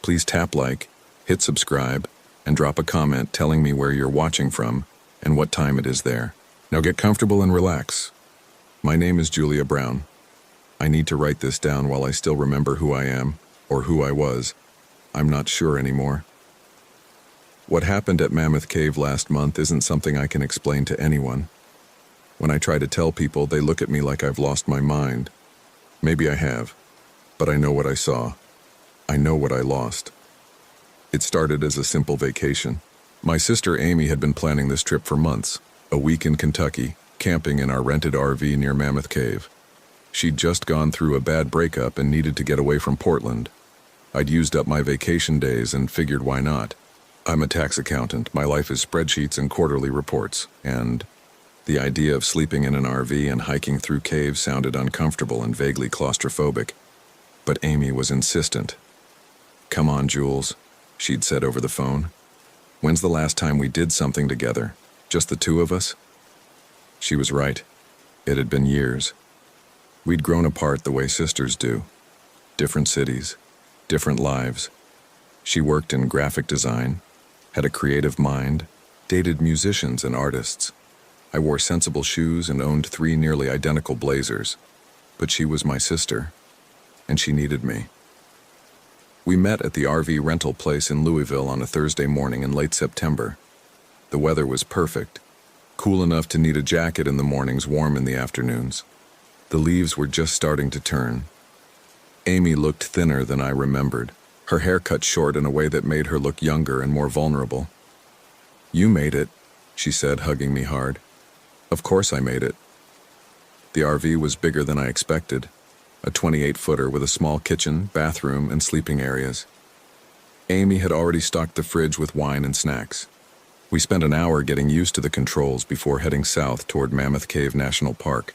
Please tap like, hit subscribe, and drop a comment telling me where you're watching from and what time it is there. Now get comfortable and relax. My name is Julia Brown. I need to write this down while I still remember who I am, or who I was. I'm not sure anymore. What happened at Mammoth Cave last month isn't something I can explain to anyone. When I try to tell people, they look at me like I've lost my mind. Maybe I have, but I know what I saw. I know what I lost. It started as a simple vacation. My sister Amy had been planning this trip for months, a week in Kentucky, camping in our rented RV near Mammoth Cave. She'd just gone through a bad breakup and needed to get away from Portland. I'd used up my vacation days and figured why not. I'm a tax accountant. My life is spreadsheets and quarterly reports, and the idea of sleeping in an RV and hiking through caves sounded uncomfortable and vaguely claustrophobic. But Amy was insistent. "Come on, Jules," she'd said over the phone. "When's the last time we did something together? Just the two of us?" She was right. It had been years. We'd grown apart the way sisters do. Different cities, different lives. She worked in graphic design, had a creative mind, dated musicians and artists. I wore sensible shoes and owned 3 nearly identical blazers. But she was my sister, and she needed me. We met at the RV rental place in Louisville on a Thursday morning in late September. The weather was perfect, cool enough to need a jacket in the mornings, warm in the afternoons. The leaves were just starting to turn. Amy looked thinner than I remembered, her hair cut short in a way that made her look younger and more vulnerable. "You made it," she said, hugging me hard. Of course I made it. The RV was bigger than I expected, a 28-footer with a small kitchen, bathroom, and sleeping areas. Amy had already stocked the fridge with wine and snacks. We spent an hour getting used to the controls before heading south toward Mammoth Cave National Park.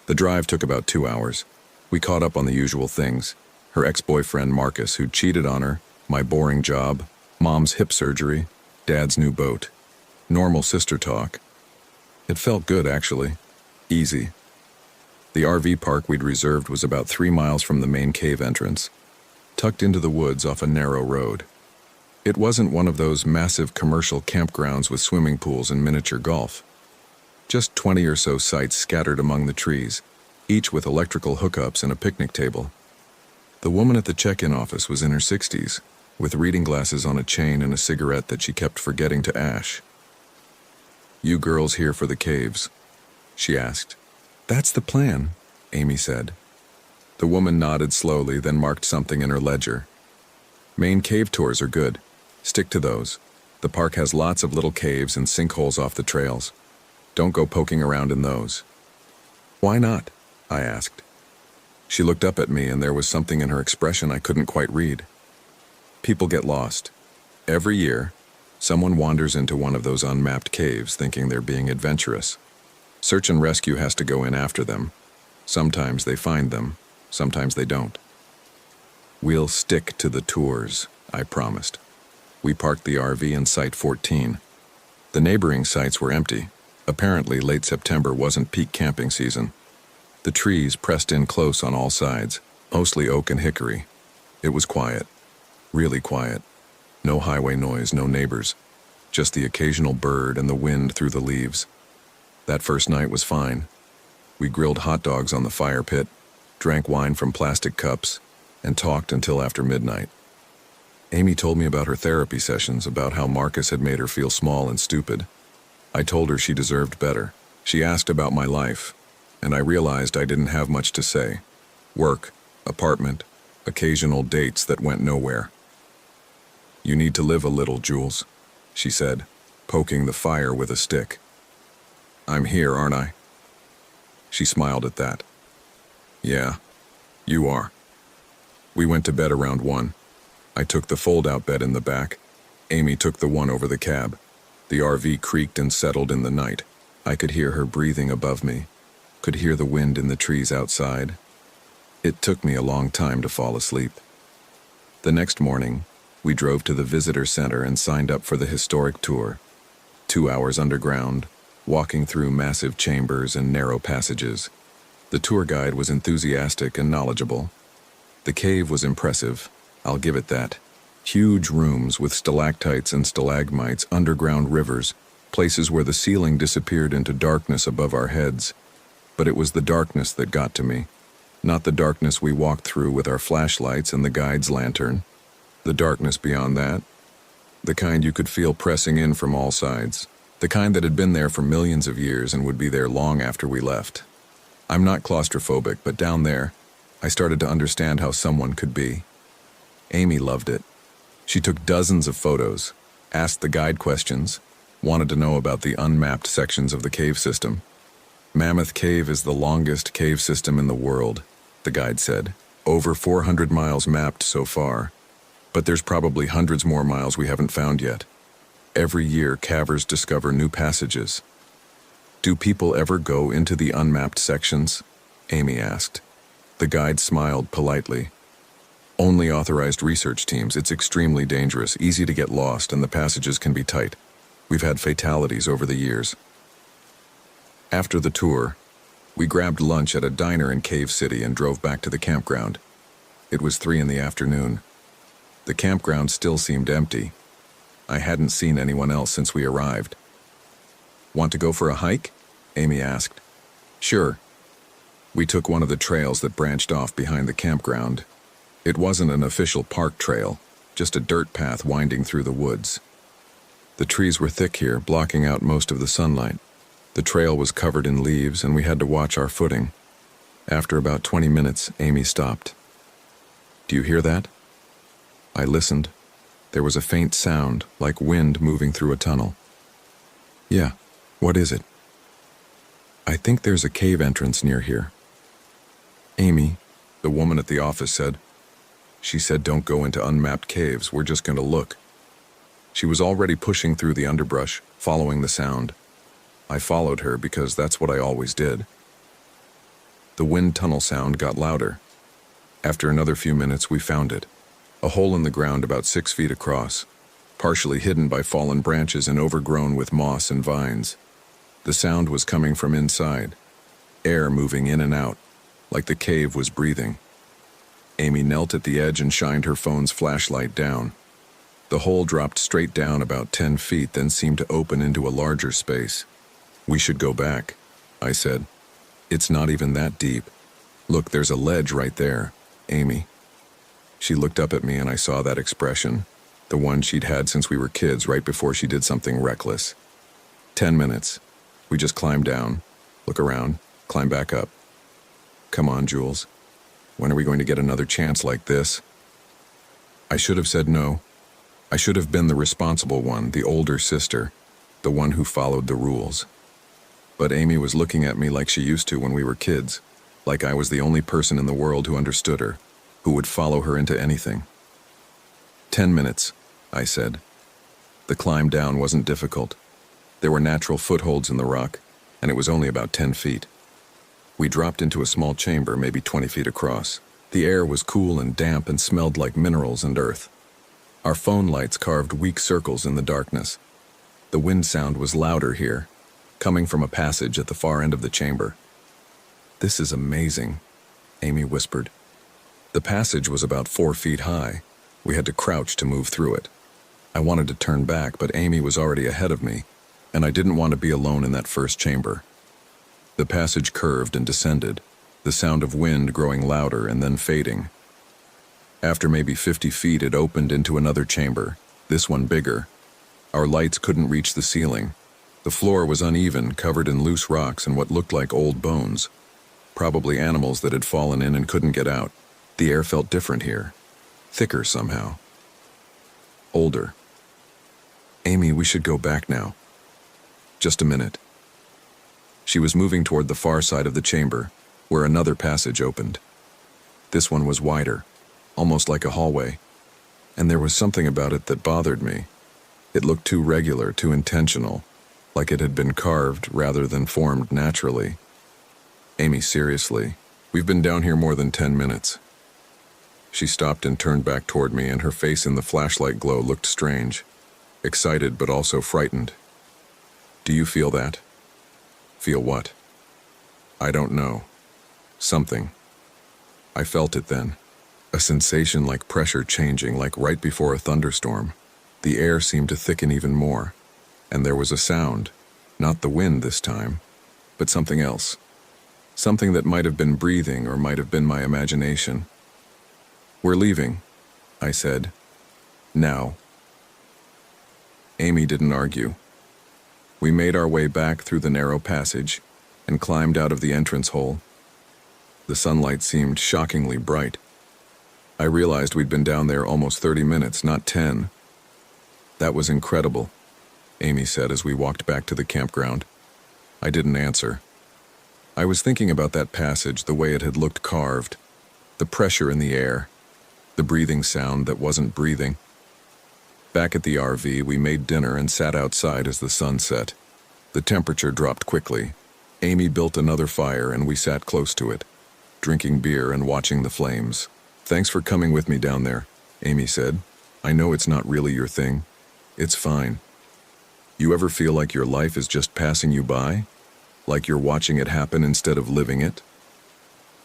The drive took about 2 hours. We caught up on the usual things: her ex-boyfriend Marcus, who'd cheated on her, my boring job, Mom's hip surgery, Dad's new boat. Normal sister talk. It felt good, actually. Easy. The RV park we'd reserved was about 3 miles from the main cave entrance, tucked into the woods off a narrow road. It wasn't one of those massive commercial campgrounds with swimming pools and miniature golf. Just 20 or so sites scattered among the trees, each with electrical hookups and a picnic table. The woman at the check-in office was in her 60s, with reading glasses on a chain and a cigarette that she kept forgetting to ash. "You girls here for the caves?" she asked. "That's the plan," Amy said. The woman nodded slowly, then marked something in her ledger. "Main cave tours are good. Stick to those. The park has lots of little caves and sinkholes off the trails. Don't go poking around in those." "Why not?" I asked. She looked up at me, and there was something in her expression I couldn't quite read. "People get lost. Every year, someone wanders into one of those unmapped caves thinking they're being adventurous. Search and rescue has to go in after them. Sometimes they find them, sometimes they don't. We'll stick to the tours," I promised. We parked the RV in Site 14. The neighboring sites were empty. Apparently, late September wasn't peak camping season. The trees pressed in close on all sides, mostly oak and hickory. It was quiet. Really quiet. No highway noise, no neighbors. Just the occasional bird and the wind through the leaves. That first night was fine. We grilled hot dogs on the fire pit, drank wine from plastic cups, and talked until after midnight. Amy told me about her therapy sessions, about how Marcus had made her feel small and stupid. I told her she deserved better. She asked about my life, and I realized I didn't have much to say. Work, apartment, occasional dates that went nowhere. "You need to live a little, Jules," she said, poking the fire with a stick. "I'm here, aren't I?" She smiled at that. "Yeah, you are." We went to bed around 1. I took the fold-out bed in the back. Amy took the one over the cab. The RV creaked and settled in the night. I could hear her breathing above me, could hear the wind in the trees outside. It took me a long time to fall asleep. The next morning, we drove to the visitor center and signed up for the historic tour. 2 hours underground, walking through massive chambers and narrow passages. The tour guide was enthusiastic and knowledgeable. The cave was impressive, I'll give it that. Huge rooms with stalactites and stalagmites, underground rivers, places where the ceiling disappeared into darkness above our heads. But it was the darkness that got to me, not the darkness we walked through with our flashlights and the guide's lantern. The darkness beyond that, the kind you could feel pressing in from all sides, the kind that had been there for millions of years and would be there long after we left. I'm not claustrophobic, but down there, I started to understand how someone could be. Amy loved it. She took dozens of photos, asked the guide questions, wanted to know about the unmapped sections of the cave system. Mammoth Cave is the longest cave system in the world, the guide said. Over 400 miles mapped so far, but there's probably hundreds more miles we haven't found yet. Every year, cavers discover new passages. Do people ever go into the unmapped sections? Amy asked. The guide smiled politely. Only authorized research teams. It's extremely dangerous, easy to get lost, and the passages can be tight. We've had fatalities over the years. After the tour, we grabbed lunch at a diner in Cave City and drove back to the campground. It was 3 p.m. The campground still seemed empty. I hadn't seen anyone else since we arrived. Want to go for a hike? Amy asked. Sure. We took one of the trails that branched off behind the campground. It wasn't an official park trail, just a dirt path winding through the woods. The trees were thick here, blocking out most of the sunlight. The trail was covered in leaves, and we had to watch our footing. After about 20 minutes, Amy stopped. Do you hear that? I listened. There was a faint sound, like wind moving through a tunnel. Yeah, what is it? I think there's a cave entrance near here. Amy, the woman at the office said. She said don't go into unmapped caves, we're just going to look. She was already pushing through the underbrush, following the sound. I followed her because that's what I always did. The wind tunnel sound got louder. After another few minutes, we found it. A hole in the ground about 6 feet across, partially hidden by fallen branches and overgrown with moss and vines. The sound was coming from inside, air moving in and out, like the cave was breathing. Amy knelt at the edge and shined her phone's flashlight down. The hole dropped straight down about 10 feet, then seemed to open into a larger space. We should go back, I said. It's not even that deep. Look, there's a ledge right there, Amy. She looked up at me and I saw that expression, the one she'd had since we were kids, right before she did something reckless. 10 minutes. We just climb down, look around, climb back up. Come on, Jules. When are we going to get another chance like this? I should have said no. I should have been the responsible one, the older sister, the one who followed the rules. But Amy was looking at me like she used to when we were kids, like I was the only person in the world who understood her, who would follow her into anything. 10 minutes, I said. The climb down wasn't difficult. There were natural footholds in the rock, and it was only about 10 feet. We dropped into a small chamber, maybe 20 feet across. The air was cool and damp and smelled like minerals and earth. Our phone lights carved weak circles in the darkness. The wind sound was louder here, coming from a passage at the far end of the chamber. This is amazing, Amy whispered. The passage was about 4 feet high. We had to crouch to move through it. I wanted to turn back, but Amy was already ahead of me, and I didn't want to be alone in that first chamber. The passage curved and descended, the sound of wind growing louder and then fading. After maybe 50 feet, it opened into another chamber, this one bigger. Our lights couldn't reach the ceiling. The floor was uneven, covered in loose rocks and what looked like old bones. Probably animals that had fallen in and couldn't get out. The air felt different here. Thicker somehow. Older. Amy, we should go back now. Just a minute. She was moving toward the far side of the chamber, where another passage opened. This one was wider, almost like a hallway, and there was something about it that bothered me. It looked too regular, too intentional, like it had been carved rather than formed naturally. Amy, seriously, we've been down here more than 10 minutes. She stopped and turned back toward me, and her face in the flashlight glow looked strange, excited but also frightened. Do you feel that? Feel what? I don't know. Something. I felt it then. A sensation like pressure changing, like right before a thunderstorm. The air seemed to thicken even more, and there was a sound, not the wind this time, but something else. Something that might have been breathing or might have been my imagination. "We're leaving," I said. "Now." Amy didn't argue. We made our way back through the narrow passage and climbed out of the entrance hole. The sunlight seemed shockingly bright. I realized we'd been down there almost 30 minutes, not 10. "That was incredible," Amy said as we walked back to the campground. I didn't answer. I was thinking about that passage, the way it had looked carved, the pressure in the air, the breathing sound that wasn't breathing. Back at the RV, we made dinner and sat outside as the sun set. The temperature dropped quickly. Amy built another fire and we sat close to it, drinking beer and watching the flames. "Thanks for coming with me down there," Amy said. "I know it's not really your thing. It's fine. You ever feel like your life is just passing you by? Like you're watching it happen instead of living it?"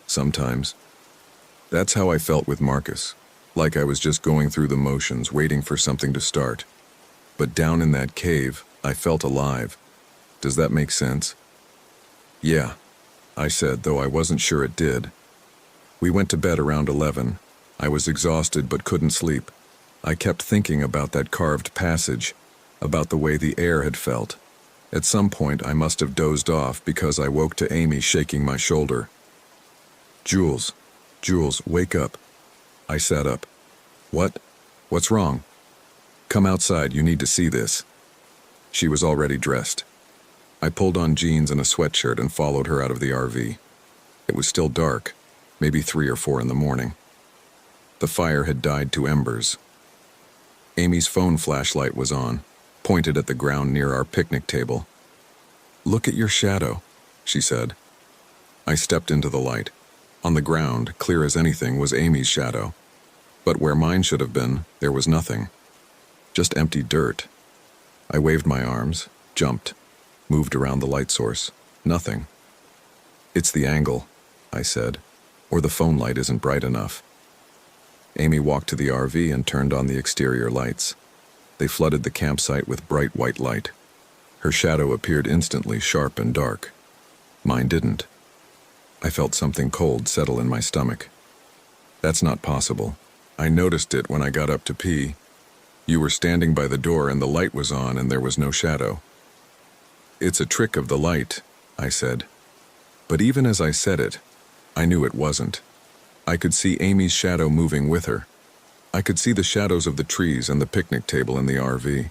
"Sometimes." That's how I felt with Marcus. Like I was just going through the motions, waiting for something to start. But down in that cave, I felt alive. Does that make sense? "Yeah," I said, though I wasn't sure it did. We went to bed around 11. I was exhausted but couldn't sleep. I kept thinking about that carved passage, about the way the air had felt. At some point, I must have dozed off because I woke to Amy shaking my shoulder. Jules, wake up." I sat up. "What? What's wrong?" "Come outside, you need to see this." She was already dressed. I pulled on jeans and a sweatshirt and followed her out of the RV. It was still dark, maybe 3 or 4 in the morning. The fire had died to embers. Amy's phone flashlight was on, pointed at the ground near our picnic table. "Look at your shadow," she said. I stepped into the light. On the ground, clear as anything, was Amy's shadow. But where mine should have been, there was nothing. Just empty dirt. I waved my arms, jumped, moved around the light source. Nothing. "It's the angle," I said, "or the phone light isn't bright enough." Amy walked to the RV and turned on the exterior lights. They flooded the campsite with bright white light. Her shadow appeared instantly sharp and dark. Mine didn't. I felt something cold settle in my stomach. "That's not possible. I noticed it when I got up to pee. You were standing by the door and the light was on and there was no shadow." "It's a trick of the light," I said. But even as I said it, I knew it wasn't. I could see Amy's shadow moving with her. I could see the shadows of the trees and the picnic table in the RV.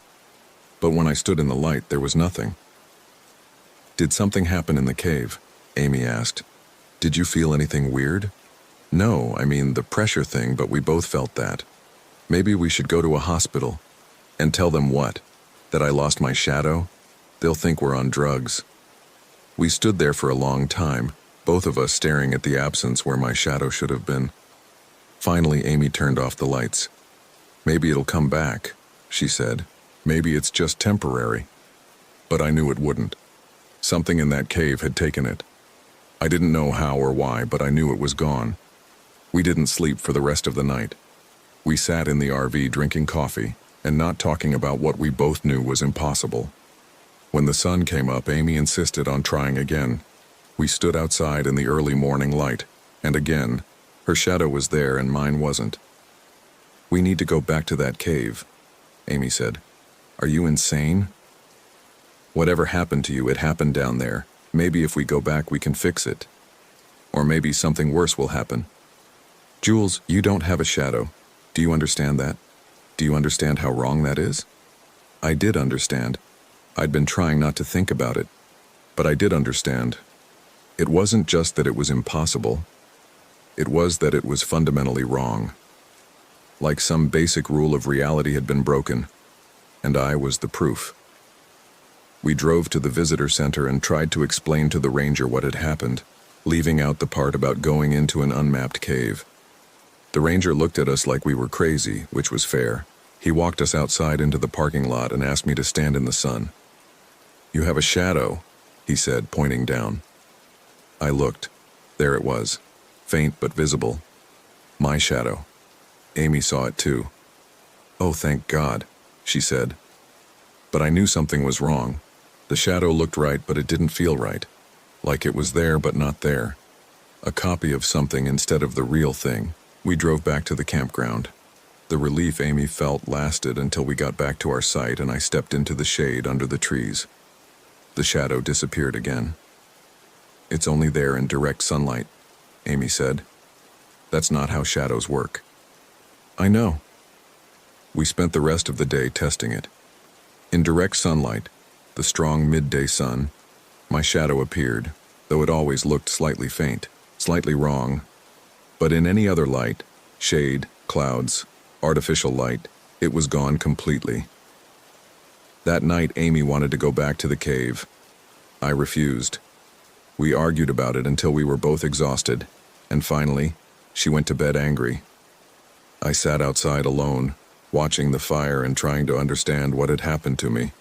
But when I stood in the light, there was nothing. "Did something happen in the cave?" Amy asked. "Did you feel anything weird?" "No, I mean the pressure thing, but we both felt that. Maybe we should go to a hospital." "And tell them what? That I lost my shadow? They'll think we're on drugs." We stood there for a long time, both of us staring at the absence where my shadow should have been. Finally, Amy turned off the lights. "Maybe it'll come back," she said. "Maybe it's just temporary." But I knew it wouldn't. Something in that cave had taken it. I didn't know how or why, but I knew it was gone. We didn't sleep for the rest of the night. We sat in the RV drinking coffee and not talking about what we both knew was impossible. When the sun came up, Amy insisted on trying again. We stood outside in the early morning light, and again, her shadow was there and mine wasn't. "We need to go back to that cave," Amy said. "Are you insane?" "Whatever happened to you, it happened down there. Maybe if we go back, we can fix it. Or maybe something worse will happen." "Jules, you don't have a shadow. Do you understand that? Do you understand how wrong that is?" I did understand. I'd been trying not to think about it. But I did understand. It wasn't just that it was impossible. It was that it was fundamentally wrong. Like some basic rule of reality had been broken, and I was the proof. We drove to the visitor center and tried to explain to the ranger what had happened, leaving out the part about going into an unmapped cave. The ranger looked at us like we were crazy, which was fair. He walked us outside into the parking lot and asked me to stand in the sun. "You have a shadow," he said, pointing down. I looked. There it was, faint but visible. My shadow. Amy saw it too. "Oh, thank God," she said. But I knew something was wrong. The shadow looked right, but it didn't feel right. Like it was there, but not there. A copy of something instead of the real thing. We drove back to the campground. The relief Amy felt lasted until we got back to our site and I stepped into the shade under the trees. The shadow disappeared again. "It's only there in direct sunlight," Amy said. "That's not how shadows work." "I know." We spent the rest of the day testing it. In direct sunlight, the strong midday sun, my shadow appeared, though it always looked slightly faint, slightly wrong. But in any other light, shade, clouds, artificial light, it was gone completely. That night, Amy wanted to go back to the cave. I refused. We argued about it until we were both exhausted, and finally, she went to bed angry. I sat outside alone, watching the fire and trying to understand what had happened to me.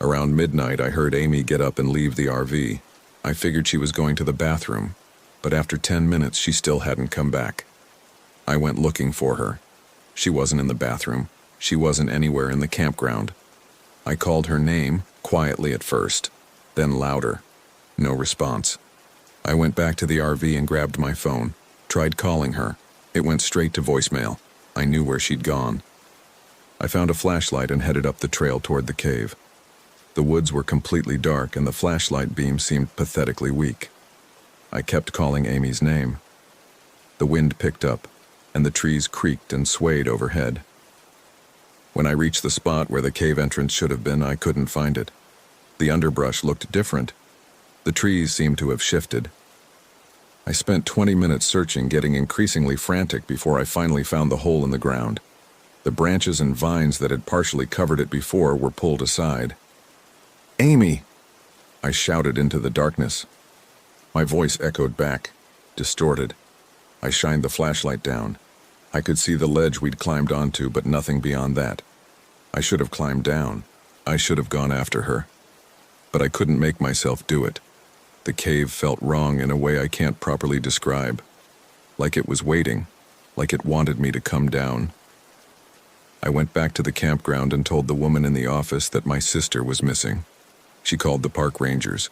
Around midnight, I heard Amy get up and leave the RV. I figured she was going to the bathroom, but after 10 minutes, she still hadn't come back. I went looking for her. She wasn't in the bathroom. She wasn't anywhere in the campground. I called her name, quietly at first, then louder. No response. I went back to the RV and grabbed my phone, tried calling her. It went straight to voicemail. I knew where she'd gone. I found a flashlight and headed up the trail toward the cave. The woods were completely dark and the flashlight beam seemed pathetically weak. I kept calling Amy's name. The wind picked up, and the trees creaked and swayed overhead. When I reached the spot where the cave entrance should have been, I couldn't find it. The underbrush looked different. The trees seemed to have shifted. I spent 20 minutes searching, getting increasingly frantic before I finally found the hole in the ground. The branches and vines that had partially covered it before were pulled aside. "Amy!" I shouted into the darkness. My voice echoed back, distorted. I shined the flashlight down. I could see the ledge we'd climbed onto, but nothing beyond that. I should have climbed down. I should have gone after her. But I couldn't make myself do it. The cave felt wrong in a way I can't properly describe. Like it was waiting, like it wanted me to come down. I went back to the campground and told the woman in the office that my sister was missing. She called the park rangers.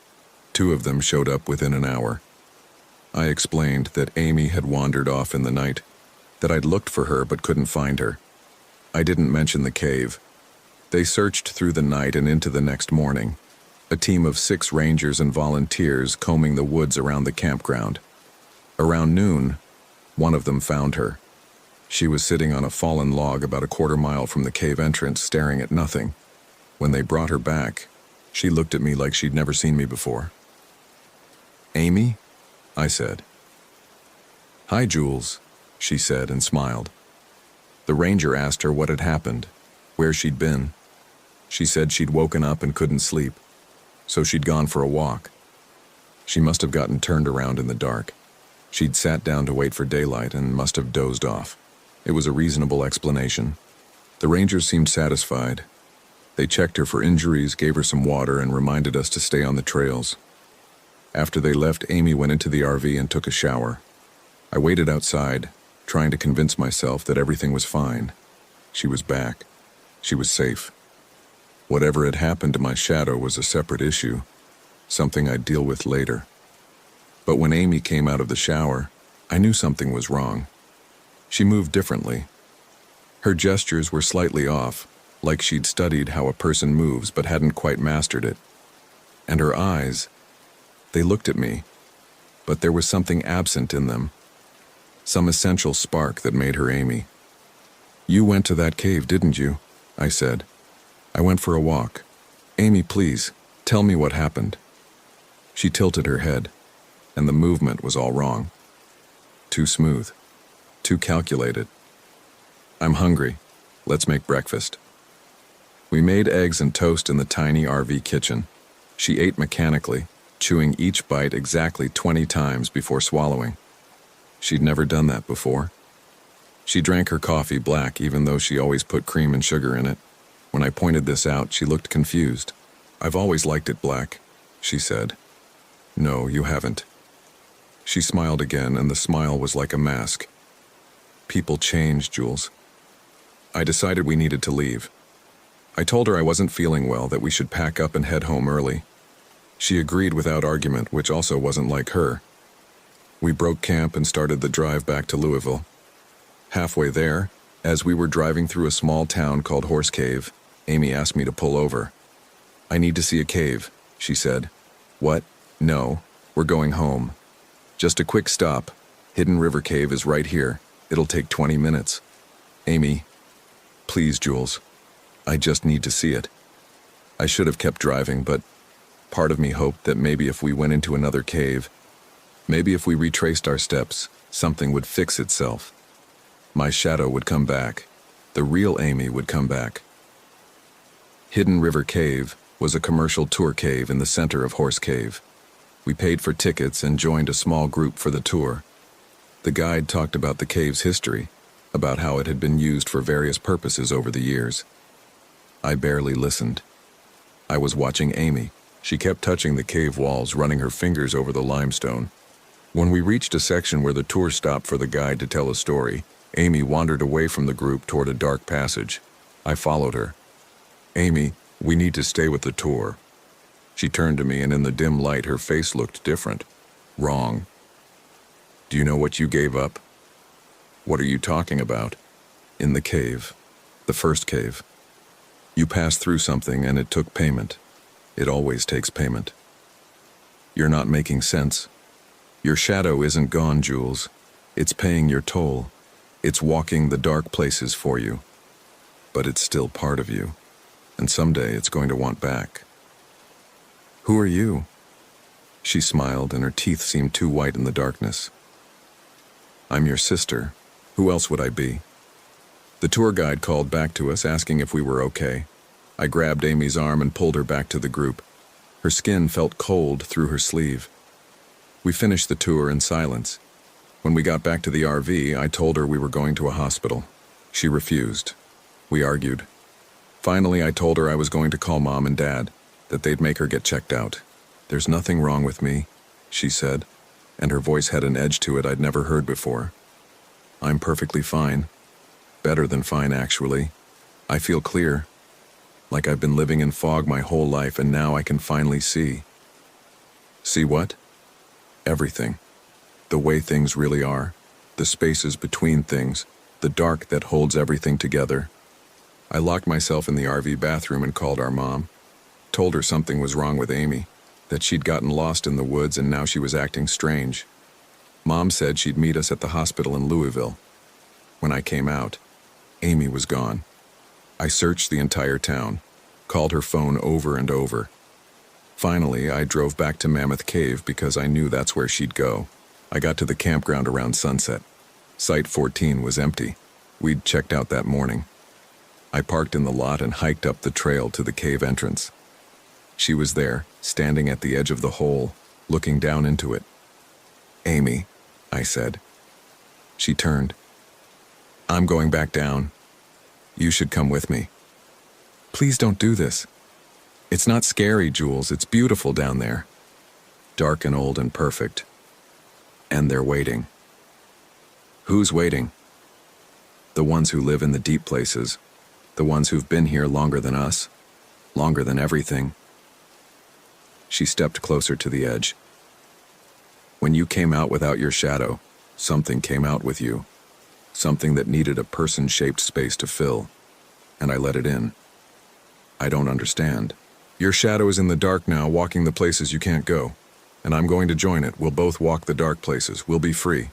2 of them showed up within an hour. I explained that Amy had wandered off in the night, that I'd looked for her but couldn't find her. I didn't mention the cave. They searched through the night and into the next morning. A team of 6 rangers and volunteers combing the woods around the campground. Around noon, one of them found her. She was sitting on a fallen log about a quarter mile from the cave entrance, staring at nothing. When they brought her back, she looked at me like she'd never seen me before. "Amy?" I said. "Hi, Jules," she said and smiled. The ranger asked her what had happened, where she'd been. She said she'd woken up and couldn't sleep, so she'd gone for a walk. She must have gotten turned around in the dark. She'd sat down to wait for daylight and must have dozed off. It was a reasonable explanation. The rangers seemed satisfied. They checked her for injuries, gave her some water, and reminded us to stay on the trails. After they left, Amy went into the RV and took a shower. I waited outside, trying to convince myself that everything was fine. She was back. She was safe. Whatever had happened to my shadow was a separate issue, something I'd deal with later. But when Amy came out of the shower, I knew something was wrong. She moved differently. Her gestures were slightly off, like she'd studied how a person moves but hadn't quite mastered it. And her eyes, they looked at me, but there was something absent in them, some essential spark that made her Amy. "You went to that cave, didn't you?" I said. "I went for a walk. Amy, please, tell me what happened." She tilted her head, and the movement was all wrong. Too smooth, too calculated. "I'm hungry. Let's make breakfast." We made eggs and toast in the tiny RV kitchen. She ate mechanically, chewing each bite exactly 20 times before swallowing. She'd never done that before. She drank her coffee black even though she always put cream and sugar in it. When I pointed this out, she looked confused. "I've always liked it black," she said. "No, you haven't." She smiled again, and the smile was like a mask. People change, Jules. I decided we needed to leave. I told her I wasn't feeling well, that we should pack up and head home early. She agreed without argument, which also wasn't like her. We broke camp and started the drive back to Louisville. Halfway there, as we were driving through a small town called Horse Cave, Amy asked me to pull over. "I need to see a cave," she said. "What? No, we're going home. Just a quick stop. Hidden River Cave is right here. It'll take 20 minutes. Amy, please, Jules. I just need to see it." I should have kept driving, but part of me hoped that maybe if we went into another cave, maybe if we retraced our steps, something would fix itself. My shadow would come back. The real Amy would come back. Hidden River Cave was a commercial tour cave in the center of Horse Cave. We paid for tickets and joined a small group for the tour. The guide talked about the cave's history, about how it had been used for various purposes over the years. I barely listened. I was watching Amy. She kept touching the cave walls, running her fingers over the limestone. When we reached a section where the tour stopped for the guide to tell a story, Amy wandered away from the group toward a dark passage. I followed her. "Amy, we need to stay with the tour." She turned to me, and in the dim light her face looked different. "Wrong. Do you know what you gave up?" "What are you talking about?" "In the cave. The first cave. You passed through something and it took payment. It always takes payment." "You're not making sense. Your shadow isn't gone, Jules. It's paying your toll. It's walking the dark places for you. But it's still part of you, and someday it's going to want back." "Who are you?" She smiled, and her teeth seemed too white in the darkness. "I'm your sister. Who else would I be?" The tour guide called back to us, asking if we were okay. I grabbed Amy's arm and pulled her back to the group. Her skin felt cold through her sleeve. We finished the tour in silence. When we got back to the RV, I told her we were going to a hospital. She refused. We argued. Finally, I told her I was going to call Mom and Dad, that they'd make her get checked out. "There's nothing wrong with me," she said, and her voice had an edge to it I'd never heard before. "I'm perfectly fine. Better than fine, actually. I feel clear. Like I've been living in fog my whole life, and now I can finally see." "See what?" "Everything. The way things really are. The spaces between things. The dark that holds everything together." I locked myself in the RV bathroom and called our mom. Told her something was wrong with Amy, that she'd gotten lost in the woods and now she was acting strange. Mom said she'd meet us at the hospital in Louisville. When I came out, Amy was gone. I searched the entire town, called her phone over and over. Finally, I drove back to Mammoth Cave because I knew that's where she'd go. I got to the campground around sunset. Site 14 was empty. We'd checked out that morning. I parked in the lot and hiked up the trail to the cave entrance. She was there, standing at the edge of the hole, looking down into it. "Amy," I said. She turned. "I'm going back down. You should come with me." "Please don't do this." "It's not scary, Jules. It's beautiful down there. Dark and old and perfect. And they're waiting." "Who's waiting?" "The ones who live in the deep places. The ones who've been here longer than us. Longer than everything." She stepped closer to the edge. "When you came out without your shadow, something came out with you. Something that needed a person-shaped space to fill. And I let it in. I don't understand. Your shadow is in the dark now, walking the places you can't go. And I'm going to join it. We'll both walk the dark places. We'll be free."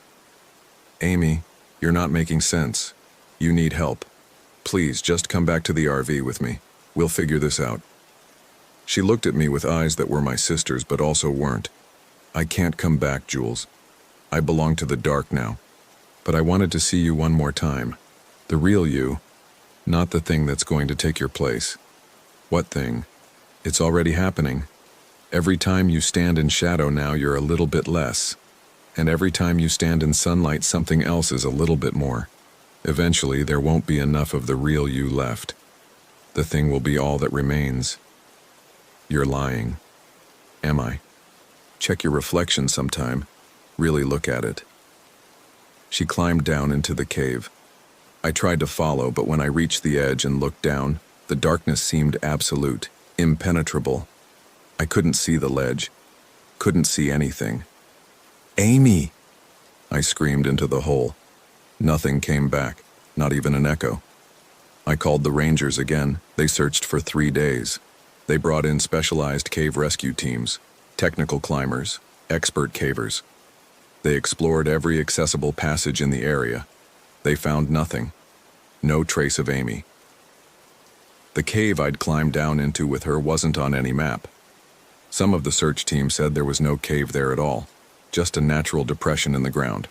"Amy, you're not making sense. You need help. Please, just come back to the RV with me. We'll figure this out." She looked at me with eyes that were my sister's but also weren't. "I can't come back, Jules. I belong to the dark now. But I wanted to see you one more time. The real you, not the thing that's going to take your place." "What thing?" "It's already happening. Every time you stand in shadow now, you're a little bit less. And every time you stand in sunlight, something else is a little bit more. Eventually, there won't be enough of the real you left. The thing will be all that remains." "You're lying." "Am I?" "Check your reflection sometime. Really look at it." She climbed down into the cave. I tried to follow, but when I reached the edge and looked down, the darkness seemed absolute, impenetrable. I couldn't see the ledge, couldn't see anything. "Amy!" I screamed into the hole. Nothing came back, not even an echo. I called the rangers again. They searched for 3 days. They brought in specialized cave rescue teams, technical climbers, expert cavers. They explored every accessible passage in the area. They found nothing. No trace of Amy. The cave I'd climbed down into with her wasn't on any map. Some of the search team said there was no cave there at all, just a natural depression in the ground.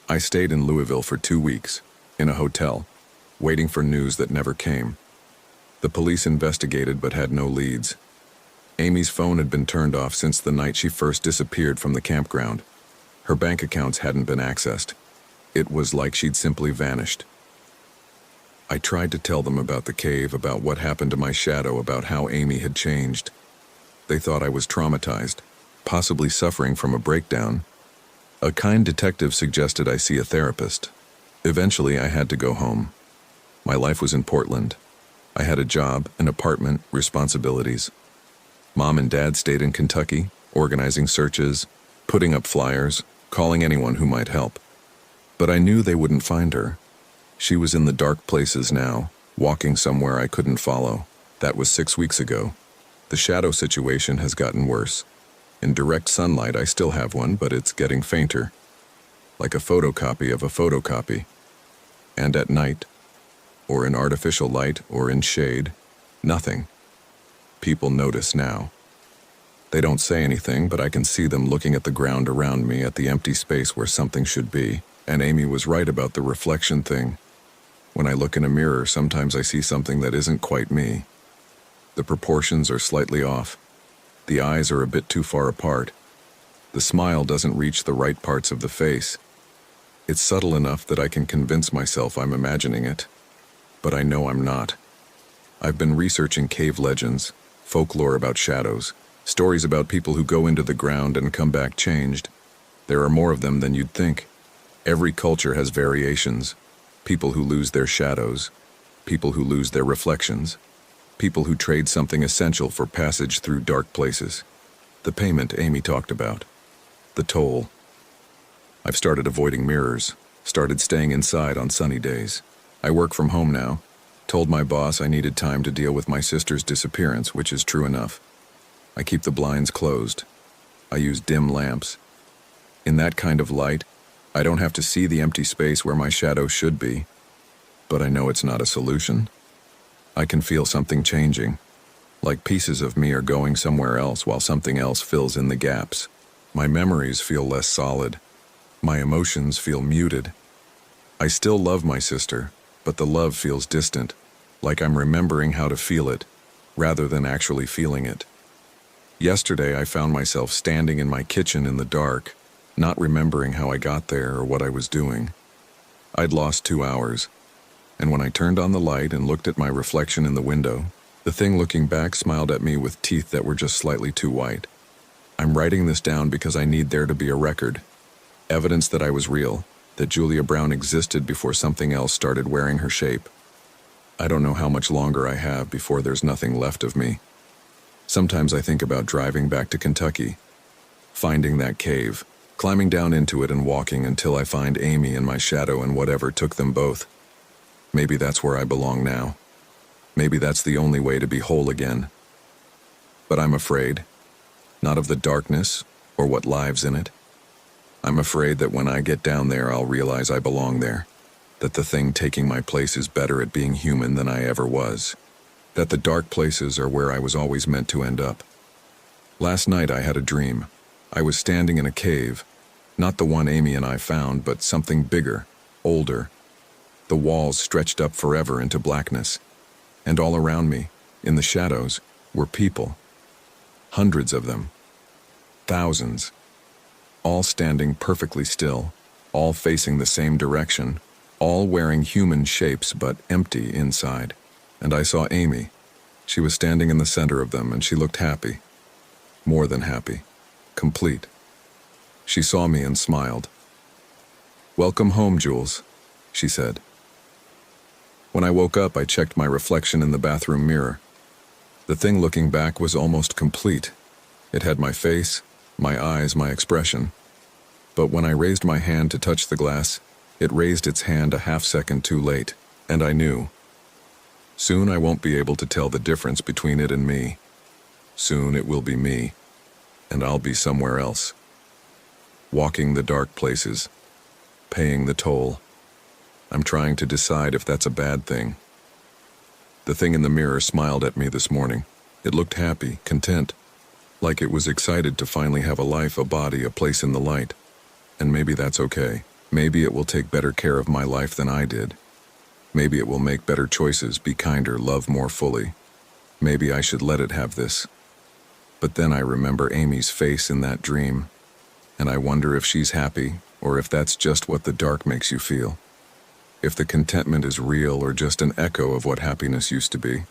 I stayed in Louisville for 2 weeks, in a hotel, waiting for news that never came. The police investigated but had no leads. Amy's phone had been turned off since the night she first disappeared from the campground. Her bank accounts hadn't been accessed. It was like she'd simply vanished. I tried to tell them about the cave, about what happened to my shadow, about how Amy had changed. They thought I was traumatized, possibly suffering from a breakdown. A kind detective suggested I see a therapist. Eventually, I had to go home. My life was in Portland. I had a job, an apartment, responsibilities. Mom and Dad stayed in Kentucky, organizing searches, putting up flyers, calling anyone who might help. But I knew they wouldn't find her. She was in the dark places now, walking somewhere I couldn't follow. That was 6 weeks ago. The shadow situation has gotten worse. In direct sunlight, I still have one, but it's getting fainter. Like a photocopy of a photocopy. And at night, or in artificial light, or in shade, nothing. People notice now. They don't say anything, but I can see them looking at the ground around me, at the empty space where something should be. And Amy was right about the reflection thing. When I look in a mirror, sometimes I see something that isn't quite me. The proportions are slightly off. The eyes are a bit too far apart. The smile doesn't reach the right parts of the face. It's subtle enough that I can convince myself I'm imagining it. But I know I'm not. I've been researching cave legends, folklore about shadows, stories about people who go into the ground and come back changed. There are more of them than you'd think. Every culture has variations. People who lose their shadows, people who lose their reflections, people who trade something essential for passage through dark places. The payment Amy talked about. The toll. I've started avoiding mirrors, started staying inside on sunny days. I work from home now. Told my boss I needed time to deal with my sister's disappearance, which is true enough. I keep the blinds closed. I use dim lamps. In that kind of light, I don't have to see the empty space where my shadow should be. But I know it's not a solution. I can feel something changing, like pieces of me are going somewhere else while something else fills in the gaps. My memories feel less solid. My emotions feel muted. I still love my sister, but the love feels distant, like I'm remembering how to feel it, rather than actually feeling it. Yesterday, I found myself standing in my kitchen in the dark, not remembering how I got there or what I was doing. I'd lost 2 hours, and when I turned on the light and looked at my reflection in the window, the thing looking back smiled at me with teeth that were just slightly too white. I'm writing this down because I need there to be a record, evidence that I was real, that Julia Brown existed before something else started wearing her shape. I don't know how much longer I have before there's nothing left of me. Sometimes I think about driving back to Kentucky, finding that cave, climbing down into it and walking until I find Amy and my shadow and whatever took them both. Maybe that's where I belong now. Maybe that's the only way to be whole again. But I'm afraid, not of the darkness or what lives in it. I'm afraid that when I get down there, I'll realize I belong there, that the thing taking my place is better at being human than I ever was, that the dark places are where I was always meant to end up. Last night I had a dream. I was standing in a cave, not the one Amy and I found, but something bigger, older. The walls stretched up forever into blackness, and all around me, in the shadows, were people. Hundreds of them. Thousands. All standing perfectly still, all facing the same direction, all wearing human shapes but empty inside. And I saw Amy. She was standing in the center of them, and she looked happy. More than happy. Complete. She saw me and smiled. "Welcome home, Jules," she said. When I woke up, I checked my reflection in the bathroom mirror. The thing looking back was almost complete. It had my face, my eyes, my expression. But when I raised my hand to touch the glass, it raised its hand a half-second too late, and I knew. Soon I won't be able to tell the difference between it and me. Soon it will be me, and I'll be somewhere else. Walking the dark places, paying the toll. I'm trying to decide if that's a bad thing. The thing in the mirror smiled at me this morning. It looked happy, content, like it was excited to finally have a life, a body, a place in the light. And maybe that's okay. Maybe it will take better care of my life than I did. Maybe it will make better choices, be kinder, love more fully. Maybe I should let it have this. But then I remember Amy's face in that dream, and I wonder if she's happy, or if that's just what the dark makes you feel. If the contentment is real or just an echo of what happiness used to be.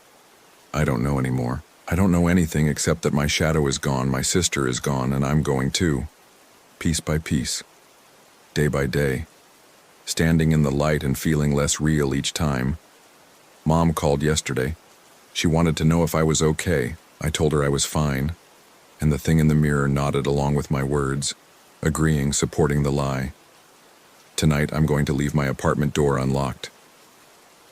I don't know anymore. I don't know anything except that my shadow is gone, my sister is gone, and I'm going too. Piece by piece. Day by day. Standing in the light and feeling less real each time. Mom called yesterday. She wanted to know if I was okay. I told her I was fine. And the thing in the mirror nodded along with my words, agreeing, supporting the lie. Tonight I'm going to leave my apartment door unlocked.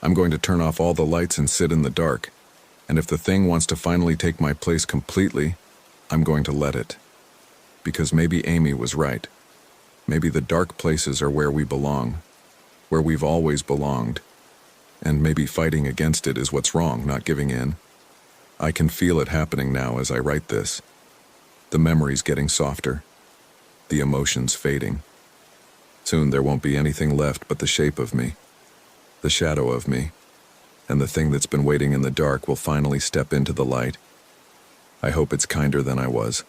I'm going to turn off all the lights and sit in the dark. And if the thing wants to finally take my place completely, I'm going to let it. Because maybe Amy was right. Maybe the dark places are where we belong, where we've always belonged. And maybe fighting against it is what's wrong, not giving in. I can feel it happening now as I write this. The memories getting softer, the emotions fading. Soon there won't be anything left but the shape of me, the shadow of me, and the thing that's been waiting in the dark will finally step into the light. I hope it's kinder than I was.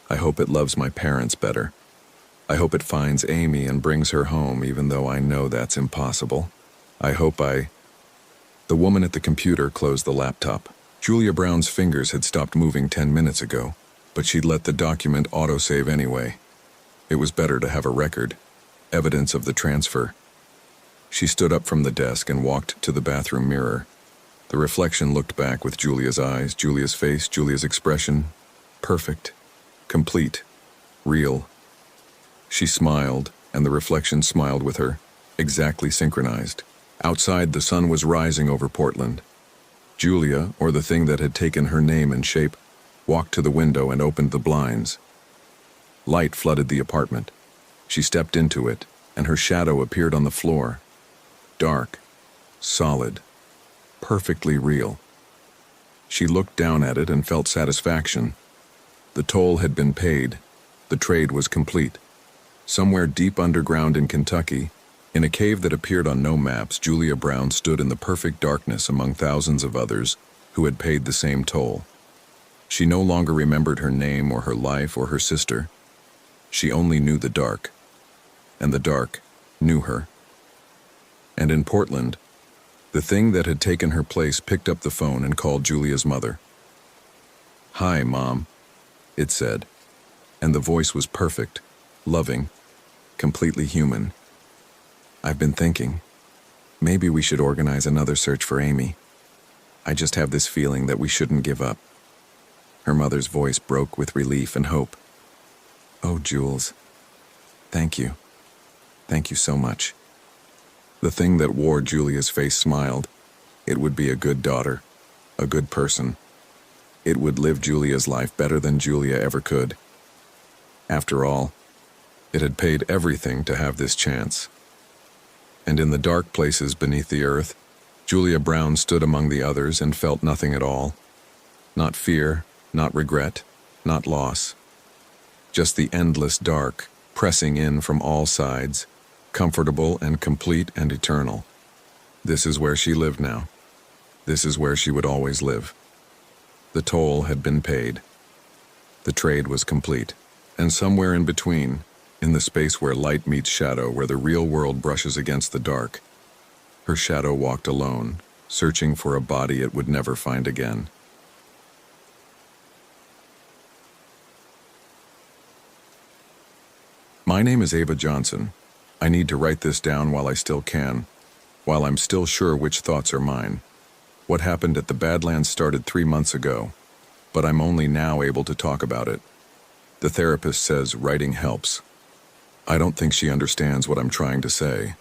I hope it loves my parents better. I hope it finds Amy and brings her home, even though I know that's impossible. The woman at the computer closed the laptop. Julia Brown's fingers had stopped moving 10 minutes ago, but she'd let the document autosave anyway. It was better to have a record, evidence of the transfer. She stood up from the desk and walked to the bathroom mirror. The reflection looked back with Julia's eyes, Julia's face, Julia's expression. Perfect. Complete. Real. She smiled, and the reflection smiled with her, exactly synchronized. Outside, the sun was rising over Portland. Julia, or the thing that had taken her name and shape, walked to the window and opened the blinds. Light flooded the apartment. She stepped into it, and her shadow appeared on the floor. Dark, solid, perfectly real. She looked down at it and felt satisfaction. The toll had been paid. The trade was complete. Somewhere deep underground in Kentucky, in a cave that appeared on no maps, Julia Brown stood in the perfect darkness among thousands of others who had paid the same toll. She no longer remembered her name or her life or her sister. She only knew the dark, and the dark knew her. And in Portland, the thing that had taken her place picked up the phone and called Julia's mother. "Hi, Mom," it said, and the voice was perfect, loving, completely human. "I've been thinking, maybe we should organize another search for Amy. I just have this feeling that we shouldn't give up." Her mother's voice broke with relief and hope. "Oh, Jules, thank you. Thank you so much." The thing that wore Julia's face smiled. It would be a good daughter, a good person. It would live Julia's life better than Julia ever could. After all, it had paid everything to have this chance. And in the dark places beneath the earth, Julia Brown stood among the others and felt nothing at all. Not fear, not regret, not loss. Just the endless dark, pressing in from all sides, comfortable and complete and eternal. This is where she lived now. This is where she would always live. The toll had been paid. The trade was complete. And somewhere in between, in the space where light meets shadow, where the real world brushes against the dark, her shadow walked alone, searching for a body it would never find again. My name is Ava Johnson. I need to write this down while I still can, while I'm still sure which thoughts are mine. What happened at the Badlands started 3 months ago, but I'm only now able to talk about it. The therapist says writing helps. I don't think she understands what I'm trying to say.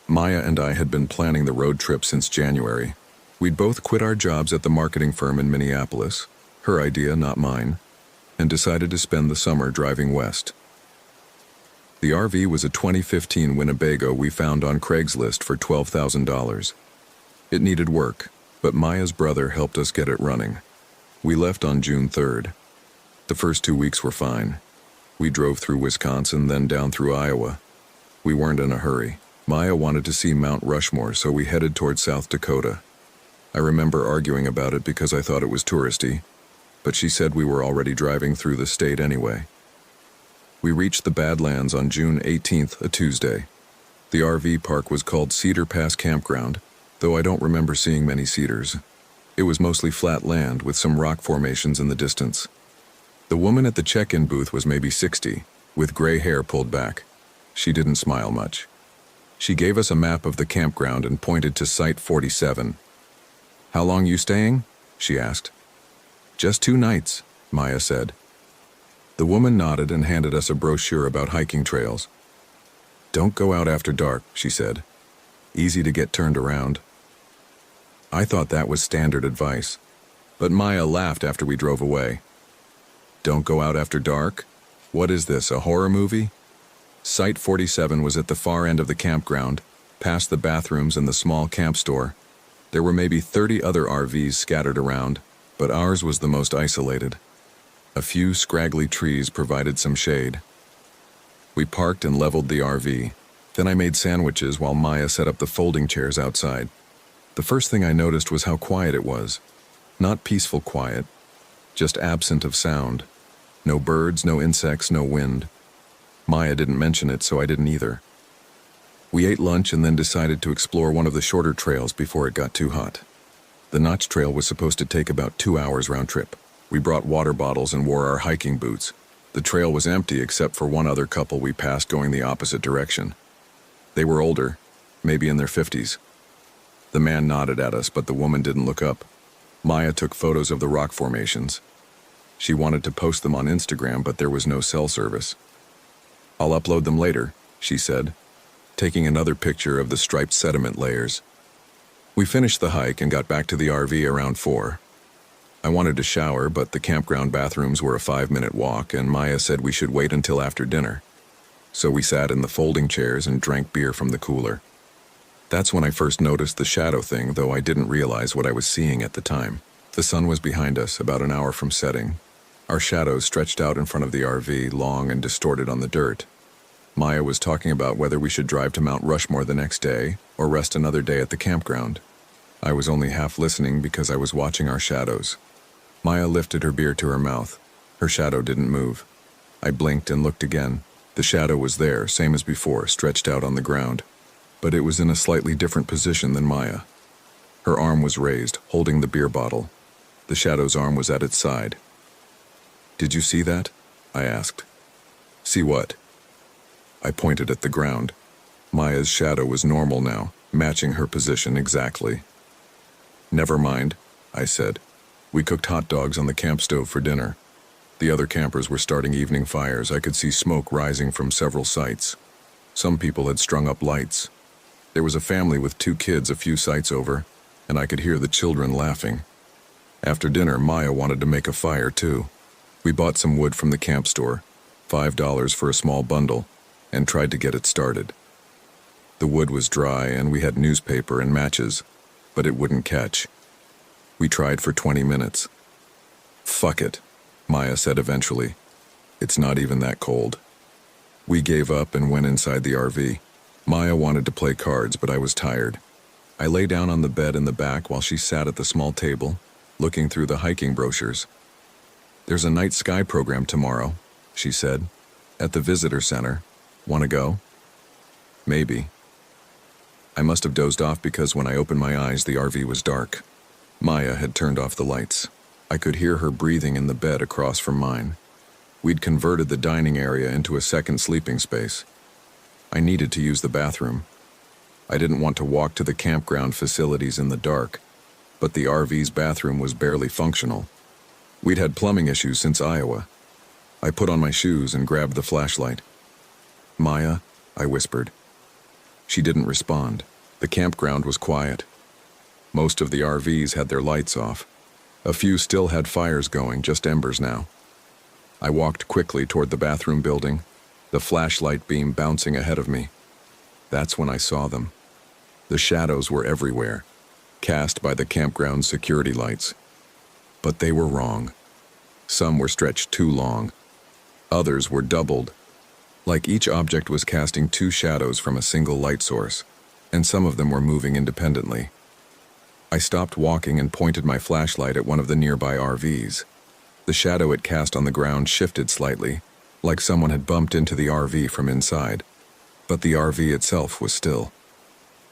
Maya and I had been planning the road trip since January. We'd both quit our jobs at the marketing firm in Minneapolis, her idea, not mine, and decided to spend the summer driving west. The RV was a 2015 Winnebago we found on Craigslist for $12,000. It needed work, but Maya's brother helped us get it running. We left on June 3rd. The first 2 weeks were fine. We drove through Wisconsin, then down through Iowa. We weren't in a hurry. Maya wanted to see Mount Rushmore, so we headed toward South Dakota. I remember arguing about it because I thought it was touristy, but she said we were already driving through the state anyway. We reached the Badlands on June 18th, a Tuesday. The RV park was called Cedar Pass Campground, though I don't remember seeing many cedars. It was mostly flat land with some rock formations in the distance. The woman at the check-in booth was maybe 60, with gray hair pulled back. She didn't smile much. She gave us a map of the campground and pointed to Site 47. "How long you staying?" she asked. "Just 2 nights, Maya said. The woman nodded and handed us a brochure about hiking trails. "Don't go out after dark," she said. "Easy to get turned around." I thought that was standard advice, but Maya laughed after we drove away. "Don't go out after dark? What is this, a horror movie?" Site 47 was at the far end of the campground, past the bathrooms and the small camp store. There were maybe 30 other RVs scattered around, but ours was the most isolated. A few scraggly trees provided some shade. We parked and leveled the RV. Then I made sandwiches while Maya set up the folding chairs outside. The first thing I noticed was how quiet it was. Not peaceful quiet, just absent of sound. No birds, no insects, no wind. Maya didn't mention it, so I didn't either. We ate lunch and then decided to explore one of the shorter trails before it got too hot. The Notch Trail was supposed to take about 2 hours round trip. We brought water bottles and wore our hiking boots. The trail was empty except for one other couple we passed going the opposite direction. They were older, maybe in their 50s. The man nodded at us, but the woman didn't look up. Maya took photos of the rock formations. She wanted to post them on Instagram, but there was no cell service. "I'll upload them later," she said, taking another picture of the striped sediment layers. We finished the hike and got back to the RV around 4. I wanted to shower, but the campground bathrooms were a 5-minute walk, and Maya said we should wait until after dinner. So we sat in the folding chairs and drank beer from the cooler. That's when I first noticed the shadow thing, though I didn't realize what I was seeing at the time. The sun was behind us, about an hour from setting. Our shadows stretched out in front of the RV, long and distorted on the dirt. Maya was talking about whether we should drive to Mount Rushmore the next day or rest another day at the campground. I was only half listening because I was watching our shadows. Maya lifted her beer to her mouth. Her shadow didn't move. I blinked and looked again. The shadow was there, same as before, stretched out on the ground. But it was in a slightly different position than Maya. Her arm was raised, holding the beer bottle. The shadow's arm was at its side. "Did you see that?" I asked. "See what?" I pointed at the ground. Maya's shadow was normal now, matching her position exactly. "Never mind," I said. We cooked hot dogs on the camp stove for dinner. The other campers were starting evening fires. I could see smoke rising from several sites. Some people had strung up lights. There was a family with 2 kids a few sites over, and I could hear the children laughing. After dinner, Maya wanted to make a fire too. We bought some wood from the camp store, $5 for a small bundle, and tried to get it started. The wood was dry and we had newspaper and matches, but it wouldn't catch. We tried for 20 minutes. "Fuck it," Maya said eventually. "It's not even that cold." We gave up and went inside the RV. Maya wanted to play cards, but I was tired. I lay down on the bed in the back while she sat at the small table, looking through the hiking brochures. "There's a night sky program tomorrow," she said, "at the visitor center. Want to go?" Maybe. I must have dozed off because when I opened my eyes, the RV was dark. Maya had turned off the lights. I could hear her breathing in the bed across from mine. We'd converted the dining area into a second sleeping space. I needed to use the bathroom. I didn't want to walk to the campground facilities in the dark, but the RV's bathroom was barely functional. We'd had plumbing issues since Iowa. I put on my shoes and grabbed the flashlight. "Maya," I whispered. She didn't respond. The campground was quiet. Most of the RVs had their lights off. A few still had fires going, just embers now. I walked quickly toward the bathroom building, the flashlight beam bouncing ahead of me. That's when I saw them. The shadows were everywhere, cast by the campground's security lights. But they were wrong. Some were stretched too long. Others were doubled, like each object was casting two shadows from a single light source, and some of them were moving independently. I stopped walking and pointed my flashlight at one of the nearby RVs. The shadow it cast on the ground shifted slightly, like someone had bumped into the RV from inside, but the RV itself was still.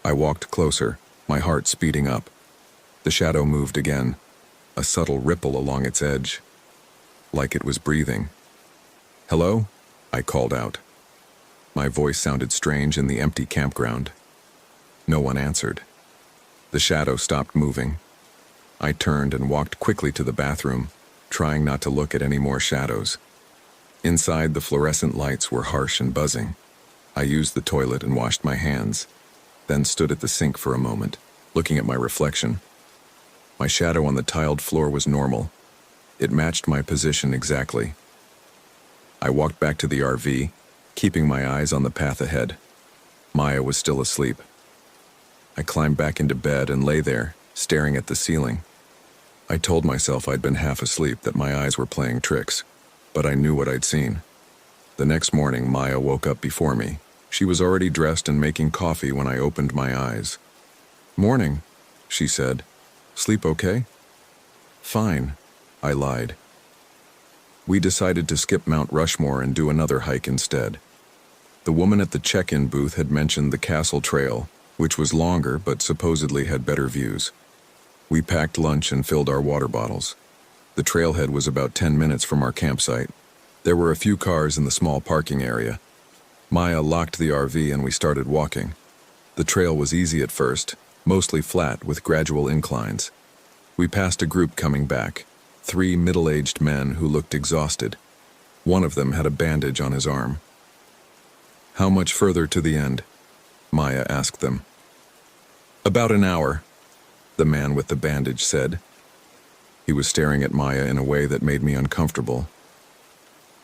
I walked closer, my heart speeding up. The shadow moved again, a subtle ripple along its edge, like it was breathing. "Hello?" I called out. My voice sounded strange in the empty campground. No one answered. The shadow stopped moving. I turned and walked quickly to the bathroom, trying not to look at any more shadows. Inside, the fluorescent lights were harsh and buzzing. I used the toilet and washed my hands, then stood at the sink for a moment, looking at my reflection. My shadow on the tiled floor was normal. It matched my position exactly. I walked back to the RV, keeping my eyes on the path ahead. Maya was still asleep. I climbed back into bed and lay there, staring at the ceiling. I told myself I'd been half asleep, that my eyes were playing tricks, but I knew what I'd seen. The next morning, Maya woke up before me. She was already dressed and making coffee when I opened my eyes. "Morning," she said. "Sleep okay?" "Fine," I lied. We decided to skip Mount Rushmore and do another hike instead. The woman at the check-in booth had mentioned the Castle Trail, which was longer but supposedly had better views. We packed lunch and filled our water bottles. The trailhead was about 10 minutes from our campsite. There were a few cars in the small parking area. Maya locked the RV and we started walking. The trail was easy at first, mostly flat with gradual inclines. We passed a group coming back, 3 middle-aged men who looked exhausted. One of them had a bandage on his arm. "How much further to the end?" Maya asked them. "About an hour," the man with the bandage said. He was staring at Maya in a way that made me uncomfortable.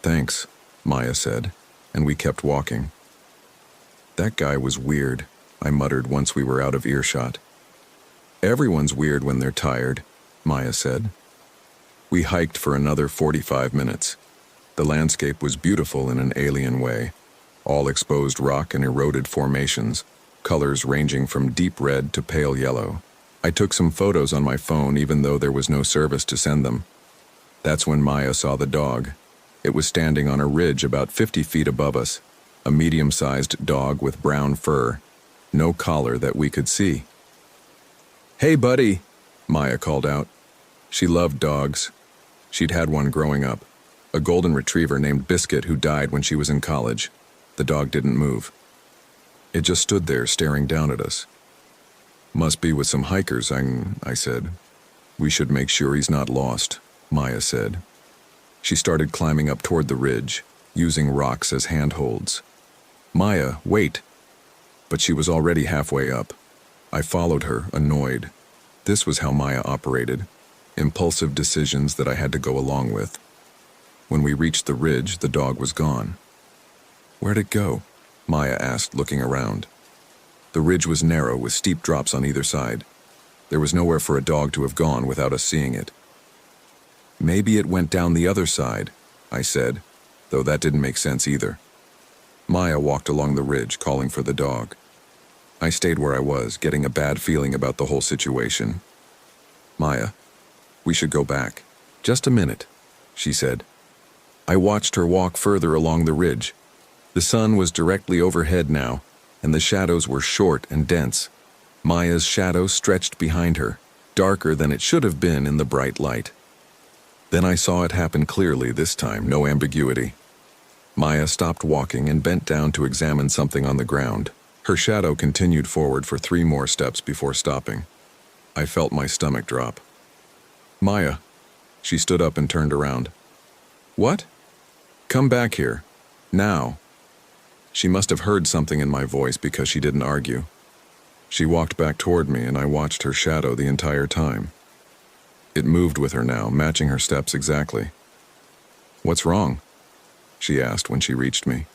"Thanks," Maya said, and we kept walking. "That guy was weird," I muttered once we were out of earshot. "Everyone's weird when they're tired," Maya said. We hiked for another 45 minutes. The landscape was beautiful in an alien way. All exposed rock and eroded formations, colors ranging from deep red to pale yellow. I took some photos on my phone even though there was no service to send them. That's when Maya saw the dog. It was standing on a ridge about 50 feet above us, a medium-sized dog with brown fur, no collar that we could see. "Hey, buddy," Maya called out. She loved dogs. She'd had one growing up, a golden retriever named Biscuit who died when she was in college. The dog didn't move. It just stood there staring down at us. "Must be with some hikers," I said. "We should make sure he's not lost," Maya said. She started climbing up toward the ridge, using rocks as handholds. "Maya, wait!" But she was already halfway up. I followed her, annoyed. This was how Maya operated. Impulsive decisions that I had to go along with. When we reached the ridge, the dog was gone. "Where'd it go?" Maya asked, looking around. The ridge was narrow with steep drops on either side. There was nowhere for a dog to have gone without us seeing it. "Maybe it went down the other side," I said, though that didn't make sense either. Maya walked along the ridge, calling for the dog. I stayed where I was, getting a bad feeling about the whole situation. "Maya, we should go back." "Just a minute," she said. I watched her walk further along the ridge. The sun was directly overhead now, and the shadows were short and dense. Maya's shadow stretched behind her, darker than it should have been in the bright light. Then I saw it happen clearly this time, no ambiguity. Maya stopped walking and bent down to examine something on the ground. Her shadow continued forward for 3 more steps before stopping. I felt my stomach drop. Maya. She stood up and turned around. What? Come back here. Now. She must have heard something in my voice because she didn't argue. She walked back toward me and I watched her shadow the entire time. It moved with her now, matching her steps exactly. What's wrong? She asked when she reached me.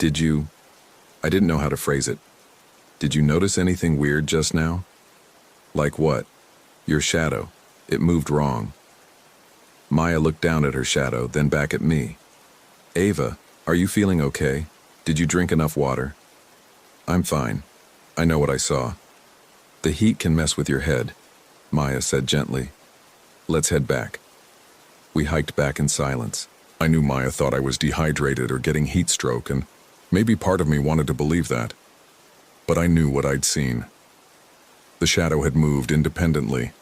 I didn't know how to phrase it. Did you notice anything weird just now? Like what? Your shadow. It moved wrong. Maya looked down at her shadow, then back at me. Ava, are you feeling okay? Did you drink enough water? I'm fine. I know what I saw. The heat can mess with your head, Maya said gently. Let's head back. We hiked back in silence. I knew Maya thought I was dehydrated or getting heat stroke, and maybe part of me wanted to believe that. But I knew what I'd seen. The shadow had moved independently.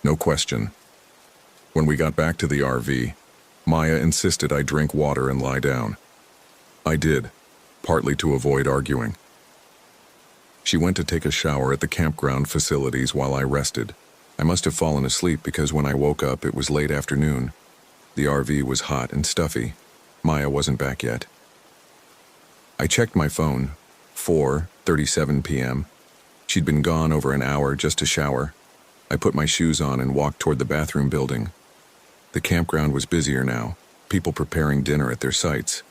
No question. When we got back to the RV, Maya insisted I drink water and lie down. I did, partly to avoid arguing. She went to take a shower at the campground facilities while I rested. I must have fallen asleep because when I woke up it was late afternoon. The RV was hot and stuffy. Maya wasn't back yet. I checked my phone. 4:37 p.m. She'd been gone over an hour just to shower. I put my shoes on and walked toward the bathroom building. The campground was busier now, people preparing dinner at their sites.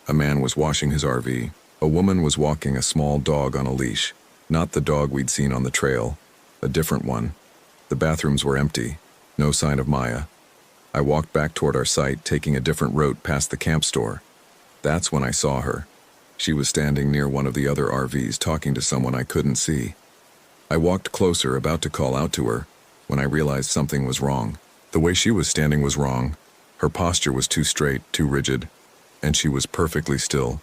A man was washing his RV. A woman was walking a small dog on a leash. Not the dog we'd seen on the trail, a different one. The bathrooms were empty, no sign of Maya. I walked back toward our site, taking a different route past the camp store. That's when I saw her. She was standing near one of the other RVs talking to someone I couldn't see. I walked closer, about to call out to her, when I realized something was wrong. The way she was standing was wrong. Her posture was too straight, too rigid, and she was perfectly still,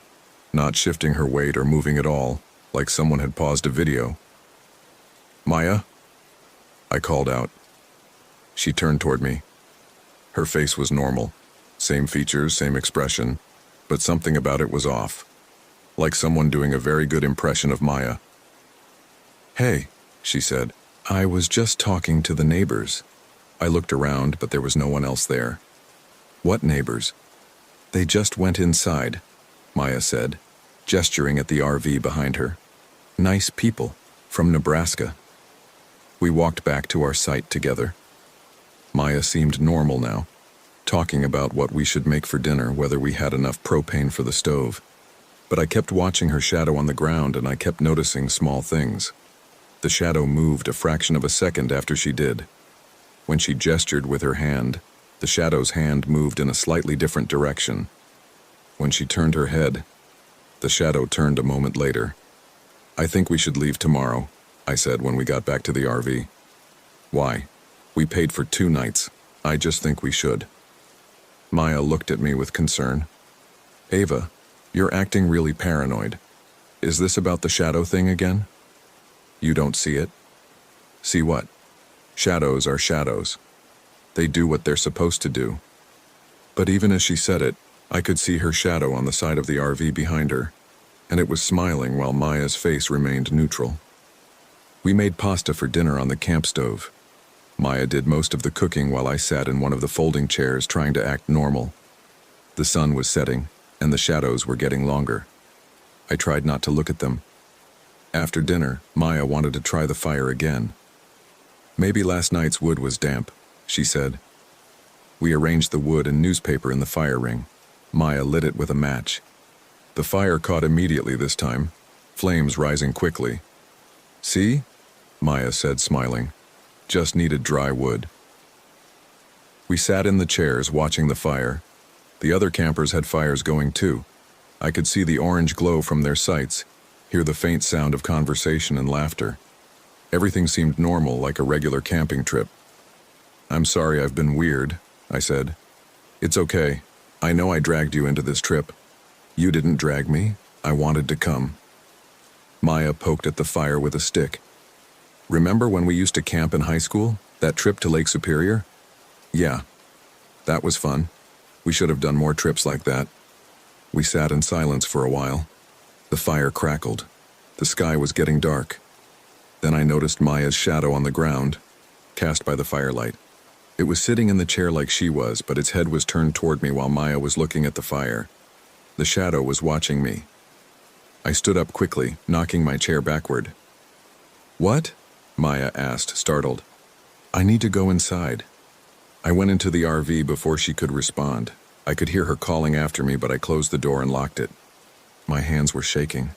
not shifting her weight or moving at all, like someone had paused a video. Maya? I called out. She turned toward me. Her face was normal, same features, same expression, but something about it was off, like someone doing a very good impression of Maya. Hey, she said. I was just talking to the neighbors. I looked around, but there was no one else there. What neighbors? They just went inside, Maya said, gesturing at the RV behind her. Nice people, from Nebraska. We walked back to our site together. Maya seemed normal now, talking about what we should make for dinner, whether we had enough propane for the stove. But I kept watching her shadow on the ground and I kept noticing small things. The shadow moved a fraction of a second after she did. When she gestured with her hand, the shadow's hand moved in a slightly different direction. When she turned her head, the shadow turned a moment later. I think we should leave tomorrow, I said when we got back to the RV. Why? We paid for 2 nights. I just think we should. Maya looked at me with concern. Ava, you're acting really paranoid. Is this about the shadow thing again? You don't see it? See what? Shadows are shadows. They do what they're supposed to do. But even as she said it, I could see her shadow on the side of the RV behind her, and it was smiling while Maya's face remained neutral. We made pasta for dinner on the camp stove. Maya did most of the cooking while I sat in one of the folding chairs trying to act normal. The sun was setting, and the shadows were getting longer. I tried not to look at them. After dinner, Maya wanted to try the fire again. Maybe last night's wood was damp, she said. We arranged the wood and newspaper in the fire ring. Maya lit it with a match. The fire caught immediately this time, flames rising quickly. See? Maya said, smiling. Just needed dry wood. We sat in the chairs watching the fire. The other campers had fires going too. I could see the orange glow from their sights, hear the faint sound of conversation and laughter. Everything seemed normal, like a regular camping trip. I'm sorry I've been weird, I said. It's okay. I know I dragged you into this trip. You didn't drag me. I wanted to come. Maya poked at the fire with a stick. Remember when we used to camp in high school? That trip to Lake Superior? Yeah. That was fun. We should have done more trips like that. We sat in silence for a while. The fire crackled. The sky was getting dark. Then I noticed Maya's shadow on the ground, cast by the firelight. It was sitting in the chair like she was, but its head was turned toward me while Maya was looking at the fire. The shadow was watching me. I stood up quickly, knocking my chair backward. "What?" Maya asked, startled. "I need to go inside." I went into the RV before she could respond. I could hear her calling after me, but I closed the door and locked it. My hands were shaking.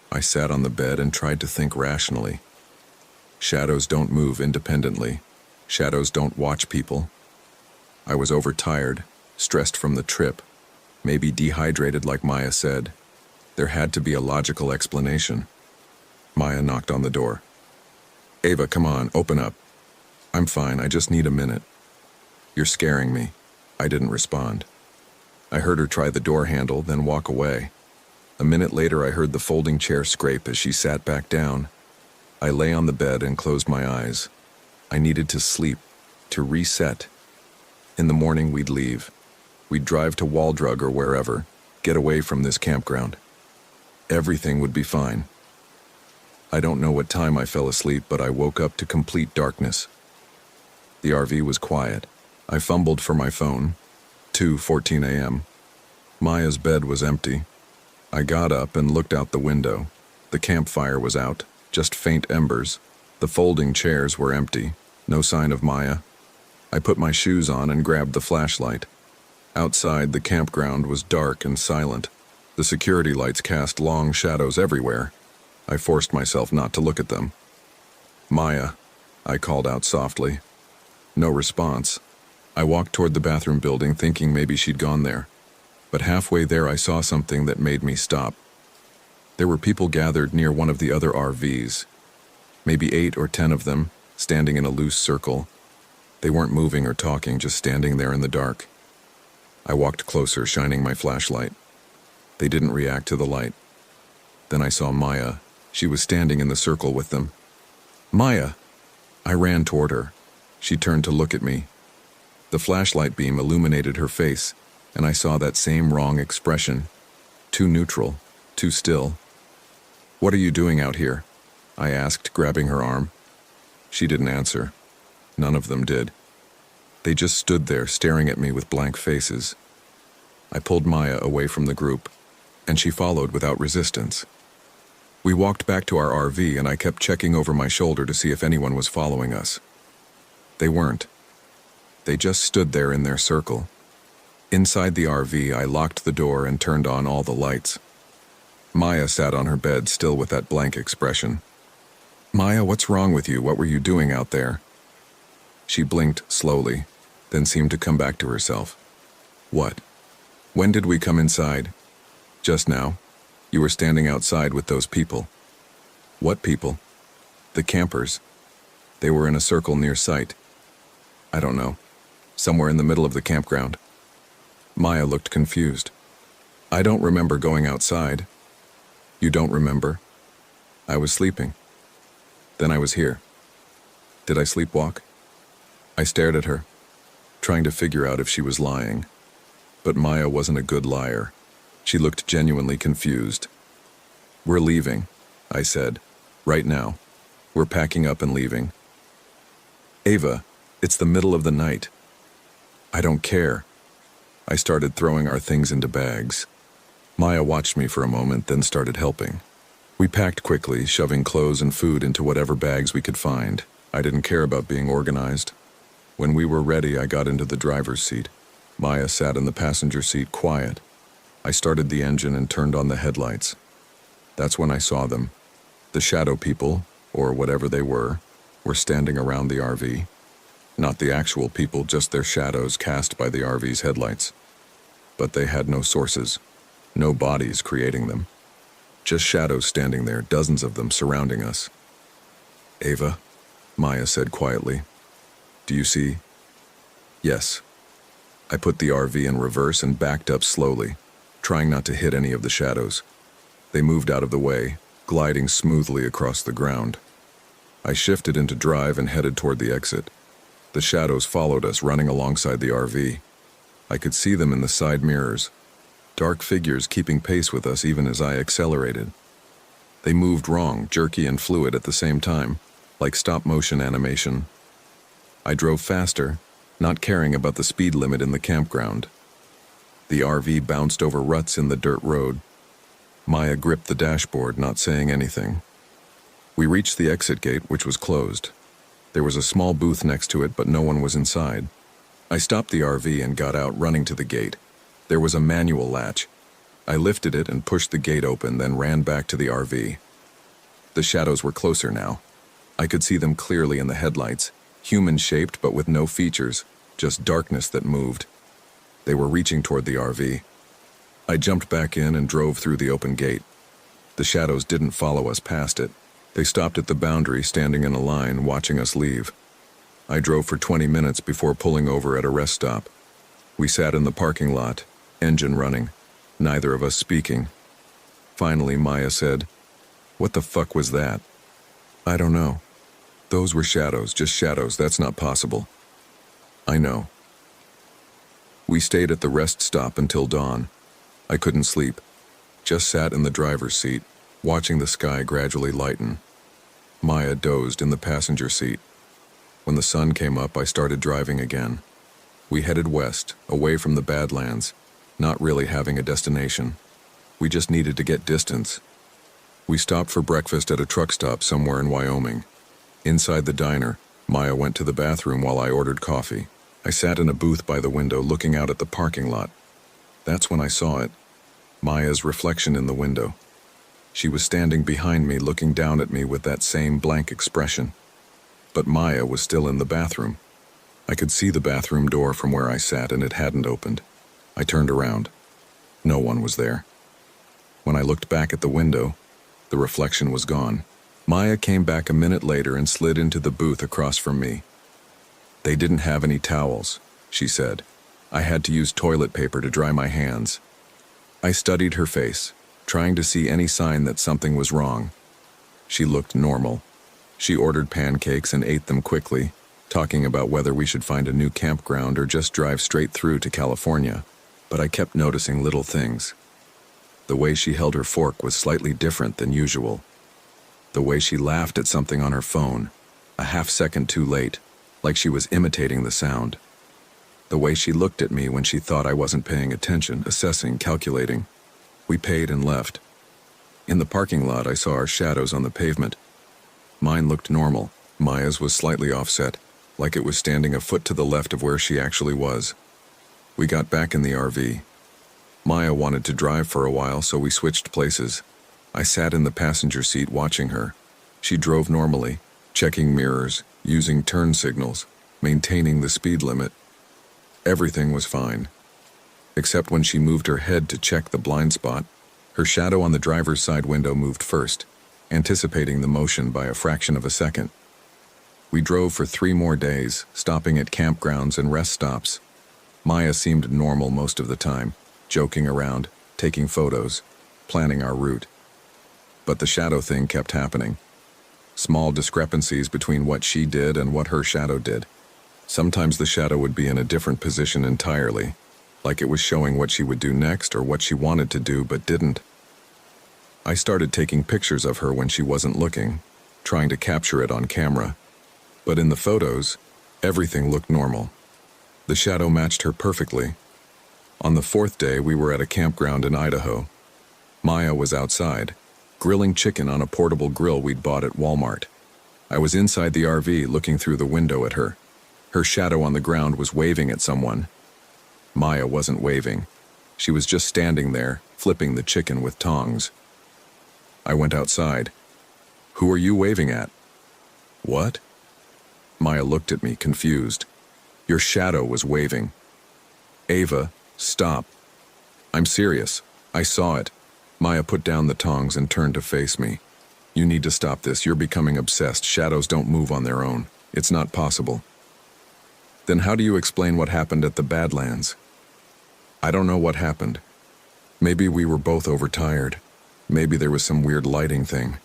I sat on the bed and tried to think rationally. Shadows don't move independently. Shadows don't watch people. I was overtired, stressed from the trip, maybe dehydrated like Maya said. There had to be a logical explanation. Maya knocked on the door. "Ava, come on, open up." "I'm fine, I just need a minute." "You're scaring me." I didn't respond. I heard her try the door handle, then walk away. A minute later, I heard the folding chair scrape as she sat back down. I lay on the bed and closed my eyes. I needed to sleep, to reset. In the morning, we'd leave. We'd drive to Waldrug or wherever, get away from this campground. Everything would be fine. I don't know what time I fell asleep, but I woke up to complete darkness. The RV was quiet. I fumbled for my phone. 2:14 a.m. Maya's bed was empty. I got up and looked out the window. The campfire was out, just faint embers. The folding chairs were empty. No sign of Maya. I put my shoes on and grabbed the flashlight. Outside, the campground was dark and silent. The security lights cast long shadows everywhere. I forced myself not to look at them. "Maya," I called out softly. No response. I walked toward the bathroom building thinking maybe she'd gone there. But halfway there I saw something that made me stop. There were people gathered near one of the other RVs. Maybe 8 or 10 of them, standing in a loose circle. They weren't moving or talking, just standing there in the dark. I walked closer, shining my flashlight. They didn't react to the light. Then I saw Maya. She was standing in the circle with them. "Maya!" I ran toward her. She turned to look at me. The flashlight beam illuminated her face, and I saw that same wrong expression. Too neutral, too still. "What are you doing out here?" I asked, grabbing her arm. She didn't answer. None of them did. They just stood there, staring at me with blank faces. I pulled Maya away from the group, and she followed without resistance. We walked back to our RV, and I kept checking over my shoulder to see if anyone was following us. They weren't. They just stood there in their circle. Inside the RV, I locked the door and turned on all the lights. Maya sat on her bed, still with that blank expression. "Maya, what's wrong with you? What were you doing out there?" She blinked slowly, then seemed to come back to herself. "What? When did we come inside?" "Just now. You were standing outside with those people." "What people?" "The campers. They were in a circle near site. I don't know. Somewhere in the middle of the campground." Maya looked confused. "I don't remember going outside." "You don't remember?" "I was sleeping. Then I was here." "Did I sleepwalk?" I stared at her, trying to figure out if she was lying. But Maya wasn't a good liar. She looked genuinely confused. "We're leaving," I said. "Right now. We're packing up and leaving." "Ava, it's the middle of the night." "I don't care." I started throwing our things into bags. Maya watched me for a moment, then started helping. We packed quickly, shoving clothes and food into whatever bags we could find. I didn't care about being organized. When we were ready, I got into the driver's seat. Maya sat in the passenger seat, quiet. I started the engine and turned on the headlights. That's when I saw them. The shadow people, or whatever they were standing around the RV. Not the actual people, just their shadows cast by the RV's headlights. But they had no sources, no bodies creating them. Just shadows standing there, dozens of them surrounding us. "Ava," Maya said quietly. "Do you see?" "Yes." I put the RV in reverse and backed up slowly, trying not to hit any of the shadows. They moved out of the way, gliding smoothly across the ground. I shifted into drive and headed toward the exit. The shadows followed us, running alongside the RV. I could see them in the side mirrors. dark figures keeping pace with us even as I accelerated. They moved wrong, jerky and fluid at the same time, like stop-motion animation. I drove faster, not caring about the speed limit in the campground. The RV bounced over ruts in the dirt road. Maya gripped the dashboard, not saying anything. We reached the exit gate, which was closed. There was a small booth next to it, but no one was inside. I stopped the RV and got out, running to the gate. There was a manual latch. I lifted it and pushed the gate open, then ran back to the RV. The shadows were closer now. I could see them clearly in the headlights, human-shaped but with no features, just darkness that moved. They were reaching toward the RV. I jumped back in and drove through the open gate. The shadows didn't follow us past it. They stopped at the boundary, standing in a line, watching us leave. I drove for 20 minutes before pulling over at a rest stop. We sat in the parking lot, engine running, neither of us speaking. Finally, Maya said, "What the fuck was that?" "I don't know. Those were shadows, just shadows. That's not possible." "I know." We stayed at the rest stop until dawn. I couldn't sleep. Just sat in the driver's seat, watching the sky gradually lighten. Maya dozed in the passenger seat. When the sun came up, I started driving again. We headed west, away from the Badlands, not really having a destination. We just needed to get distance. We stopped for breakfast at a truck stop somewhere in Wyoming. Inside the diner, Maya went to the bathroom while I ordered coffee. I sat in a booth by the window looking out at the parking lot. That's when I saw it, Maya's reflection in the window. She was standing behind me, looking down at me with that same blank expression. But Maya was still in the bathroom. I could see the bathroom door from where I sat, and it hadn't opened. I turned around. No one was there. When I looked back at the window, the reflection was gone. Maya came back a minute later and slid into the booth across from me. "They didn't have any towels," she said. "I had to use toilet paper to dry my hands." I studied her face, trying to see any sign that something was wrong. She looked normal. She ordered pancakes and ate them quickly, talking about whether we should find a new campground or just drive straight through to California. But I kept noticing little things. The way she held her fork was slightly different than usual. The way she laughed at something on her phone, a half-second too late, like she was imitating the sound. The way she looked at me when she thought I wasn't paying attention, assessing, calculating. We paid and left. In the parking lot, I saw our shadows on the pavement. Mine looked normal. Maya's was slightly offset, like it was standing a foot to the left of where she actually was. We got back in the RV. Maya wanted to drive for a while, so we switched places. I sat in the passenger seat watching her. She drove normally, checking mirrors, using turn signals, maintaining the speed limit. Everything was fine. Except when she moved her head to check the blind spot, her shadow on the driver's side window moved first, anticipating the motion by a fraction of a second. We drove for 3 more days, stopping at campgrounds and rest stops. Maya seemed normal most of the time, joking around, taking photos, planning our route. But the shadow thing kept happening. Small discrepancies between what she did and what her shadow did. Sometimes the shadow would be in a different position entirely, like it was showing what she would do next or what she wanted to do but didn't. I started taking pictures of her when she wasn't looking, trying to capture it on camera. But in the photos, everything looked normal. The shadow matched her perfectly. On the 4th day, we were at a campground in Idaho. Maya was outside, grilling chicken on a portable grill we'd bought at Walmart. I was inside the RV looking through the window at her. Her shadow on the ground was waving at someone. Maya wasn't waving. She was just standing there, flipping the chicken with tongs. I went outside. "Who are you waving at?" "What?" Maya looked at me, confused. "Your shadow was waving." "Ava, stop." "I'm serious. I saw it." Maya put down the tongs and turned to face me. "You need to stop this. You're becoming obsessed. Shadows don't move on their own. It's not possible." "Then how do you explain what happened at the Badlands?" "I don't know what happened. Maybe we were both overtired. Maybe there was some weird lighting thing.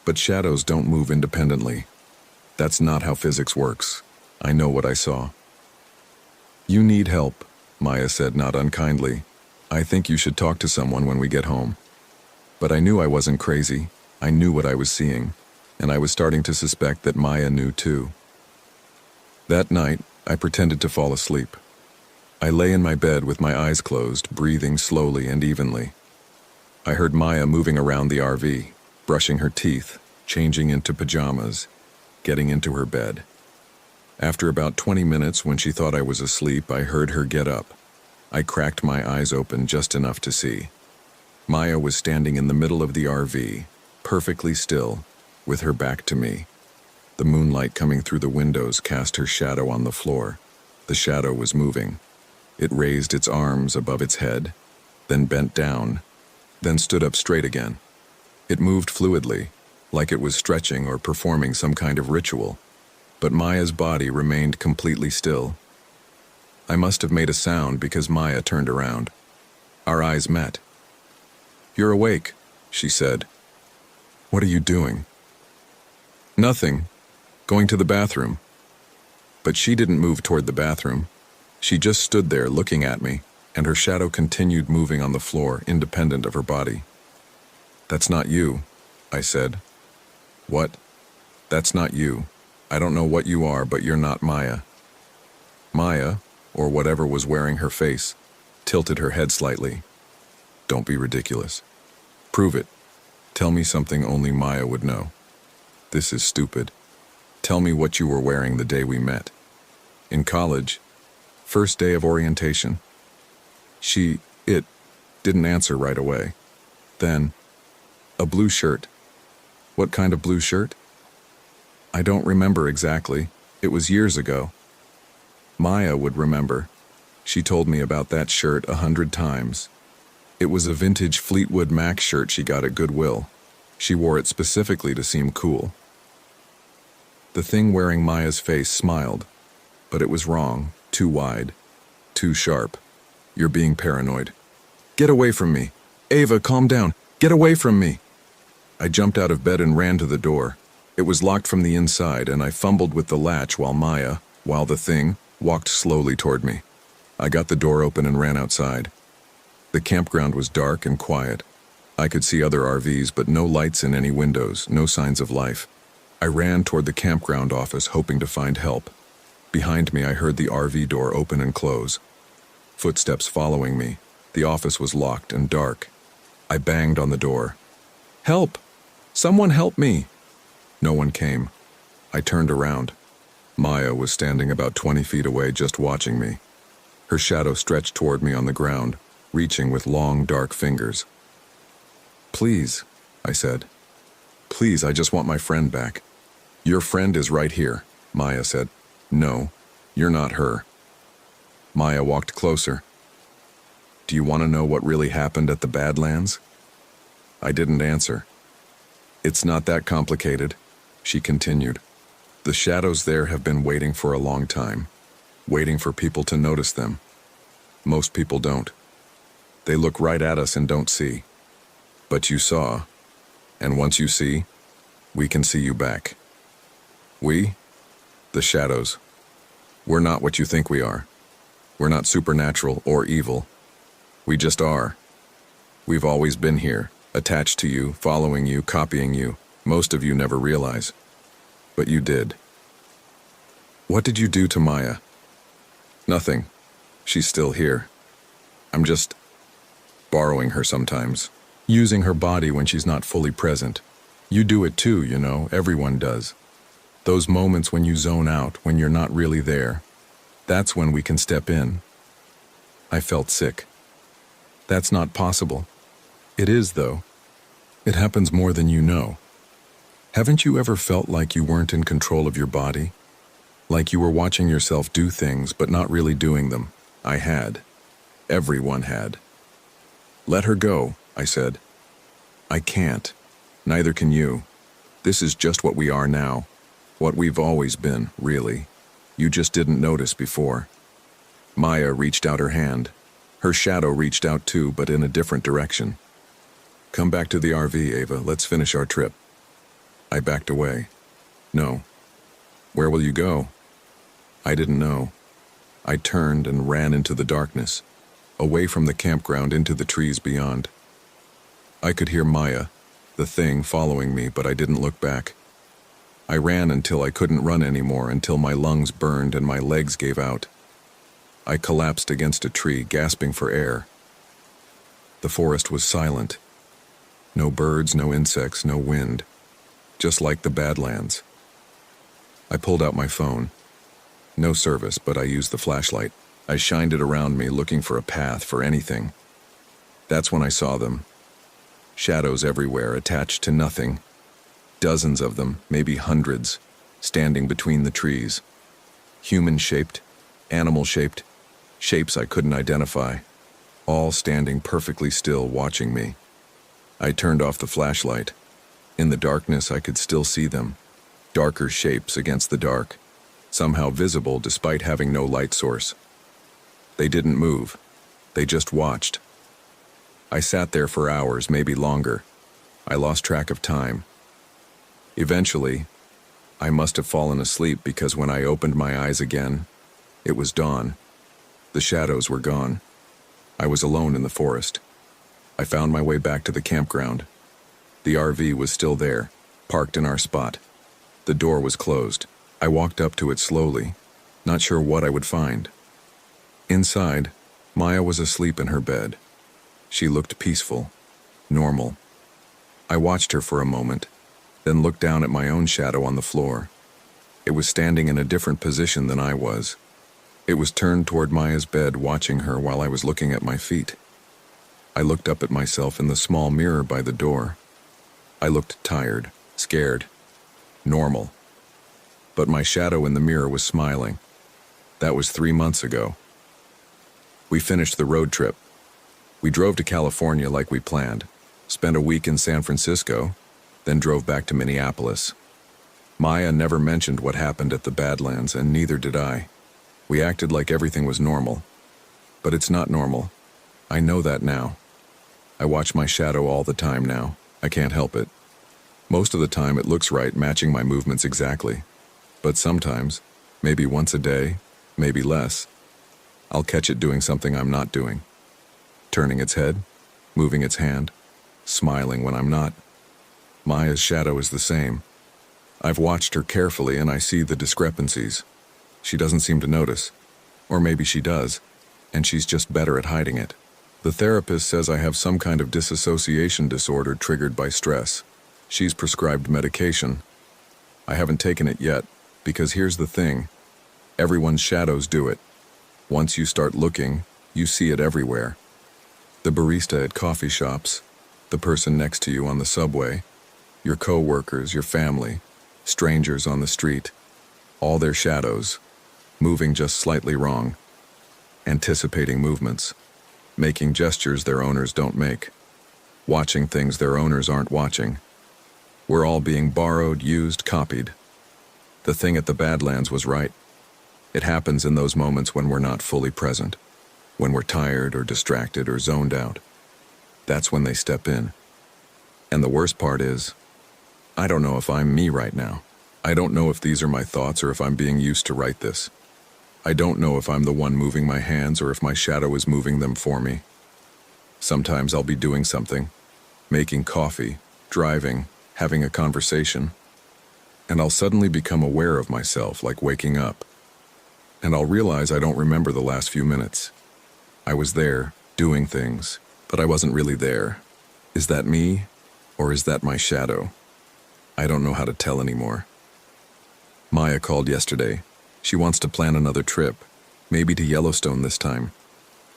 But shadows don't move independently. That's not how physics works. I know what I saw." "You need help," Maya said, not unkindly. I think you should talk to someone when we get home. But I knew I wasn't crazy. I knew what I was seeing, and I was starting to suspect that Maya knew too. That night, I pretended to fall asleep. I lay in my bed with my eyes closed, breathing slowly and evenly. I heard Maya moving around the RV, brushing her teeth, changing into pajamas, getting into her bed. After about 20 minutes, when she thought I was asleep, I heard her get up. I cracked my eyes open just enough to see. Maya was standing in the middle of the RV, perfectly still, with her back to me. The moonlight coming through the windows cast her shadow on the floor. The shadow was moving. It raised its arms above its head, then bent down, then stood up straight again. It moved fluidly, like it was stretching or performing some kind of ritual, but Maya's body remained completely still. I must have made a sound because Maya turned around. Our eyes met. "You're awake," she said. "What are you doing?" "Nothing. Going to the bathroom." But she didn't move toward the bathroom. She just stood there looking at me, and her shadow continued moving on the floor, independent of her body. "That's not you," I said. "What? That's not you. I don't know what you are, but you're not Maya." Maya, or whatever was wearing her face, tilted her head slightly. "Don't be ridiculous. Prove it. Tell me something only Maya would know. This is stupid. Tell me what you were wearing the day we met. In college, first day of orientation." It didn't answer right away. Then, "A blue shirt." "What kind of blue shirt?" "I don't remember exactly. It was years ago." Maya would remember. She told me about that shirt 100 times. It was a vintage Fleetwood Mac shirt she got at Goodwill. She wore it specifically to seem cool. The thing wearing Maya's face smiled, but it was wrong, too wide, too sharp. "You're being paranoid. Get away from me. Ava, calm down. Get away from me." I jumped out of bed and ran to the door. It was locked from the inside, and I fumbled with the latch while the thing, walked slowly toward me. I got the door open and ran outside. The campground was dark and quiet. I could see other RVs, but no lights in any windows, no signs of life. I ran toward the campground office, hoping to find help. Behind me, I heard the RV door open and close. Footsteps following me. The office was locked and dark. I banged on the door. "Help! Someone help me!" No one came. I turned around. Maya was standing about 20 feet away, just watching me. Her shadow stretched toward me on the ground, reaching with long, dark fingers. "Please," I said. "Please, I just want my friend back." "Your friend is right here," Maya said. "No, you're not her." Maya walked closer. "Do you want to know what really happened at the Badlands?" I didn't answer. "It's not that complicated," she continued. "The shadows there have been waiting for a long time, waiting for people to notice them. Most people don't. They look right at us and don't see. But you saw, and once you see, we can see you back. We? The shadows. We're not what you think we are. We're not supernatural or evil. We just are. We've always been here, attached to you, following you, copying you. Most of you never realize. But you did." "What did you do to Maya?" "Nothing. She's still here. I'm just borrowing her sometimes, using her body when she's not fully present. You do it too, you know, everyone does. Those moments when you zone out, when you're not really there, that's when we can step in." I felt sick. "That's not possible." "It is, though. It happens more than you know. Haven't you ever felt like you weren't in control of your body? Like you were watching yourself do things but not really doing them? I had. Everyone had." "Let her go," I said. "I can't. Neither can you. This is just what we are now. What we've always been, really. You just didn't notice before." Maya reached out her hand. Her shadow reached out too, but in a different direction. "Come back to the RV, Ava. Let's finish our trip." I backed away. "No." "Where will you go?" I didn't know. I turned and ran into the darkness. away from the campground into the trees beyond. I could hear Maya, the thing, following me, but I didn't look back. I ran until I couldn't run anymore, until my lungs burned and my legs gave out. I collapsed against a tree, gasping for air. The forest was silent. No birds, no insects, no wind. Just like the Badlands. I pulled out my phone. No service, but I used the flashlight. I shined it around me, looking for a path, for anything. That's when I saw them. Shadows everywhere, attached to nothing. Dozens of them, maybe hundreds, standing between the trees. Human-shaped, animal-shaped, shapes I couldn't identify. All standing perfectly still, watching me. I turned off the flashlight. In the darkness, I could still see them. Darker shapes against the dark, somehow visible despite having no light source. They didn't move. They just watched. I sat there for hours, maybe longer. I lost track of time. Eventually, I must have fallen asleep because when I opened my eyes again, it was dawn. The shadows were gone. I was alone in the forest. I found my way back to the campground. The RV was still there, parked in our spot. The door was closed. I walked up to it slowly, not sure what I would find. Inside, Maya was asleep in her bed. She looked peaceful, normal. I watched her for a moment, then looked down at my own shadow on the floor. It was standing in a different position than I was. It was turned toward Maya's bed, watching her while I was looking at my feet. I looked up at myself in the small mirror by the door. I looked tired, scared, normal. But my shadow in the mirror was smiling. That was 3 months ago. We finished the road trip. We drove to California like we planned, spent a week in San Francisco, then drove back to Minneapolis. Maya never mentioned what happened at the Badlands, and neither did I. We acted like everything was normal. But it's not normal. I know that now. I watch my shadow all the time now. I can't help it. Most of the time it looks right, matching my movements exactly. But sometimes, maybe once a day, maybe less, I'll catch it doing something I'm not doing. Turning its head, moving its hand, smiling when I'm not. Maya's shadow is the same. I've watched her carefully and I see the discrepancies. She doesn't seem to notice. Or maybe she does, and she's just better at hiding it. The therapist says I have some kind of dissociation disorder triggered by stress. She's prescribed medication. I haven't taken it yet, because here's the thing. Everyone's shadows do it. Once you start looking, you see it everywhere. The barista at coffee shops, the person next to you on the subway, your co-workers, your family, strangers on the street, all their shadows, moving just slightly wrong, anticipating movements, making gestures their owners don't make, watching things their owners aren't watching. We're all being borrowed, used, copied. The thing at the Badlands was right. It happens in those moments when we're not fully present, when we're tired or distracted or zoned out. That's when they step in. And the worst part is, I don't know if I'm me right now. I don't know if these are my thoughts or if I'm being used to write this. I don't know if I'm the one moving my hands or if my shadow is moving them for me. Sometimes I'll be doing something, making coffee, driving, having a conversation, and I'll suddenly become aware of myself, like waking up. And I'll realize I don't remember the last few minutes. I was there, doing things, but I wasn't really there. Is that me, or is that my shadow? I don't know how to tell anymore. Maya called yesterday. She wants to plan another trip, maybe to Yellowstone this time.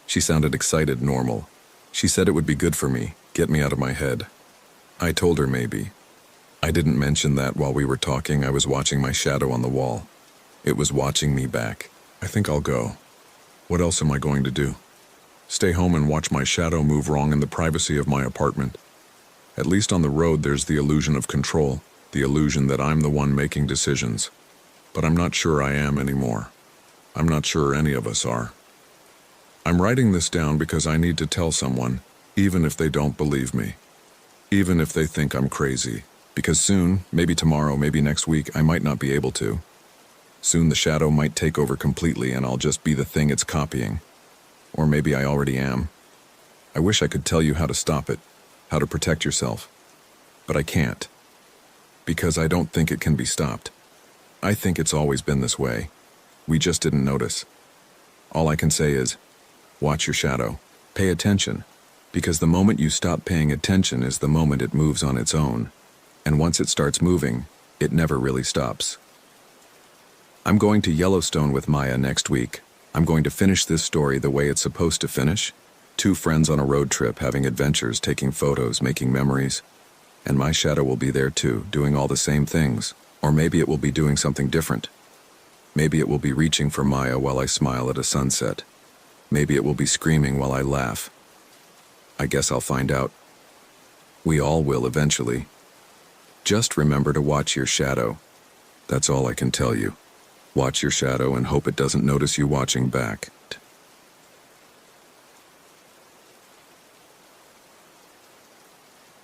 She sounded excited, normal. She said it would be good for me, get me out of my head. I told her maybe. I didn't mention that while we were talking. I was watching my shadow on the wall. It was watching me back. I think I'll go. What else am I going to do? Stay home and watch my shadow move wrong in the privacy of my apartment. At least on the road there's the illusion of control, the illusion that I'm the one making decisions. But I'm not sure I am anymore. I'm not sure any of us are. I'm writing this down because I need to tell someone, even if they don't believe me. Even if they think I'm crazy. Because soon, maybe tomorrow, maybe next week, I might not be able to. Soon the shadow might take over completely and I'll just be the thing it's copying. Or maybe I already am. I wish I could tell you how to stop it, how to protect yourself. But I can't. Because I don't think it can be stopped. I think it's always been this way. We just didn't notice. All I can say is, watch your shadow. Pay attention. Because the moment you stop paying attention is the moment it moves on its own. And once it starts moving, it never really stops. I'm going to Yellowstone with Maya next week. I'm going to finish this story the way it's supposed to finish. 2 friends on a road trip, having adventures, taking photos, making memories. And my shadow will be there too, doing all the same things. Or maybe it will be doing something different. Maybe it will be reaching for Maya while I smile at a sunset. Maybe it will be screaming while I laugh. I guess I'll find out. We all will eventually. Just remember to watch your shadow. That's all I can tell you. Watch your shadow and hope it doesn't notice you watching back.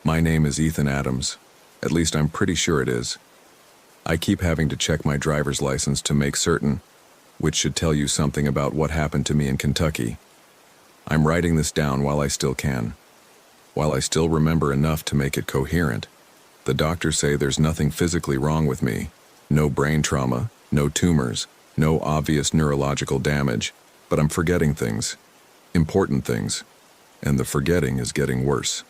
My name is Ethan Adams. At least I'm pretty sure it is. I keep having to check my driver's license to make certain, which should tell you something about what happened to me in Kentucky. I'm writing this down while I still can. While I still remember enough to make it coherent. The doctors say there's nothing physically wrong with me. No brain trauma, no tumors, no obvious neurological damage, but I'm forgetting things. Important things. And the forgetting is getting worse.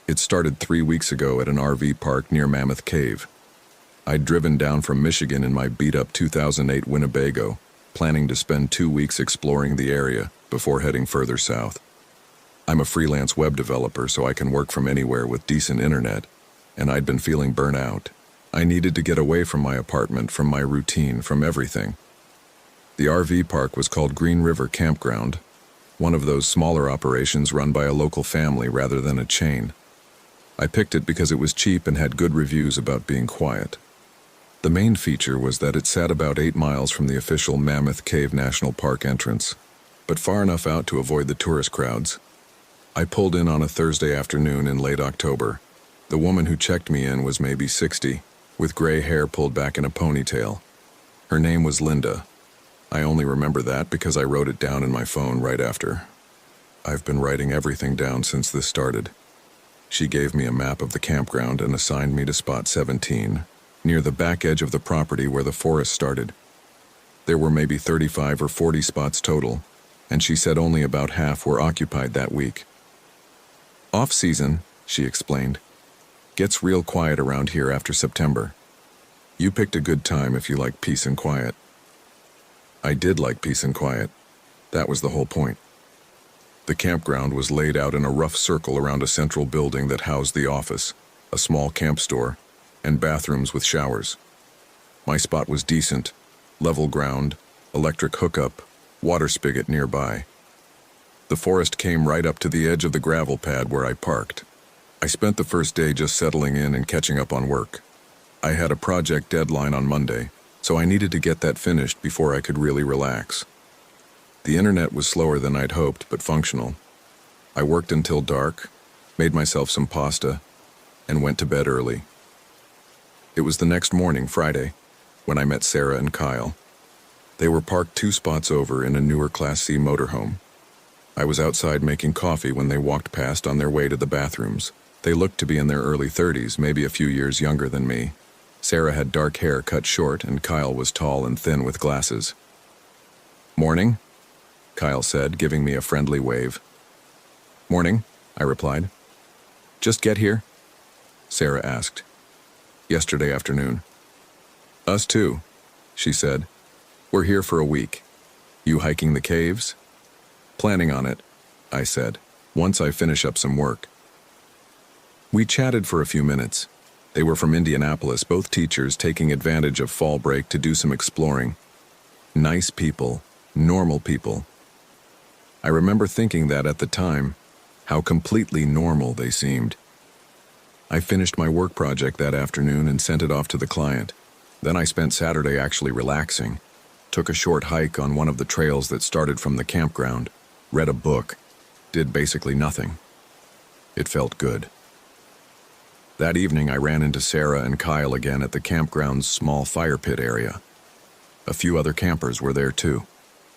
It started 3 weeks ago at an RV park near Mammoth Cave. I'd driven down from Michigan in my beat-up 2008 Winnebago, planning to spend 2 weeks exploring the area before heading further south. I'm a freelance web developer, so I can work from anywhere with decent internet, and I'd been feeling burnt out. I needed to get away from my apartment, from my routine, from everything. The RV park was called Green River Campground, one of those smaller operations run by a local family rather than a chain. I picked it because it was cheap and had good reviews about being quiet. The main feature was that it sat about 8 miles from the official Mammoth Cave National Park entrance, but far enough out to avoid the tourist crowds. I pulled in on a Thursday afternoon in late October. The woman who checked me in was maybe 60, with gray hair pulled back in a ponytail. Her name was Linda. I only remember that because I wrote it down in my phone right after. I've been writing everything down since this started. She gave me a map of the campground and assigned me to spot 17, near the back edge of the property where the forest started. There were maybe 35 or 40 spots total, and she said only about half were occupied that week. Off-season, she explained, gets real quiet around here after September. You picked a good time if you like peace and quiet. I did like peace and quiet. That was the whole point. The campground was laid out in a rough circle around a central building that housed the office, a small camp store, and bathrooms with showers. My spot was decent, level ground, electric hookup, water spigot nearby. The forest came right up to the edge of the gravel pad where I parked. I spent the first day just settling in and catching up on work. I had a project deadline on Monday, so I needed to get that finished before I could really relax. The internet was slower than I'd hoped, but functional. I worked until dark, made myself some pasta, and went to bed early. It was the next morning, Friday, when I met Sarah and Kyle. They were parked 2 spots over in a newer Class C motorhome. I was outside making coffee when they walked past on their way to the bathrooms. They looked to be in their early 30s, maybe a few years younger than me. Sarah had dark hair cut short, and Kyle was tall and thin with glasses. "Morning," Kyle said, giving me a friendly wave. "Morning," I replied. "Just get here?" Sarah asked. "Yesterday afternoon." "Us too," she said. "We're here for a week. You hiking the caves?" "Planning on it," I said, "once I finish up some work." We chatted for a few minutes. They were from Indianapolis, both teachers taking advantage of fall break to do some exploring. Nice people, normal people. I remember thinking that at the time, how completely normal they seemed. I finished my work project that afternoon and sent it off to the client. Then I spent Saturday actually relaxing. Took a short hike on one of the trails that started from the campground, read a book, did basically nothing. It felt good. That evening I ran into Sarah and Kyle again at the campground's small fire pit area. A few other campers were there too,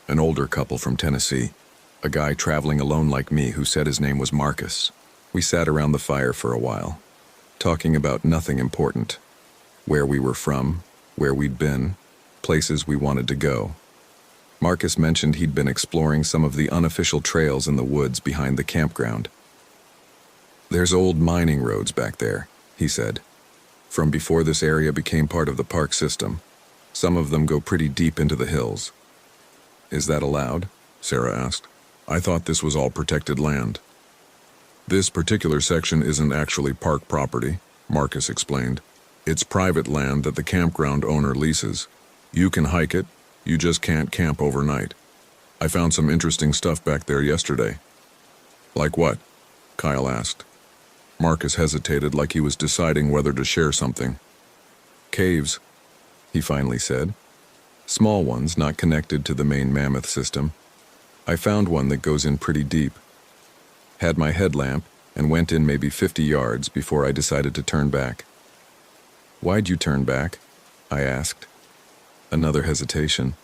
an older couple from Tennessee. a guy traveling alone like me who said his name was Marcus. We sat around the fire for a while, talking about nothing important. Where we were from, where we'd been, places we wanted to go. Marcus mentioned he'd been exploring some of the unofficial trails in the woods behind the campground. "There's old mining roads back there," he said, "from before this area became part of the park system. Some of them go pretty deep into the hills." "Is that allowed?" Sarah asked. "I thought this was all protected land." "This particular section isn't actually park property," Marcus explained. "It's private land that the campground owner leases. You can hike it, you just can't camp overnight. I found some interesting stuff back there yesterday." "Like what?" Kyle asked. Marcus hesitated like he was deciding whether to share something. "Caves," he finally said. "Small ones not connected to the main mammoth system. I found one that goes in pretty deep. Had my headlamp and went in maybe 50 yards before I decided to turn back." "Why'd you turn back?" I asked. Another hesitation.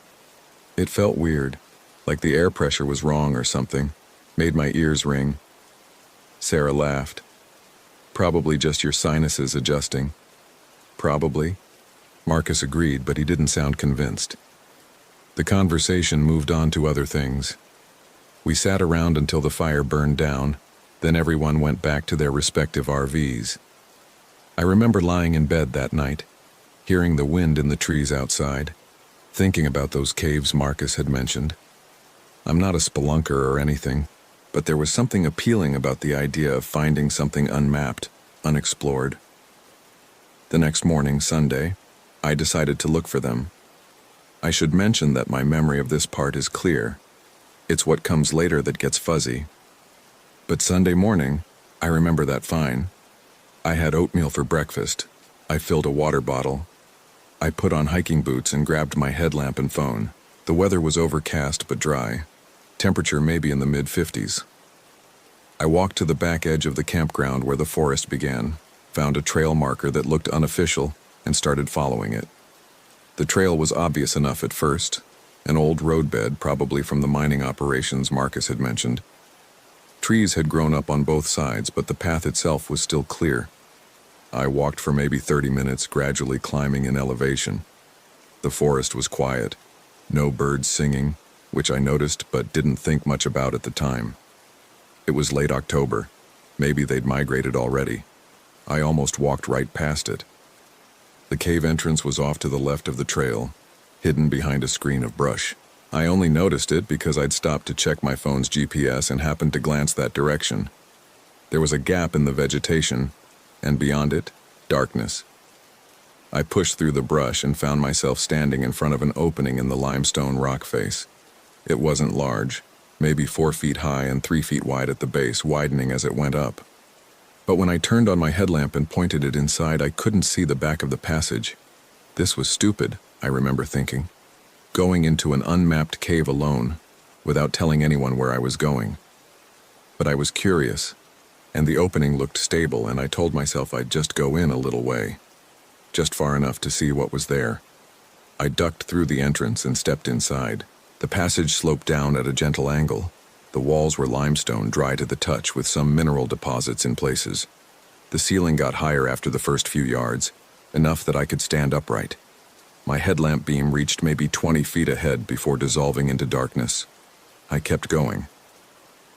It felt weird, like the air pressure was wrong or something, made my ears ring. Sarah laughed. "Probably just your sinuses adjusting." "Probably." Marcus agreed, but he didn't sound convinced. The conversation moved on to other things. We sat around until the fire burned down, then everyone went back to their respective RVs. I remember lying in bed that night, hearing the wind in the trees outside, thinking about those caves Marcus had mentioned. I'm not a spelunker or anything, but there was something appealing about the idea of finding something unmapped, unexplored. The next morning, Sunday, I decided to look for them. I should mention that my memory of this part is clear. It's what comes later that gets fuzzy. But Sunday morning, I remember that fine. I had oatmeal for breakfast. I filled a water bottle. I put on hiking boots and grabbed my headlamp and phone. The weather was overcast but dry. Temperature maybe in the mid-50s. I walked to the back edge of the campground where the forest began, found a trail marker that looked unofficial, and started following it. The trail was obvious enough at first, an old roadbed probably from the mining operations Marcus had mentioned. Trees had grown up on both sides, but the path itself was still clear. I walked for maybe 30 minutes, gradually climbing in elevation. The forest was quiet, no birds singing, which I noticed but didn't think much about at the time. It was late October. Maybe they'd migrated already. I almost walked right past it. The cave entrance was off to the left of the trail, hidden behind a screen of brush. I only noticed it because I'd stopped to check my phone's GPS and happened to glance that direction. There was a gap in the vegetation, and beyond it, darkness. I pushed through the brush and found myself standing in front of an opening in the limestone rock face. It wasn't large, maybe 4 feet high and 3 feet wide at the base, widening as it went up. But when I turned on my headlamp and pointed it inside, I couldn't see the back of the passage. This was stupid, I remember thinking. Going into an unmapped cave alone, without telling anyone where I was going. But I was curious, and the opening looked stable, and I told myself I'd just go in a little way, just far enough to see what was there. I ducked through the entrance and stepped inside. The passage sloped down at a gentle angle. The walls were limestone, dry to the touch, with some mineral deposits in places. The ceiling got higher after the first few yards, enough that I could stand upright. My headlamp beam reached maybe 20 feet ahead before dissolving into darkness. I kept going.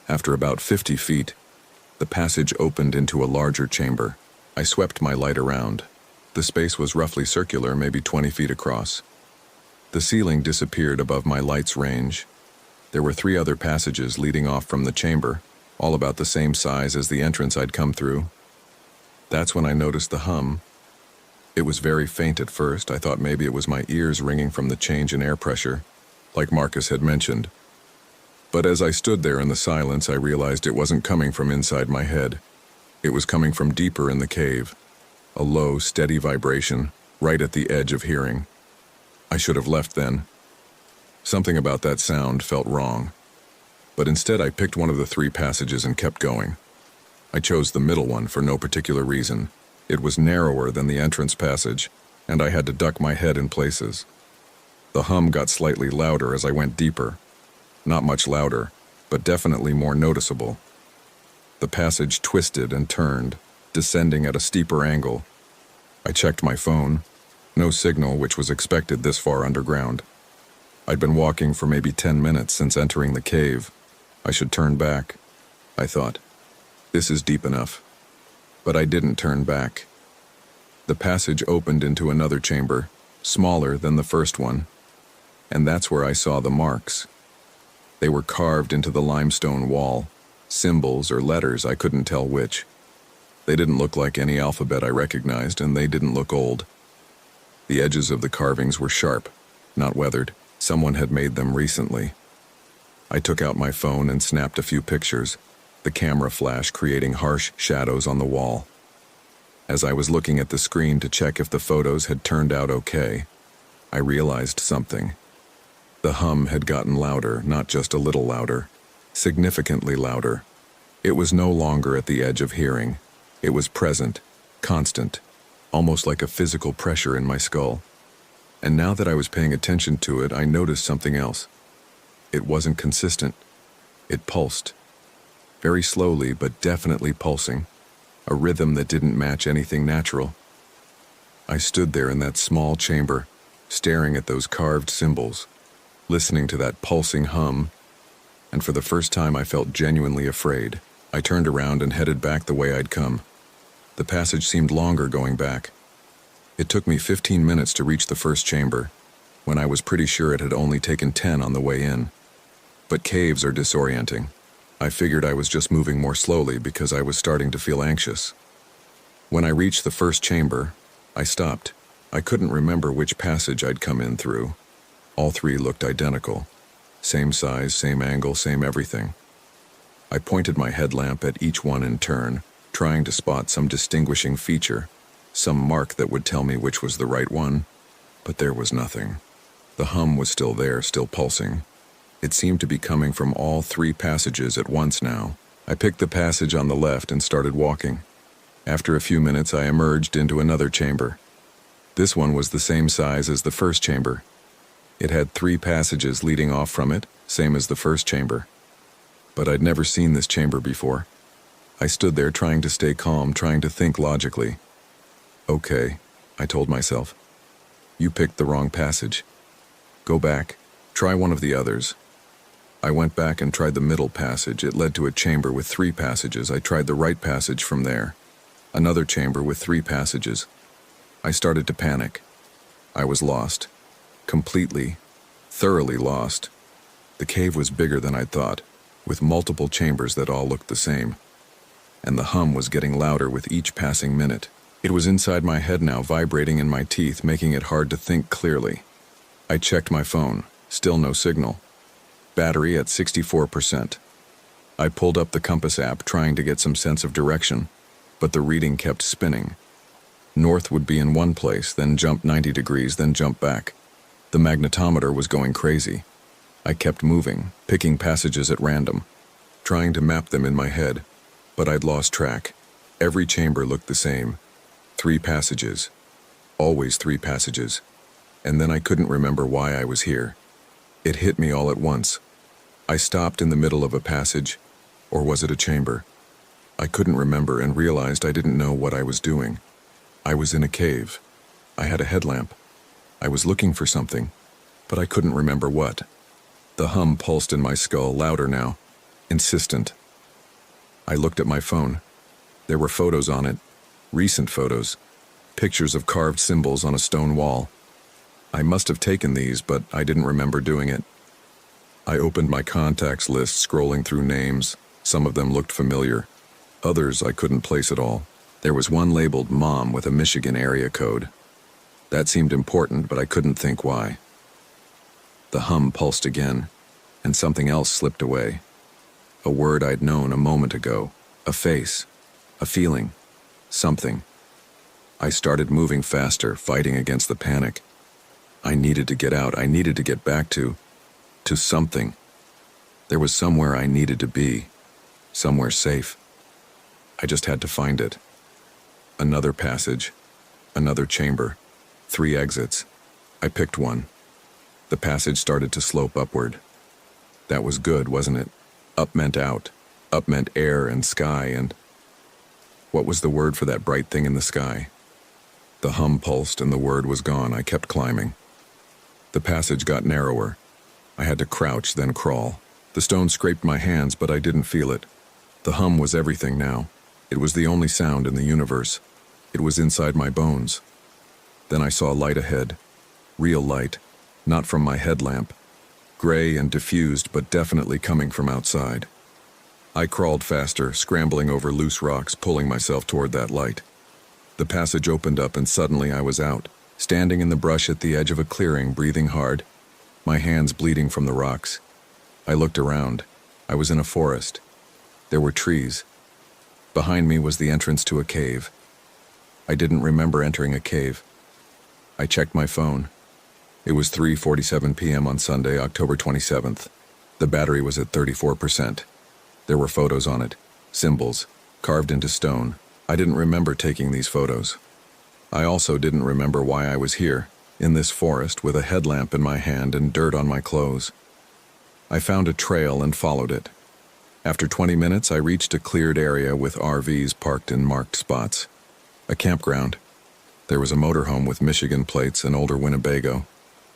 After about 50 feet, the passage opened into a larger chamber. I swept my light around. The space was roughly circular, maybe 20 feet across. The ceiling disappeared above my light's range. There were 3 other passages leading off from the chamber, all about the same size as the entrance I'd come through. That's when I noticed the hum. It was very faint at first. I thought maybe it was my ears ringing from the change in air pressure, like Marcus had mentioned. But as I stood there in the silence, I realized it wasn't coming from inside my head. It was coming from deeper in the cave. A low, steady vibration, right at the edge of hearing. I should have left then. Something about that sound felt wrong. But instead I picked one of the 3 passages and kept going. I chose the middle one for no particular reason. It was narrower than the entrance passage, and I had to duck my head in places. The hum got slightly louder as I went deeper. Not much louder, but definitely more noticeable. The passage twisted and turned, descending at a steeper angle. I checked my phone. No signal, which was expected this far underground. I'd been walking for maybe 10 minutes since entering the cave. I should turn back, I thought. This is deep enough. But I didn't turn back. The passage opened into another chamber, smaller than the first one, and that's where I saw the marks. They were carved into the limestone wall, symbols or letters, I couldn't tell which. They didn't look like any alphabet I recognized, and they didn't look old. The edges of the carvings were sharp, not weathered. Someone had made them recently. I took out my phone and snapped a few pictures, the camera flash creating harsh shadows on the wall. As I was looking at the screen to check if the photos had turned out okay, I realized something. The hum had gotten louder, not just a little louder, significantly louder. It was no longer at the edge of hearing. It was present, constant, almost like a physical pressure in my skull. And now that I was paying attention to it, I noticed something else. It wasn't consistent. It pulsed. Very slowly, but definitely pulsing. A rhythm that didn't match anything natural. I stood there in that small chamber, staring at those carved symbols, listening to that pulsing hum, and for the first time I felt genuinely afraid. I turned around and headed back the way I'd come. The passage seemed longer going back. It took me 15 minutes to reach the first chamber, when I was pretty sure it had only taken 10 on the way in. But caves are disorienting. I figured I was just moving more slowly because I was starting to feel anxious. When I reached the first chamber, I stopped. I couldn't remember which passage I'd come in through. All three looked identical. Same size, same angle, same everything. I pointed my headlamp at each one in turn, trying to spot some distinguishing feature, some mark that would tell me which was the right one, but there was nothing. The hum was still there, still pulsing. It seemed to be coming from all three passages at once now. I picked the passage on the left and started walking. After a few minutes, I emerged into another chamber. This one was the same size as the first chamber. It had 3 passages leading off from it, same as the first chamber. But I'd never seen this chamber before. I stood there trying to stay calm, trying to think logically. Okay, I told myself. You picked the wrong passage. Go back. Try one of the others. I went back and tried the middle passage. It led to a chamber with 3 passages. I tried the right passage from there. Another chamber with 3 passages. I started to panic. I was lost. Completely, thoroughly lost. The cave was bigger than I'd thought, with multiple chambers that all looked the same. And the hum was getting louder with each passing minute. It was inside my head now, vibrating in my teeth, making it hard to think clearly. I checked my phone. Still no signal. Battery at 64%. I pulled up the compass app, trying to get some sense of direction, but the reading kept spinning. North would be in one place, then jump 90 degrees, then jump back. The magnetometer was going crazy. I kept moving, picking passages at random, trying to map them in my head, but I'd lost track. Every chamber looked the same. 3 passages. Always 3 passages. And then I couldn't remember why I was here. It hit me all at once. I stopped in the middle of a passage, or was it a chamber? I couldn't remember and realized I didn't know what I was doing. I was in a cave. I had a headlamp. I was looking for something, but I couldn't remember what. The hum pulsed in my skull, louder now, insistent. I looked at my phone. There were photos on it, recent photos, pictures of carved symbols on a stone wall. I must have taken these, but I didn't remember doing it. I opened my contacts list, scrolling through names. Some of them looked familiar. Others I couldn't place at all. There was one labeled Mom with a Michigan area code. That seemed important, but I couldn't think why. The hum pulsed again, and something else slipped away. A word I'd known a moment ago. A face. A feeling. Something. I started moving faster, fighting against the panic. I needed to get out. I needed to get back to something. There was somewhere I needed to be. Somewhere safe. I just had to find it. Another passage. Another chamber. 3 exits. I picked one. The passage started to slope upward. That was good, wasn't it? Up meant out. Up meant air and sky, and what was the word for that bright thing in the sky? The hum pulsed and the word was gone. I kept climbing. The passage got narrower. I had to crouch, then crawl. The stone scraped my hands, but I didn't feel it. The hum was everything now. It was the only sound in the universe. It was inside my bones. Then I saw light ahead. Real light. Not from my headlamp. Gray and diffused, but definitely coming from outside. I crawled faster, scrambling over loose rocks, pulling myself toward that light. The passage opened up and suddenly I was out, standing in the brush at the edge of a clearing, breathing hard, my hands bleeding from the rocks. I looked around. I was in a forest. There were trees. Behind me was the entrance to a cave. I didn't remember entering a cave. I checked my phone. It was 3:47 p.m. on Sunday, October 27th. The battery was at 34%. There were photos on it, symbols, carved into stone. I didn't remember taking these photos. I also didn't remember why I was here, in this forest with a headlamp in my hand and dirt on my clothes. I found a trail and followed it. After 20 minutes, I reached a cleared area with RVs parked in marked spots. A campground. There was a motorhome with Michigan plates and older Winnebago.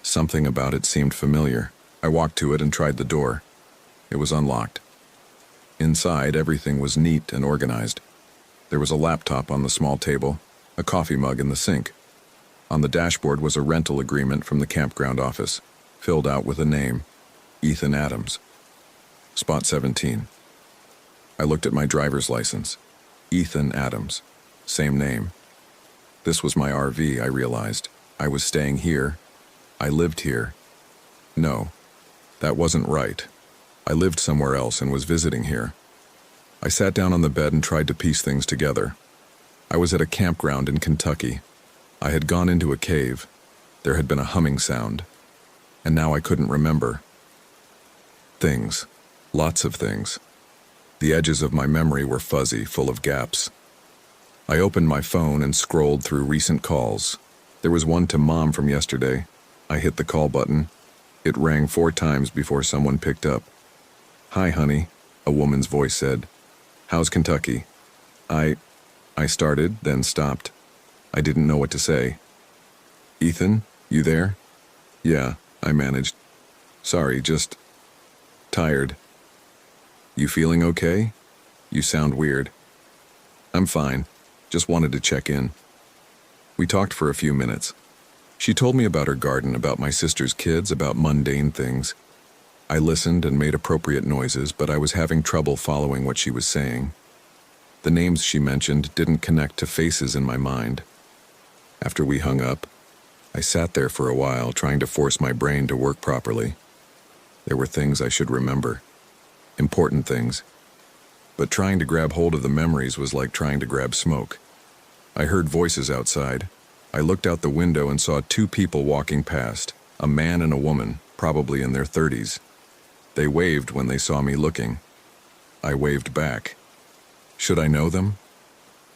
Something about it seemed familiar. I walked to it and tried the door. It was unlocked. Inside, everything was neat and organized. There was a laptop on the small table, a coffee mug in the sink. On the dashboard was a rental agreement from the campground office, filled out with a name, Ethan Adams. Spot 17. I looked at my driver's license. Ethan Adams. Same name. This was my RV, I realized. I was staying here. I lived here. No, that wasn't right. I lived somewhere else and was visiting here. I sat down on the bed and tried to piece things together. I was at a campground in Kentucky. I had gone into a cave. There had been a humming sound. And now I couldn't remember. Things. Lots of things. The edges of my memory were fuzzy, full of gaps. I opened my phone and scrolled through recent calls. There was one to Mom from yesterday. I hit the call button. It rang 4 times before someone picked up. "Hi, honey," a woman's voice said. "How's Kentucky?" I started, then stopped. I didn't know what to say. "Ethan, you there?" "Yeah," I managed. "Sorry, just tired." "You feeling okay? You sound weird." "I'm fine. Just wanted to check in." We talked for a few minutes. She told me about her garden, about my sister's kids, about mundane things. I listened and made appropriate noises, but I was having trouble following what she was saying. The names she mentioned didn't connect to faces in my mind. After we hung up, I sat there for a while, trying to force my brain to work properly. There were things I should remember. Important things. But trying to grab hold of the memories was like trying to grab smoke. I heard voices outside. I looked out the window and saw 2 people walking past, a man and a woman, probably in their 30s. They waved when they saw me looking. I waved back. Should I know them?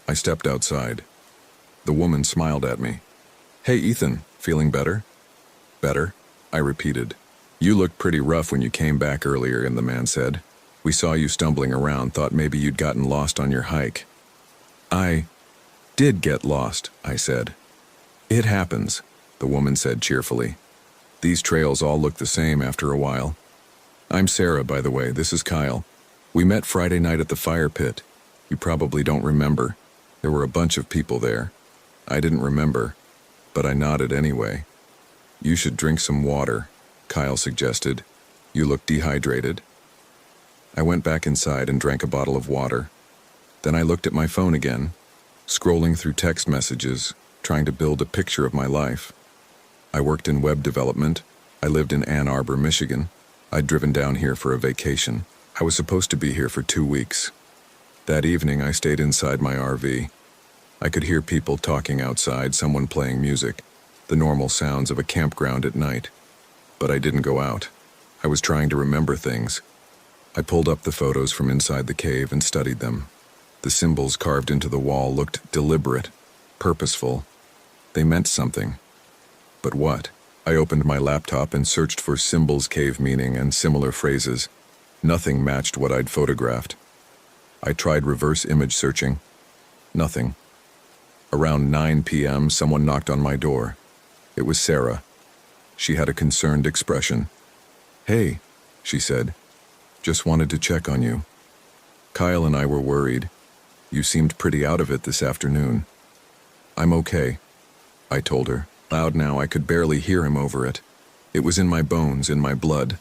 I stepped outside. The woman smiled at me. "Hey, Ethan, feeling better?" "Better?" I repeated. "You looked pretty rough when you came back earlier," and the man said. "We saw you stumbling around, thought maybe you'd gotten lost on your hike." "I did get lost," I said. "It happens," the woman said cheerfully. "These trails all look the same after a while." "I'm Sarah, by the way. This is Kyle. We met Friday night at the fire pit. You probably don't remember. There were a bunch of people there. I didn't remember, but I nodded anyway." "You should drink some water," Kyle suggested. "You look dehydrated." I went back inside and drank a bottle of water. Then I looked at my phone again, scrolling through text messages, trying to build a picture of my life. I worked in web development. I lived in Ann Arbor, Michigan. I'd driven down here for a vacation. I was supposed to be here for 2 weeks. That evening, I stayed inside my RV. I could hear people talking outside, someone playing music, the normal sounds of a campground at night. But I didn't go out. I was trying to remember things. I pulled up the photos from inside the cave and studied them. The symbols carved into the wall looked deliberate, purposeful. They meant something. But what? I opened my laptop and searched for symbols, cave meaning, and similar phrases. Nothing matched what I'd photographed. I tried reverse image searching. Nothing. Around 9 p.m., someone knocked on my door. It was Sarah. She had a concerned expression. "Hey," she said. "Just wanted to check on you. Kyle and I were worried. You seemed pretty out of it this afternoon." "I'm okay," I told her. Loud now, I could barely hear him over it. It was in my bones, in my blood,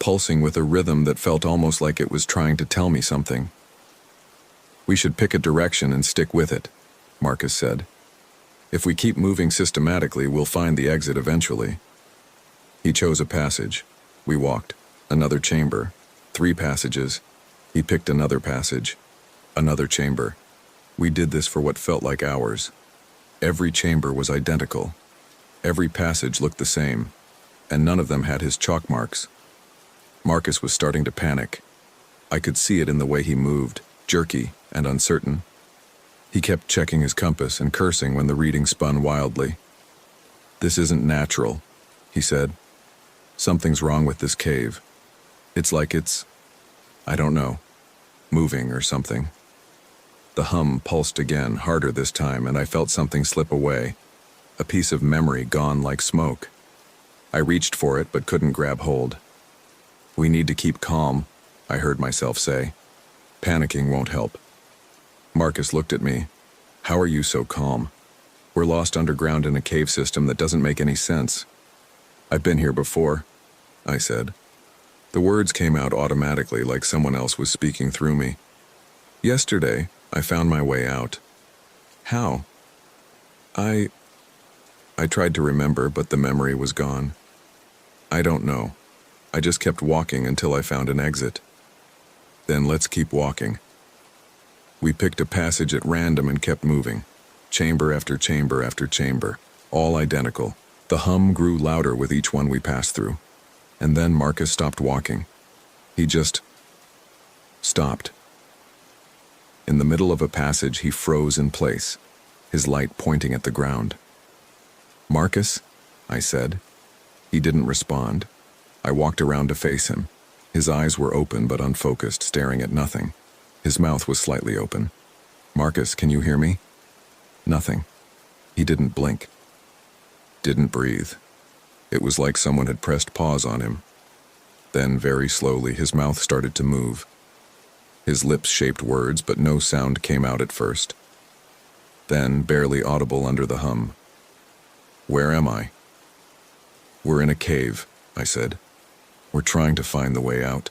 pulsing with a rhythm that felt almost like it was trying to tell me something. "We should pick a direction and stick with it," Marcus said. "If we keep moving systematically, we'll find the exit eventually." He chose a passage. We walked. Another chamber. 3 passages. He picked another passage. Another chamber. We did this for what felt like hours. Every chamber was identical. Every passage looked the same, and none of them had his chalk marks. Marcus was starting to panic. I could see it in the way he moved, jerky and uncertain. He kept checking his compass and cursing when the reading spun wildly. "This isn't natural," he said. "Something's wrong with this cave. It's like I don't know, moving or something." The hum pulsed again, harder this time, and I felt something slip away, a piece of memory gone like smoke. I reached for it but couldn't grab hold. "We need to keep calm," I heard myself say. "Panicking won't help." Marcus looked at me. "How are you so calm? We're lost underground in a cave system that doesn't make any sense." "I've been here before," I said. The words came out automatically, like someone else was speaking through me. "Yesterday, I found my way out." "How?" I tried to remember, but the memory was gone. "I don't know. I just kept walking until I found an exit." "Then let's keep walking." We picked a passage at random and kept moving. Chamber after chamber after chamber, all identical. The hum grew louder with each one we passed through. And then Marcus stopped walking. He just stopped. In the middle of a passage, he froze in place, his light pointing at the ground. "Marcus?" I said. He didn't respond. I walked around to face him. His eyes were open but unfocused, staring at nothing. His mouth was slightly open. "Marcus, can you hear me?" Nothing. He didn't blink. Didn't breathe. It was like someone had pressed pause on him. Then, very slowly, his mouth started to move. His lips shaped words, but no sound came out at first. Then, barely audible under the hum. "Where am I?" "We're in a cave," I said. "We're trying to find the way out."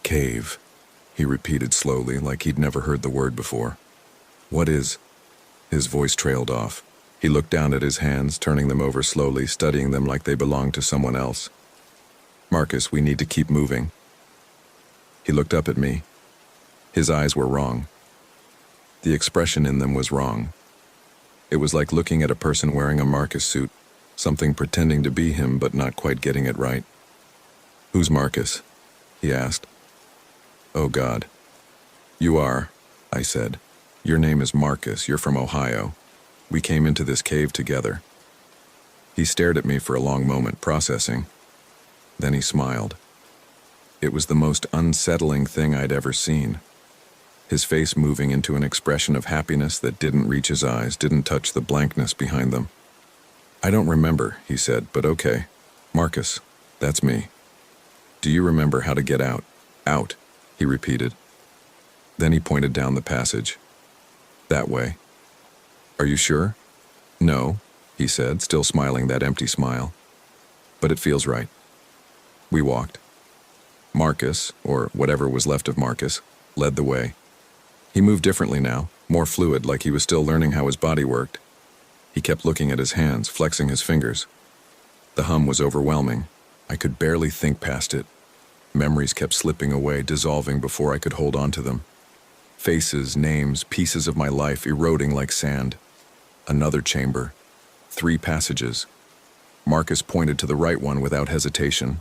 "Cave," he repeated slowly, like he'd never heard the word before. "What is—" His voice trailed off. He looked down at his hands, turning them over slowly, studying them like they belonged to someone else. "Marcus, we need to keep moving." He looked up at me. His eyes were wrong. The expression in them was wrong. It was like looking at a person wearing a Marcus suit, something pretending to be him but not quite getting it right. "Who's Marcus?" he asked. "Oh God." "You are," I said. "Your name is Marcus. You're from Ohio. We came into this cave together." He stared at me for a long moment, processing. Then he smiled. It was the most unsettling thing I'd ever seen. His face moving into an expression of happiness that didn't reach his eyes, didn't touch the blankness behind them. "I don't remember," he said, "but okay. Marcus, that's me. Do you remember how to get out?" "Out," he repeated. Then he pointed down the passage. "That way." "Are you sure?" "No," he said, still smiling that empty smile. "But it feels right." We walked. Marcus, or whatever was left of Marcus, led the way. He moved differently now, more fluid, like he was still learning how his body worked. He kept looking at his hands, flexing his fingers. The hum was overwhelming. I could barely think past it. Memories kept slipping away, dissolving before I could hold on to them. Faces, names, pieces of my life eroding like sand. Another chamber. 3 passages. Marcus pointed to the right one without hesitation.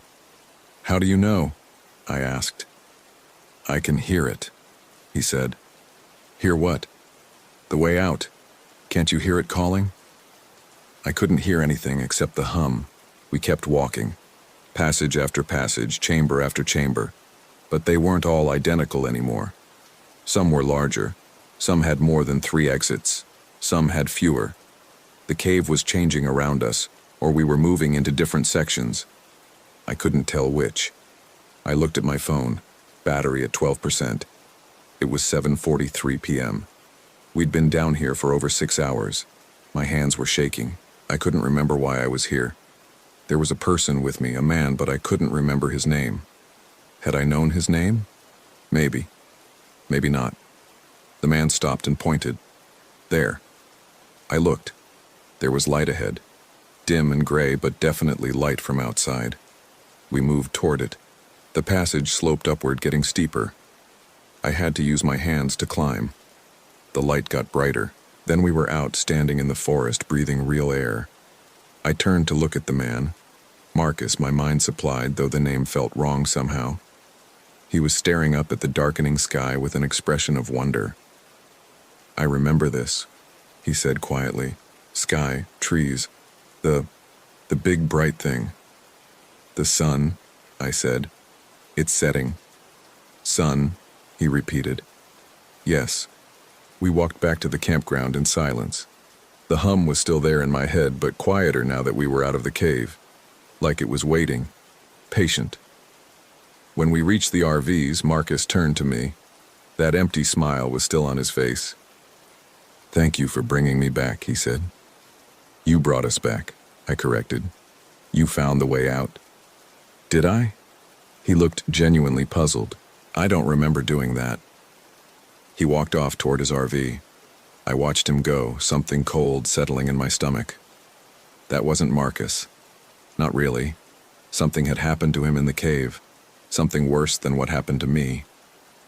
"How do you know?" I asked. "I can hear it," he said. "Hear what?" "The way out. Can't you hear it calling?" I couldn't hear anything except the hum. We kept walking. Passage after passage, chamber after chamber. But they weren't all identical anymore. Some were larger, some had more than 3 exits, some had fewer. The cave was changing around us, or we were moving into different sections. I couldn't tell which. I looked at my phone, battery at 12%. It was 7:43 p.m. We'd been down here for over 6 hours. My hands were shaking. I couldn't remember why I was here. There was a person with me, a man, but I couldn't remember his name. Had I known his name? Maybe. Maybe not. The man stopped and pointed. There. I looked. There was light ahead. Dim and gray, but definitely light from outside. We moved toward it. The passage sloped upward, getting steeper. I had to use my hands to climb. The light got brighter. Then we were out, standing in the forest, breathing real air. I turned to look at the man. Marcus, my mind supplied, though the name felt wrong somehow. He was staring up at the darkening sky with an expression of wonder. "I remember this," he said quietly. "Sky, trees, the big bright thing." "The sun," I said. "It's setting." "Sun," he repeated. "Yes." We walked back to the campground in silence. The hum was still there in my head, but quieter now that we were out of the cave. Like it was waiting, patient. When we reached the RVs, Marcus turned to me. That empty smile was still on his face. "Thank you for bringing me back," he said. "You brought us back," I corrected. "You found the way out." "Did I?" He looked genuinely puzzled. "I don't remember doing that." He walked off toward his RV. I watched him go, something cold settling in my stomach. That wasn't Marcus. Not really. Something had happened to him in the cave. Something worse than what happened to me.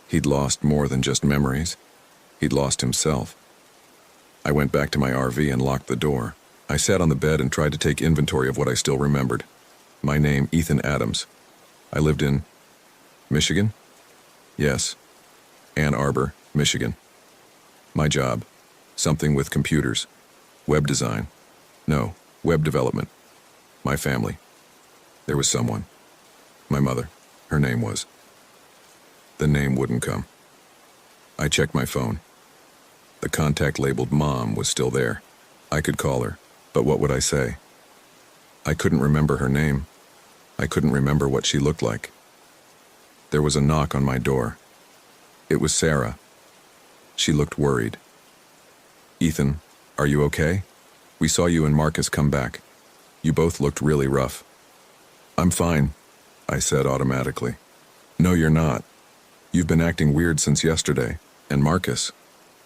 He'd lost more than just memories. He'd lost himself. I went back to my RV and locked the door. I sat on the bed and tried to take inventory of what I still remembered. My name, Ethan Adams. I lived in Michigan? Yes. Ann Arbor, Michigan. My job, something with computers. Web design. No, web development. My family. There was someone. My mother. Her name was. The name wouldn't come. I checked my phone. The contact labeled Mom was still there. I could call her, but what would I say? I couldn't remember her name. I couldn't remember what she looked like. There was a knock on my door. It was Sarah. She looked worried. "Ethan, are you okay? We saw you and Marcus come back. You both looked really rough." "I'm fine," I said automatically. "No, you're not. You've been acting weird since yesterday. And Marcus,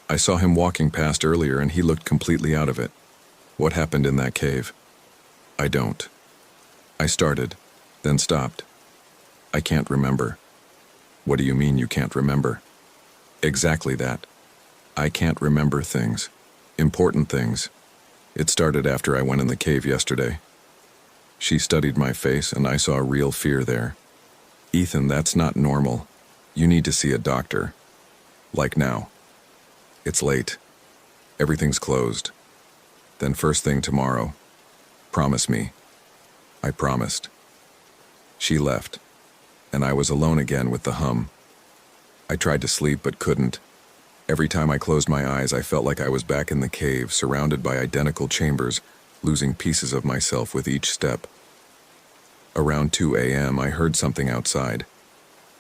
I saw him walking past earlier and he looked completely out of it. What happened in that cave?" "I don't." I started, then stopped. "I can't remember." "What do you mean you can't remember?" "Exactly that. I can't remember things. Important things. It started after I went in the cave yesterday." She studied my face and I saw real fear there. "Ethan, that's not normal. You need to see a doctor. Like now." "It's late. Everything's closed. Then first thing tomorrow. Promise me." I promised. She left, and I was alone again with the hum. I tried to sleep but couldn't. Every time I closed my eyes, I felt like I was back in the cave, surrounded by identical chambers, losing pieces of myself with each step. Around 2 a.m., I heard something outside.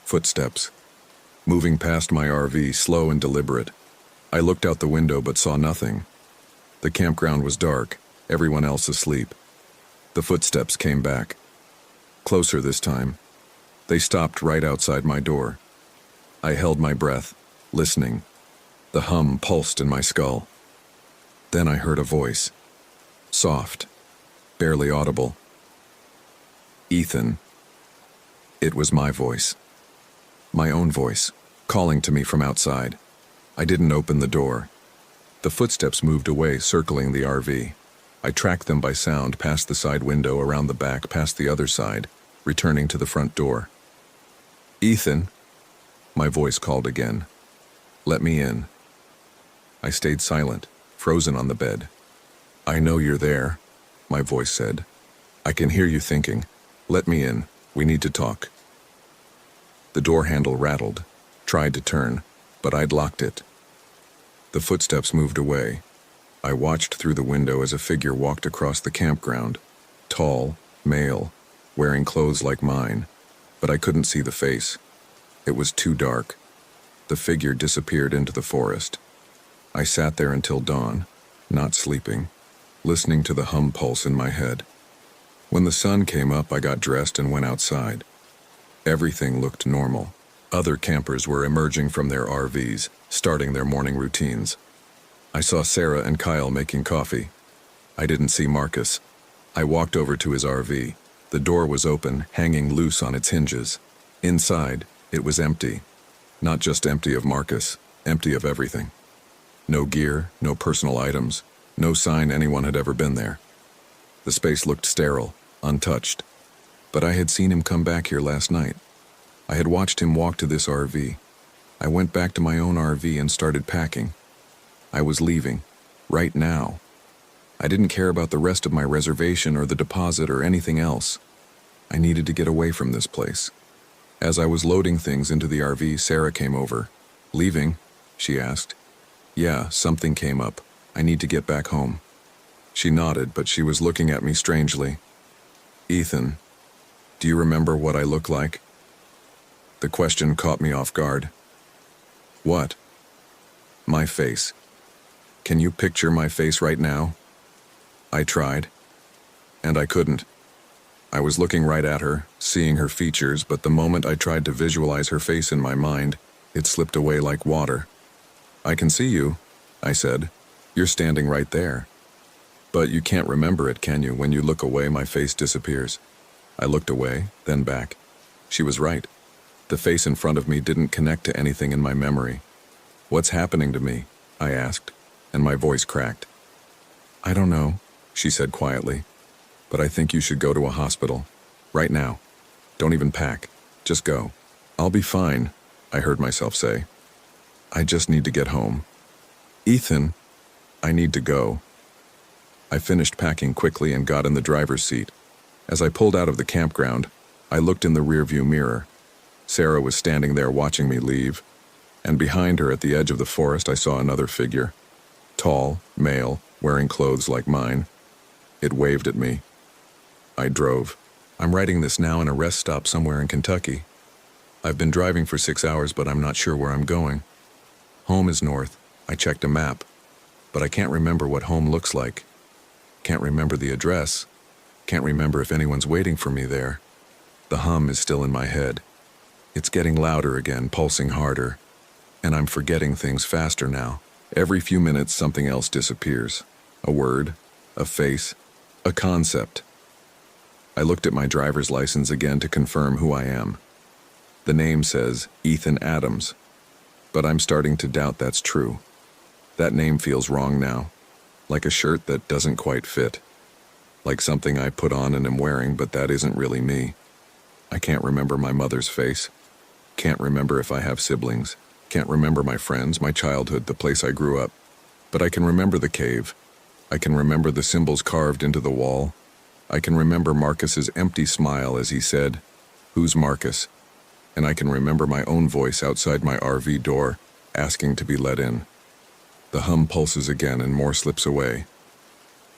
Footsteps. Moving past my RV, slow and deliberate. I looked out the window but saw nothing. The campground was dark, everyone else asleep. The footsteps came back. Closer this time. They stopped right outside my door. I held my breath, listening. The hum pulsed in my skull. Then I heard a voice. Soft, barely audible. "Ethan." It was my voice. My own voice, calling to me from outside. I didn't open the door. The footsteps moved away, circling the RV. I tracked them by sound past the side window, around the back, past the other side, returning to the front door. "Ethan," my voice called again. "Let me in." I stayed silent, frozen on the bed. "I know you're there," my voice said. "I can hear you thinking. Let me in. We need to talk." The door handle rattled, tried to turn, but I'd locked it. The footsteps moved away. I watched through the window as a figure walked across the campground. Tall, male, wearing clothes like mine, but I couldn't see the face. It was too dark. The figure disappeared into the forest. I sat there until dawn, not sleeping, listening to the hum pulse in my head. When the sun came up, I got dressed and went outside. Everything looked normal. Other campers were emerging from their RVs, starting their morning routines. I saw Sarah and Kyle making coffee. I didn't see Marcus. I walked over to his RV. The door was open, hanging loose on its hinges. Inside, it was empty. Not just empty of Marcus, empty of everything. No gear, no personal items, no sign anyone had ever been there. The space looked sterile, untouched. But I had seen him come back here last night. I had watched him walk to this RV. I went back to my own RV and started packing. I was leaving, right now. I didn't care about the rest of my reservation or the deposit or anything else. I needed to get away from this place. As I was loading things into the RV, Sarah came over. "Leaving?" she asked. "Yeah, something came up. I need to get back home." She nodded, but she was looking at me strangely. "Ethan, do you remember what I look like?" The question caught me off guard. "What?" "My face. Can you picture my face right now?" I tried, and I couldn't. I was looking right at her, seeing her features, but the moment I tried to visualize her face in my mind, it slipped away like water. "I can see you," I said. "You're standing right there." "But you can't remember it, can you? When you look away, my face disappears." I looked away, then back. She was right. The face in front of me didn't connect to anything in my memory. "What's happening to me?" I asked, and my voice cracked. "I don't know," she said quietly, "but I think you should go to a hospital. Right now. Don't even pack. Just go." "I'll be fine," I heard myself say. "I just need to get home." "Ethan, I need to go." I finished packing quickly and got in the driver's seat. As I pulled out of the campground, I looked in the rearview mirror. Sarah was standing there watching me leave, and behind her at the edge of the forest I saw another figure. Tall, male, wearing clothes like mine. It waved at me. I drove. I'm writing this now in a rest stop somewhere in Kentucky. I've been driving for 6 hours, but I'm not sure where I'm going. Home is north. I checked a map, but I can't remember what home looks like. Can't remember the address. Can't remember if anyone's waiting for me there. The hum is still in my head. It's getting louder again, pulsing harder, and I'm forgetting things faster now. Every few minutes something else disappears. A word, a face, a concept. I looked at my driver's license again to confirm who I am. The name says Ethan Adams, but I'm starting to doubt that's true. That name feels wrong now, like a shirt that doesn't quite fit. Like something I put on and am wearing, but that isn't really me. I can't remember my mother's face. Can't remember if I have siblings. Can't remember my friends, my childhood, the place I grew up. But I can remember the cave. I can remember the symbols carved into the wall. I can remember Marcus's empty smile as he said, "Who's Marcus?" And I can remember my own voice outside my RV door, asking to be let in. The hum pulses again and more slips away.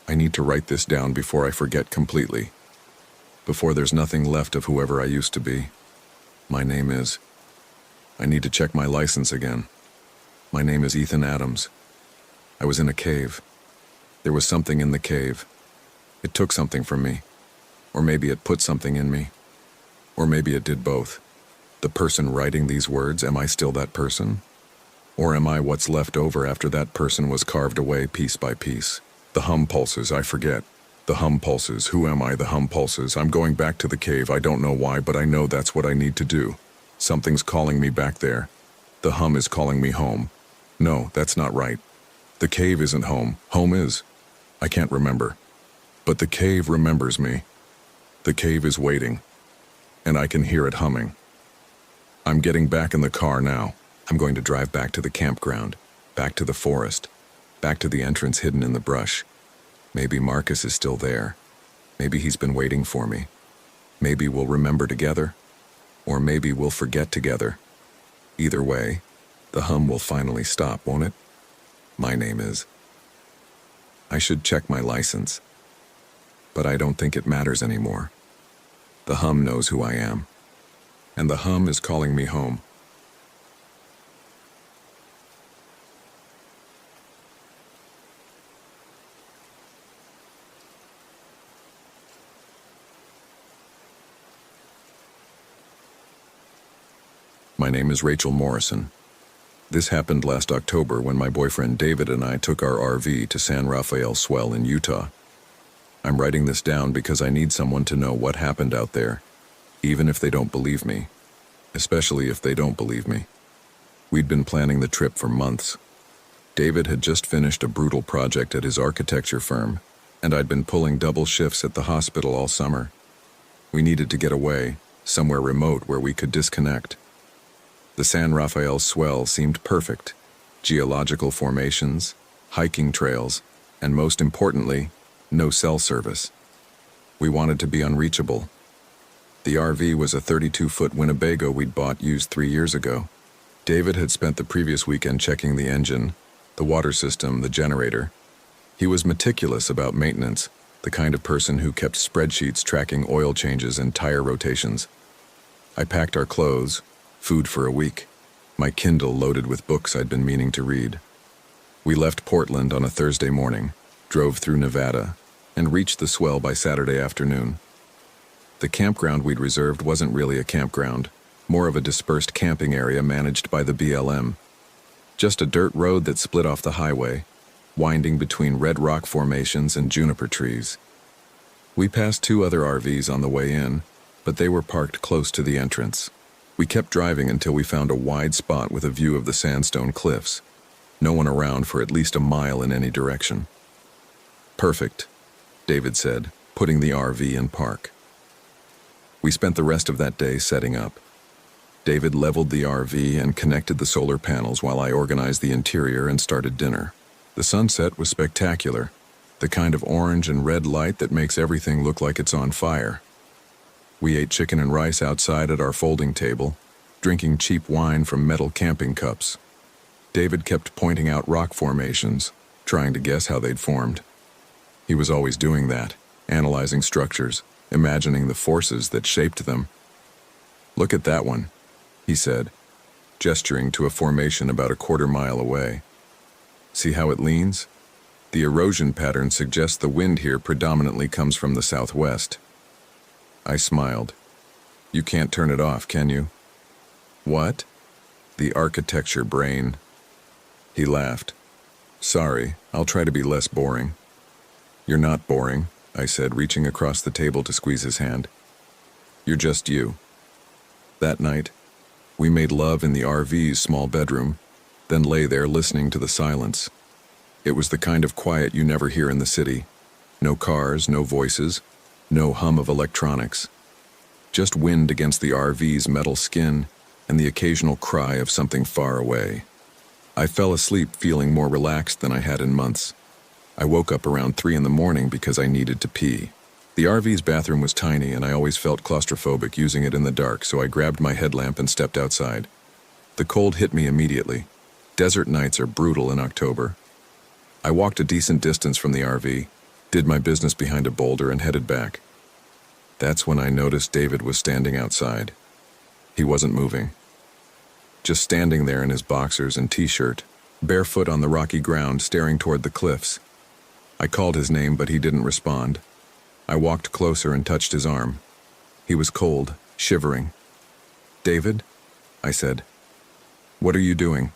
I need to write this down before I forget completely. Before there's nothing left of whoever I used to be. My name is... I need to check my license again. My name is Ethan Adams. I was in a cave. There was something in the cave. It took something from me. Or maybe it put something in me. Or maybe it did both. The person writing these words, am I still that person? Or am I what's left over after that person was carved away piece by piece? The hum pulses, I forget. The hum pulses, who am I? The hum pulses, I'm going back to the cave, I don't know why, but I know that's what I need to do. Something's calling me back there. The hum is calling me home. No, that's not right. The cave isn't home, home is. I can't remember. But the cave remembers me. The cave is waiting. And I can hear it humming. I'm getting back in the car now. I'm going to drive back to the campground, back to the forest, back to the entrance hidden in the brush. Maybe Marcus is still there. Maybe he's been waiting for me. Maybe we'll remember together. Or maybe we'll forget together. Either way, the hum will finally stop, won't it? My name is. I should check my license. But I don't think it matters anymore. The hum knows who I am. And the hum is calling me home. My name is Rachel Morrison. This happened last October when my boyfriend David and I took our RV to San Rafael Swell in Utah. I'm writing this down because I need someone to know what happened out there, even if they don't believe me, especially if they don't believe me. We'd been planning the trip for months. David had just finished a brutal project at his architecture firm, and I'd been pulling double shifts at the hospital all summer. We needed to get away, somewhere remote where we could disconnect. The San Rafael Swell seemed perfect. Geological formations, hiking trails, and most importantly, no cell service. We wanted to be unreachable. The RV was a 32-foot Winnebago we'd bought used 3 years ago. David had spent the previous weekend checking the engine, the water system, the generator. He was meticulous about maintenance, the kind of person who kept spreadsheets tracking oil changes and tire rotations. I packed our clothes, food for a week, my Kindle loaded with books I'd been meaning to read. We left Portland on a Thursday morning, drove through Nevada, and reached the Swell by Saturday afternoon. The campground we'd reserved wasn't really a campground, more of a dispersed camping area managed by the BLM. Just a dirt road that split off the highway, winding between red rock formations and juniper trees. We passed 2 other RVs on the way in, but they were parked close to the entrance. We kept driving until we found a wide spot with a view of the sandstone cliffs. No one around for at least a mile in any direction. Perfect, David said, putting the RV in park. We spent the rest of that day setting up. David leveled the RV and connected the solar panels while I organized the interior and started dinner. The sunset was spectacular, the kind of orange and red light that makes everything look like it's on fire. We ate chicken and rice outside at our folding table, drinking cheap wine from metal camping cups. David kept pointing out rock formations, trying to guess how they'd formed. He was always doing that, analyzing structures, imagining the forces that shaped them. "Look at that one," he said, gesturing to a formation about a quarter-mile away. "See how it leans? The erosion pattern suggests the wind here predominantly comes from the southwest." I smiled. "You can't turn it off, can you?" "What?" "The architecture brain." He laughed. "Sorry, I'll try to be less boring." "You're not boring," I said, reaching across the table to squeeze his hand. "You're just you." That night, we made love in the RV's small bedroom, then lay there listening to the silence. It was the kind of quiet you never hear in the city. No cars, no voices, no hum of electronics. Just wind against the RV's metal skin and the occasional cry of something far away. I fell asleep feeling more relaxed than I had in months. I woke up around 3 in the morning because I needed to pee. The RV's bathroom was tiny and I always felt claustrophobic using it in the dark, so I grabbed my headlamp and stepped outside. The cold hit me immediately. Desert nights are brutal in October. I walked a decent distance from the RV, did my business behind a boulder, and headed back. That's when I noticed David was standing outside. He wasn't moving. Just standing there in his boxers and t-shirt, barefoot on the rocky ground, staring toward the cliffs. I called his name, but he didn't respond. I walked closer and touched his arm. He was cold, shivering. "David?" I said. "What are you doing?"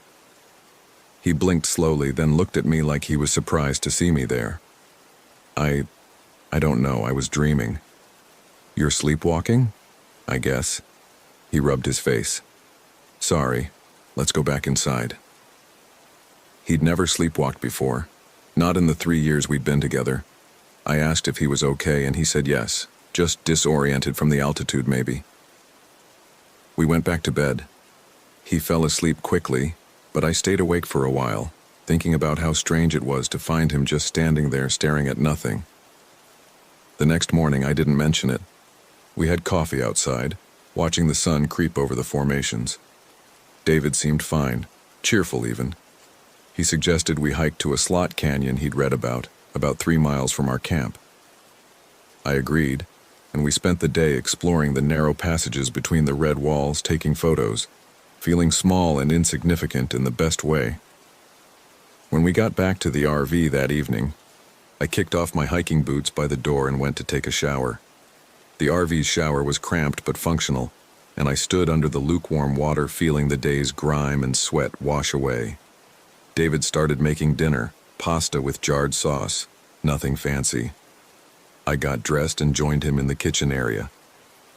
He blinked slowly, then looked at me like he was surprised to see me there. I don't know, I was dreaming." "You're sleepwalking?" "I guess." He rubbed his face. "Sorry, let's go back inside." He'd never sleepwalked before, not in the 3 years we'd been together. I asked if he was okay and he said yes, just disoriented from the altitude maybe. We went back to bed. He fell asleep quickly, but I stayed awake for a while, thinking about how strange it was to find him just standing there staring at nothing. The next morning I didn't mention it. We had coffee outside, watching the sun creep over the formations. David seemed fine, cheerful even. He suggested we hike to a slot canyon he'd read about 3 miles from our camp. I agreed, and we spent the day exploring the narrow passages between the red walls, taking photos, feeling small and insignificant in the best way. When we got back to the RV that evening, I kicked off my hiking boots by the door and went to take a shower. The RV's shower was cramped but functional, and I stood under the lukewarm water feeling the day's grime and sweat wash away. David started making dinner, pasta with jarred sauce, nothing fancy. I got dressed and joined him in the kitchen area.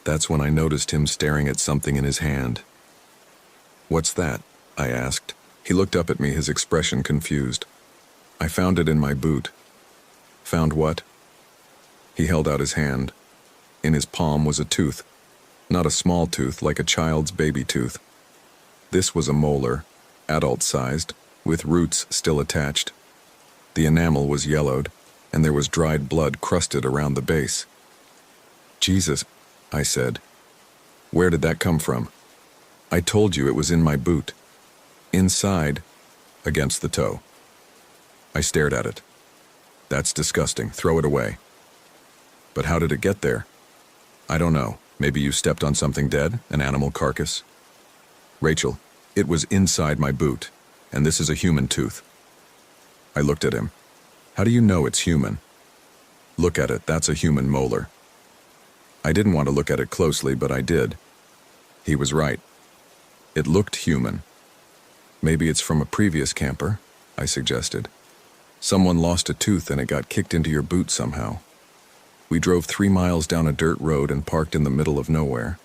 That's when I noticed him staring at something in his hand. "What's that?" I asked. He looked up at me, his expression confused. "I found it in my boot." "Found what?" He held out his hand. In his palm was a tooth. Not a small tooth like a child's baby tooth. This was a molar, adult-sized, with roots still attached. The enamel was yellowed, and there was dried blood crusted around the base. "Jesus," I said. "Where did that come from?" "I told you it was in my boot." "Inside?" "Against the toe." I stared at it. "That's disgusting. Throw it away." "But how did it get there?" "I don't know. Maybe you stepped on something dead, an animal carcass?" "Rachel, it was inside my boot, and this is a human tooth." I looked at him. "How do you know it's human?" "Look at it, that's a human molar." I didn't want to look at it closely, but I did. He was right. It looked human. "Maybe it's from a previous camper," I suggested. "Someone lost a tooth and it got kicked into your boot somehow." We drove 3 miles down a dirt road and parked in the middle of nowhere.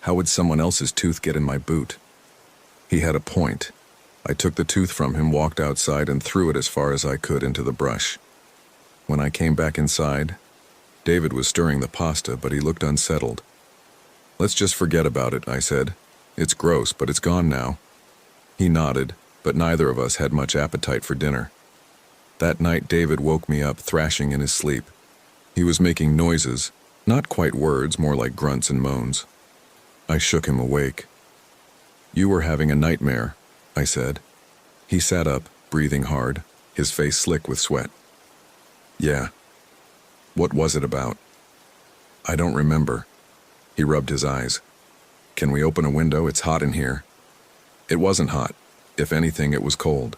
How would someone else's tooth get in my boot? He had a point. I took the tooth from him, walked outside, and threw it as far as I could into the brush. When I came back inside, David was stirring the pasta, but he looked unsettled. "Let's just forget about it," I said. "It's gross, but it's gone now." He nodded, but neither of us had much appetite for dinner. That night, David woke me up, thrashing in his sleep. He was making noises, not quite words, more like grunts and moans. I shook him awake. "You were having a nightmare," I said. He sat up, breathing hard, his face slick with sweat. "Yeah." "What was it about?" "I don't remember." He rubbed his eyes. "Can we open a window? It's hot in here." It wasn't hot. If anything, it was cold.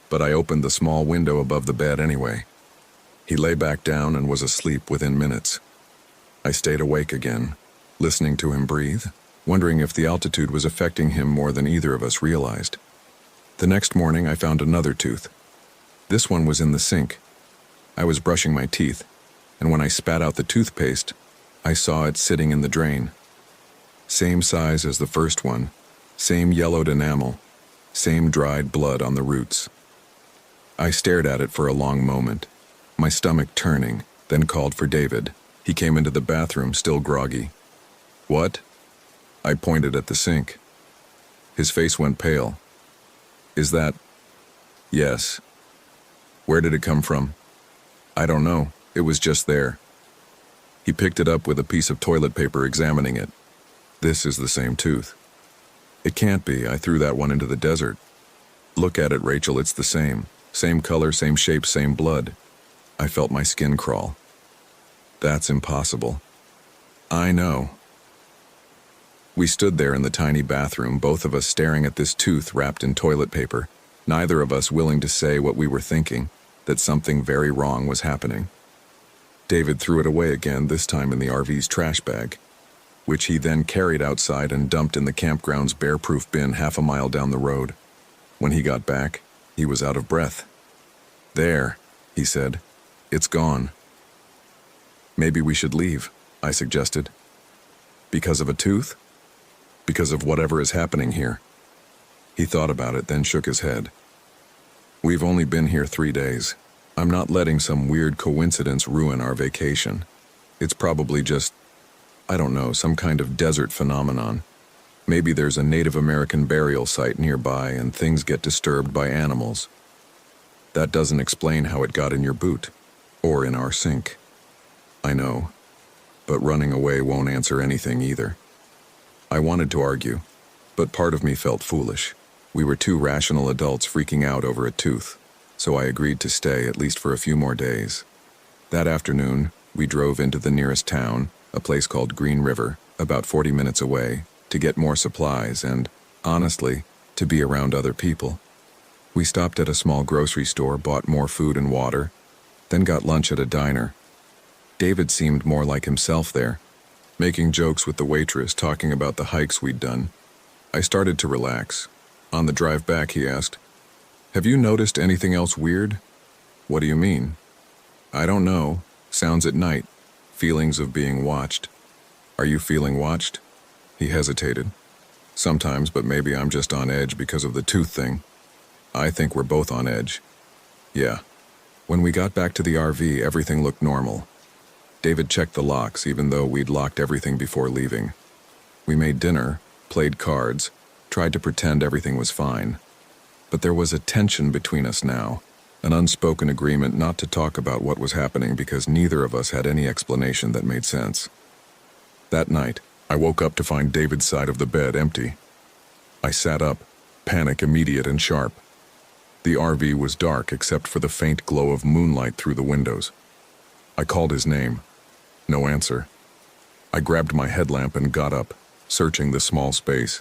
But I opened the small window above the bed anyway. He lay back down and was asleep within minutes. I stayed awake again, listening to him breathe, wondering if the altitude was affecting him more than either of us realized. The next morning, I found another tooth. This one was in the sink. I was brushing my teeth, and when I spat out the toothpaste, I saw it sitting in the drain. Same size as the first one, same yellowed enamel, same dried blood on the roots. I stared at it for a long moment, my stomach turning, then called for David. He came into the bathroom, still groggy. "What?" I pointed at the sink. His face went pale. "Is that—" "Yes." "Where did it come from?" "I don't know. It was just there." He picked it up with a piece of toilet paper, examining it. "This is the same tooth." "It can't be. I threw that one into the desert." "Look at it, Rachel. It's the same. Same color, same shape, same blood." I felt my skin crawl. "That's impossible." "I know." We stood there in the tiny bathroom, both of us staring at this tooth wrapped in toilet paper, neither of us willing to say what we were thinking, that something very wrong was happening. David threw it away again, this time in the RV's trash bag, which he then carried outside and dumped in the campground's bear-proof bin 1/2 mile down the road. When he got back, he was out of breath. "There," he said. "It's gone." "Maybe we should leave," I suggested. "Because of a tooth?" "Because of whatever is happening here." He thought about it, then shook his head. "We've only been here 3 days. I'm not letting some weird coincidence ruin our vacation. It's probably just, I don't know, some kind of desert phenomenon. Maybe there's a Native American burial site nearby and things get disturbed by animals. That doesn't explain how it got in your boot, or in our sink." "I know, but running away won't answer anything either." I wanted to argue, but part of me felt foolish. We were two rational adults freaking out over a tooth, so I agreed to stay at least for a few more days. That afternoon, we drove into the nearest town, a place called Green River, about 40 minutes away, to get more supplies and, honestly, to be around other people. We stopped at a small grocery store, bought more food and water, then got lunch at a diner. David seemed more like himself there, making jokes with the waitress, talking about the hikes we'd done. I started to relax. On the drive back, he asked, "Have you noticed anything else weird?" "What do you mean?" "I don't know. Sounds at night. Feelings of being watched." "Are you feeling watched?" He hesitated. "Sometimes, but maybe I'm just on edge because of the tooth thing." "I think we're both on edge." "Yeah." When we got back to the RV, everything looked normal. David checked the locks, even though we'd locked everything before leaving. We made dinner, played cards, tried to pretend everything was fine. But there was a tension between us now, an unspoken agreement not to talk about what was happening because neither of us had any explanation that made sense. That night, I woke up to find David's side of the bed empty. I sat up, panic immediate and sharp. The RV was dark except for the faint glow of moonlight through the windows. I called his name. No answer. I grabbed my headlamp and got up, searching the small space.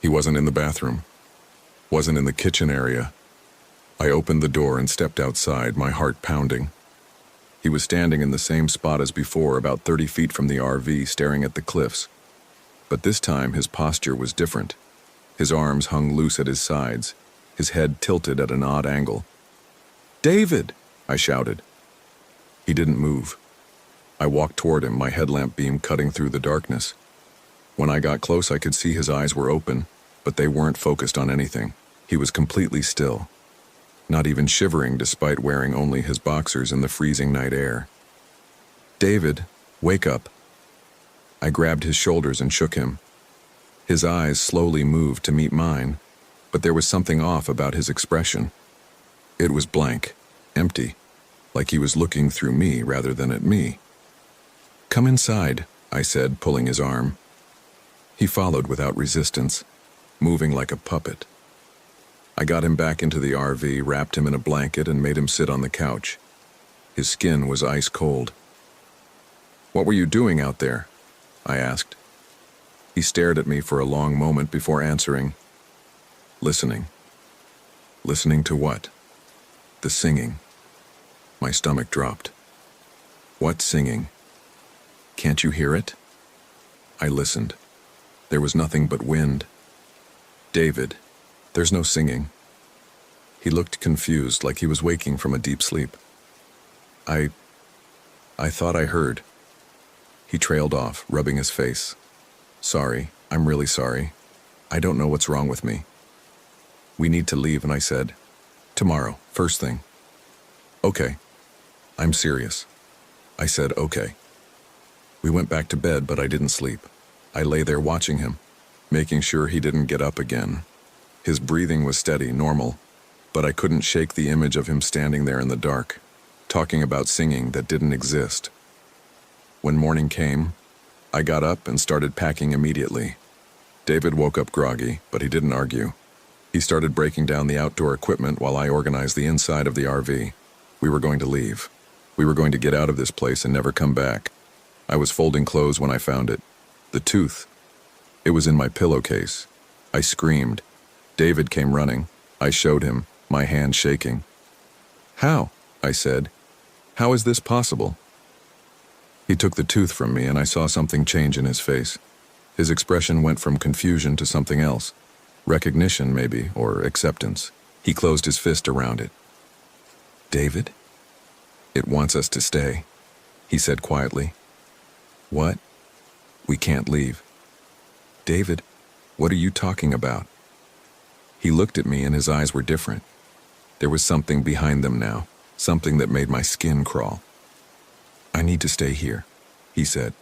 He wasn't in the bathroom. Wasn't in the kitchen area. I opened the door and stepped outside, my heart pounding. He was standing in the same spot as before, about 30 feet from the RV, staring at the cliffs. But this time his posture was different. His arms hung loose at his sides, his head tilted at an odd angle. "David!" I shouted. He didn't move. I walked toward him, my headlamp beam cutting through the darkness. When I got close, I could see his eyes were open, but they weren't focused on anything. He was completely still, not even shivering despite wearing only his boxers in the freezing night air. "David, wake up." I grabbed his shoulders and shook him. His eyes slowly moved to meet mine, but there was something off about his expression. It was blank, empty, like he was looking through me rather than at me. "Come inside," I said, pulling his arm. He followed without resistance, moving like a puppet. I got him back into the RV, wrapped him in a blanket, and made him sit on the couch. His skin was ice cold. "What were you doing out there?" I asked. He stared at me for a long moment before answering. "Listening." "Listening to what?" "The singing." My stomach dropped. "What singing?" "Can't you hear it?" I listened. There was nothing but wind. "David, there's no singing." He looked confused, like he was waking from a deep sleep. I thought I heard." He trailed off, rubbing his face. "Sorry, I'm really sorry. I don't know what's wrong with me." "We need to leave," and I said, "Tomorrow, first thing." "Okay." "I'm serious." I said, "Okay." We went back to bed, but I didn't sleep. I lay there watching him, making sure he didn't get up again. His breathing was steady, normal, but I couldn't shake the image of him standing there in the dark, talking about singing that didn't exist. When morning came, I got up and started packing immediately. David woke up groggy, but he didn't argue. He started breaking down the outdoor equipment while I organized the inside of the RV. We were going to leave. We were going to get out of this place and never come back. I was folding clothes when I found it. The tooth. It was in my pillowcase. I screamed. David came running. I showed him, my hand shaking. "How?" I said. "How is this possible?" He took the tooth from me, and I saw something change in his face. His expression went from confusion to something else. Recognition, maybe, or acceptance. He closed his fist around it. "David? It wants us to stay," he said quietly. "What?" "We can't leave." "David, what are you talking about?" He looked at me and his eyes were different. There was something behind them now, something that made my skin crawl. "I need to stay here," he said.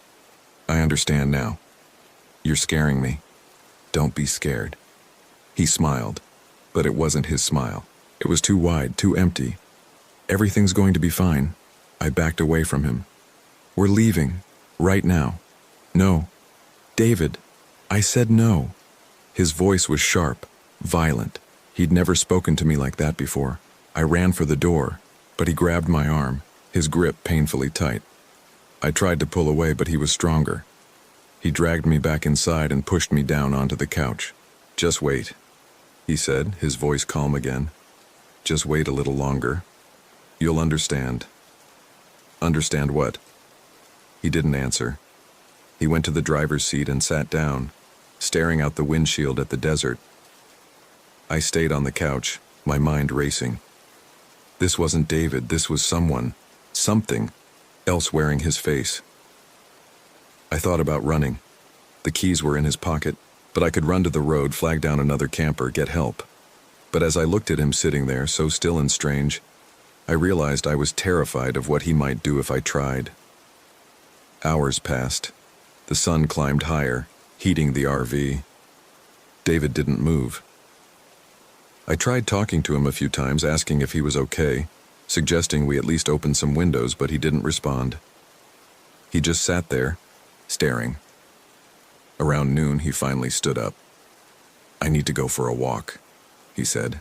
"I understand now. You're scaring me. Don't be scared." He smiled, but it wasn't his smile. It was too wide, too empty. "Everything's going to be fine." I backed away from him. "We're leaving, right now." "No, David." I said no. His voice was sharp, violent. He'd never spoken to me like that before. I ran for the door, but he grabbed my arm, his grip painfully tight. I tried to pull away, but he was stronger. He dragged me back inside and pushed me down onto the couch. "Just wait," he said, his voice calm again. "Just wait a little longer. You'll understand." "Understand what?" He didn't answer. He went to the driver's seat and sat down, staring out the windshield at the desert. I stayed on the couch, my mind racing. This wasn't David, this was something else wearing his face. I thought about running. The keys were in his pocket, but I could run to the road, flag down another camper, get help. But as I looked at him sitting there, so still and strange, I realized I was terrified of what he might do if I tried. Hours passed. The sun climbed higher, heating the RV. David didn't move. I tried talking to him a few times, asking if he was okay, suggesting we at least open some windows, but he didn't respond. He just sat there, staring. Around noon, he finally stood up. "I need to go for a walk," he said.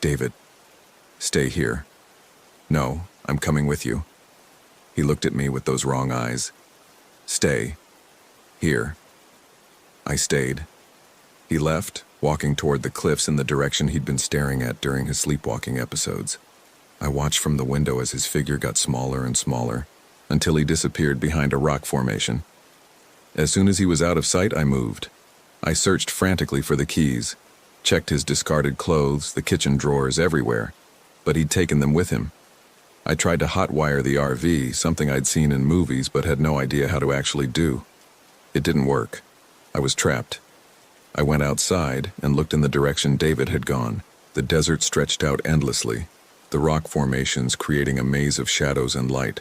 "David, stay here." "No, I'm coming with you." He looked at me with those wrong eyes. "Stay. Here." I stayed. He left, walking toward the cliffs in the direction he'd been staring at during his sleepwalking episodes. I watched from the window as his figure got smaller and smaller, until he disappeared behind a rock formation. As soon as he was out of sight, I moved. I searched frantically for the keys, checked his discarded clothes, the kitchen drawers, everywhere, but he'd taken them with him. I tried to hotwire the RV, something I'd seen in movies but had no idea how to actually do. It didn't work. I was trapped. I went outside and looked in the direction David had gone. The desert stretched out endlessly, the rock formations creating a maze of shadows and light.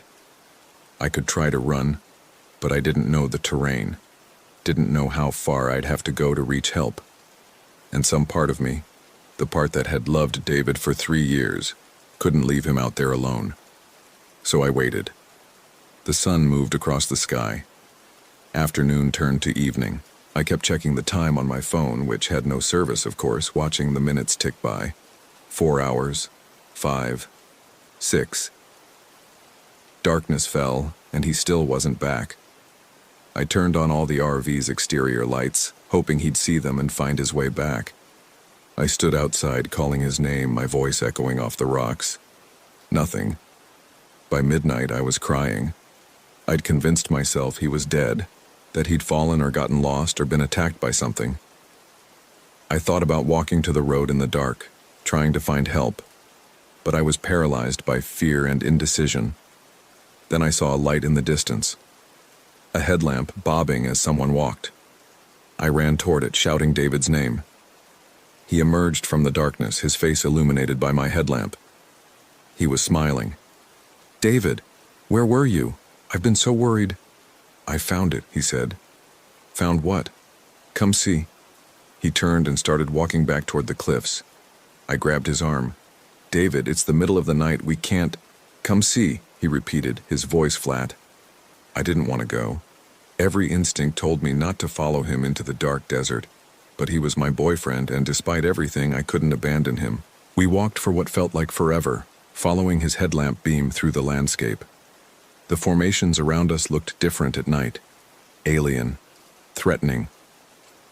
I could try to run, but I didn't know the terrain, didn't know how far I'd have to go to reach help. And some part of me, the part that had loved David for 3 years, couldn't leave him out there alone. So I waited. The sun moved across the sky. Afternoon turned to evening. I kept checking the time on my phone, which had no service, of course, watching the minutes tick by. 4 hours, 5, 6. Darkness fell, and he still wasn't back. I turned on all the RV's exterior lights, hoping he'd see them and find his way back. I stood outside, calling his name, my voice echoing off the rocks. Nothing. By midnight, I was crying. I'd convinced myself he was dead, that he'd fallen or gotten lost or been attacked by something. I thought about walking to the road in the dark, trying to find help, but I was paralyzed by fear and indecision. Then I saw a light in the distance, a headlamp bobbing as someone walked. I ran toward it, shouting David's name. He emerged from the darkness, his face illuminated by my headlamp. He was smiling. "David, where were you? I've been so worried." "I found it," he said. "Found what?" "Come see." He turned and started walking back toward the cliffs. I grabbed his arm. "David, it's the middle of the night, we can't—" "Come see," he repeated, his voice flat. I didn't want to go. Every instinct told me not to follow him into the dark desert, but he was my boyfriend, and despite everything, I couldn't abandon him. We walked for what felt like forever, following his headlamp beam through the landscape. The formations around us looked different at night. Alien. Threatening.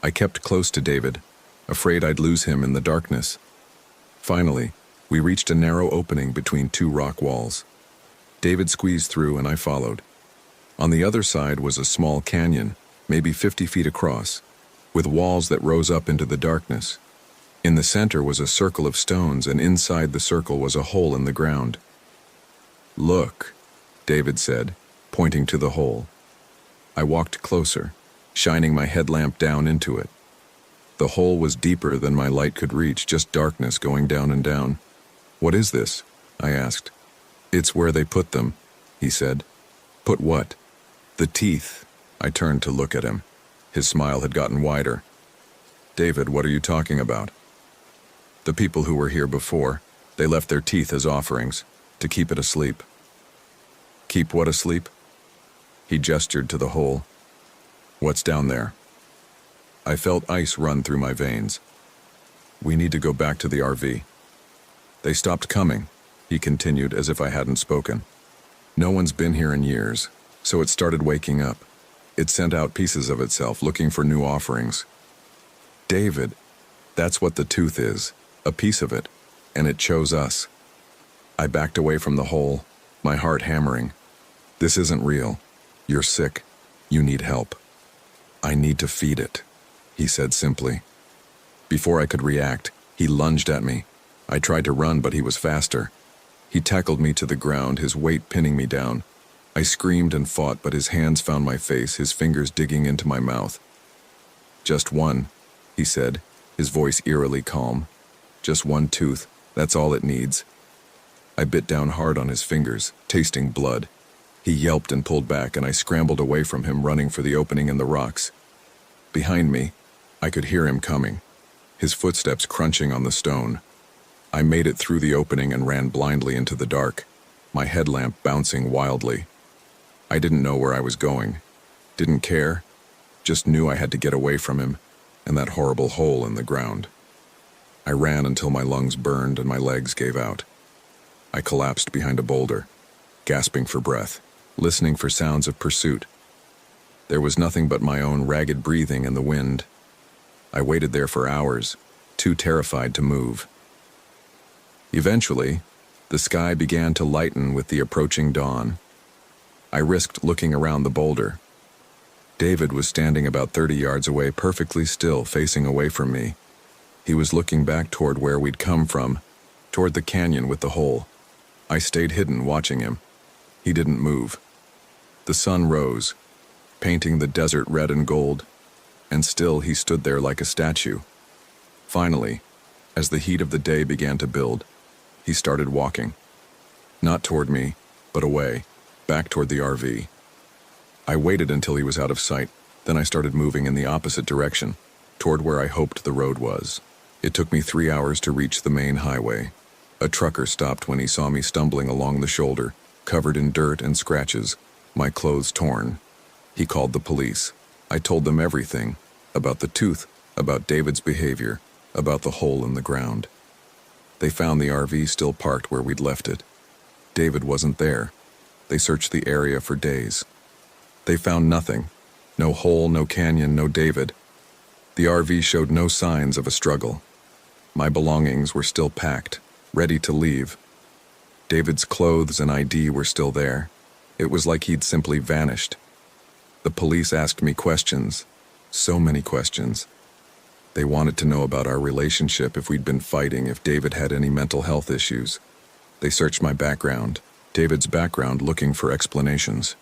I kept close to David, afraid I'd lose him in the darkness. Finally, we reached a narrow opening between 2 rock walls. David squeezed through and I followed. On the other side was a small canyon, maybe 50 feet across, with walls that rose up into the darkness. In the center was a circle of stones, and inside the circle was a hole in the ground. "Look," David said, pointing to the hole. I walked closer, shining my headlamp down into it. The hole was deeper than my light could reach, just darkness going down and down. "What is this?" I asked. "It's where they put them," he said. "Put what?" "The teeth." I turned to look at him. His smile had gotten wider. "David, what are you talking about?" "The people who were here before, they left their teeth as offerings, to keep it asleep." "Keep what asleep?" He gestured to the hole. "What's down there?" I felt ice run through my veins. "We need to go back to the RV." "They stopped coming," he continued as if I hadn't spoken. "No one's been here in years, so it started waking up. It sent out pieces of itself looking for new offerings." "David, that's what the tooth is, a piece of it, and it chose us." I backed away from the hole, my heart hammering. "This isn't real. You're sick. You need help." "I need to feed it," he said simply. Before I could react, he lunged at me. I tried to run, but he was faster. He tackled me to the ground, his weight pinning me down. I screamed and fought, but his hands found my face, his fingers digging into my mouth. "Just one," he said, his voice eerily calm. "Just one tooth, that's all it needs." I bit down hard on his fingers, tasting blood. He yelped and pulled back, and I scrambled away from him, running for the opening in the rocks. Behind me, I could hear him coming, his footsteps crunching on the stone. I made it through the opening and ran blindly into the dark, my headlamp bouncing wildly. I didn't know where I was going, didn't care, just knew I had to get away from him and that horrible hole in the ground. I ran until my lungs burned and my legs gave out. I collapsed behind a boulder, gasping for breath, listening for sounds of pursuit. There was nothing but my own ragged breathing and the wind. I waited there for hours, too terrified to move. Eventually, the sky began to lighten with the approaching dawn. I risked looking around the boulder. David was standing about 30 yards away, perfectly still, facing away from me. He was looking back toward where we'd come from, toward the canyon with the hole. I stayed hidden, watching him. He didn't move. The sun rose, painting the desert red and gold, and still he stood there like a statue. Finally, as the heat of the day began to build, he started walking. Not toward me, but away, back toward the RV. I waited until he was out of sight, then I started moving in the opposite direction, toward where I hoped the road was. It took me 3 hours to reach the main highway. A trucker stopped when he saw me stumbling along the shoulder, covered in dirt and scratches, my clothes torn. He called the police. I told them everything, about the tooth, about David's behavior, about the hole in the ground. They found the RV still parked where we'd left it. David wasn't there. They searched the area for days. They found nothing. No hole, no canyon, no David. The RV showed no signs of a struggle. My belongings were still packed, ready to leave. David's clothes and ID were still there. It was like he'd simply vanished. The police asked me questions, so many questions. They wanted to know about our relationship, if we'd been fighting, if David had any mental health issues. They searched my background, David's background, looking for explanations.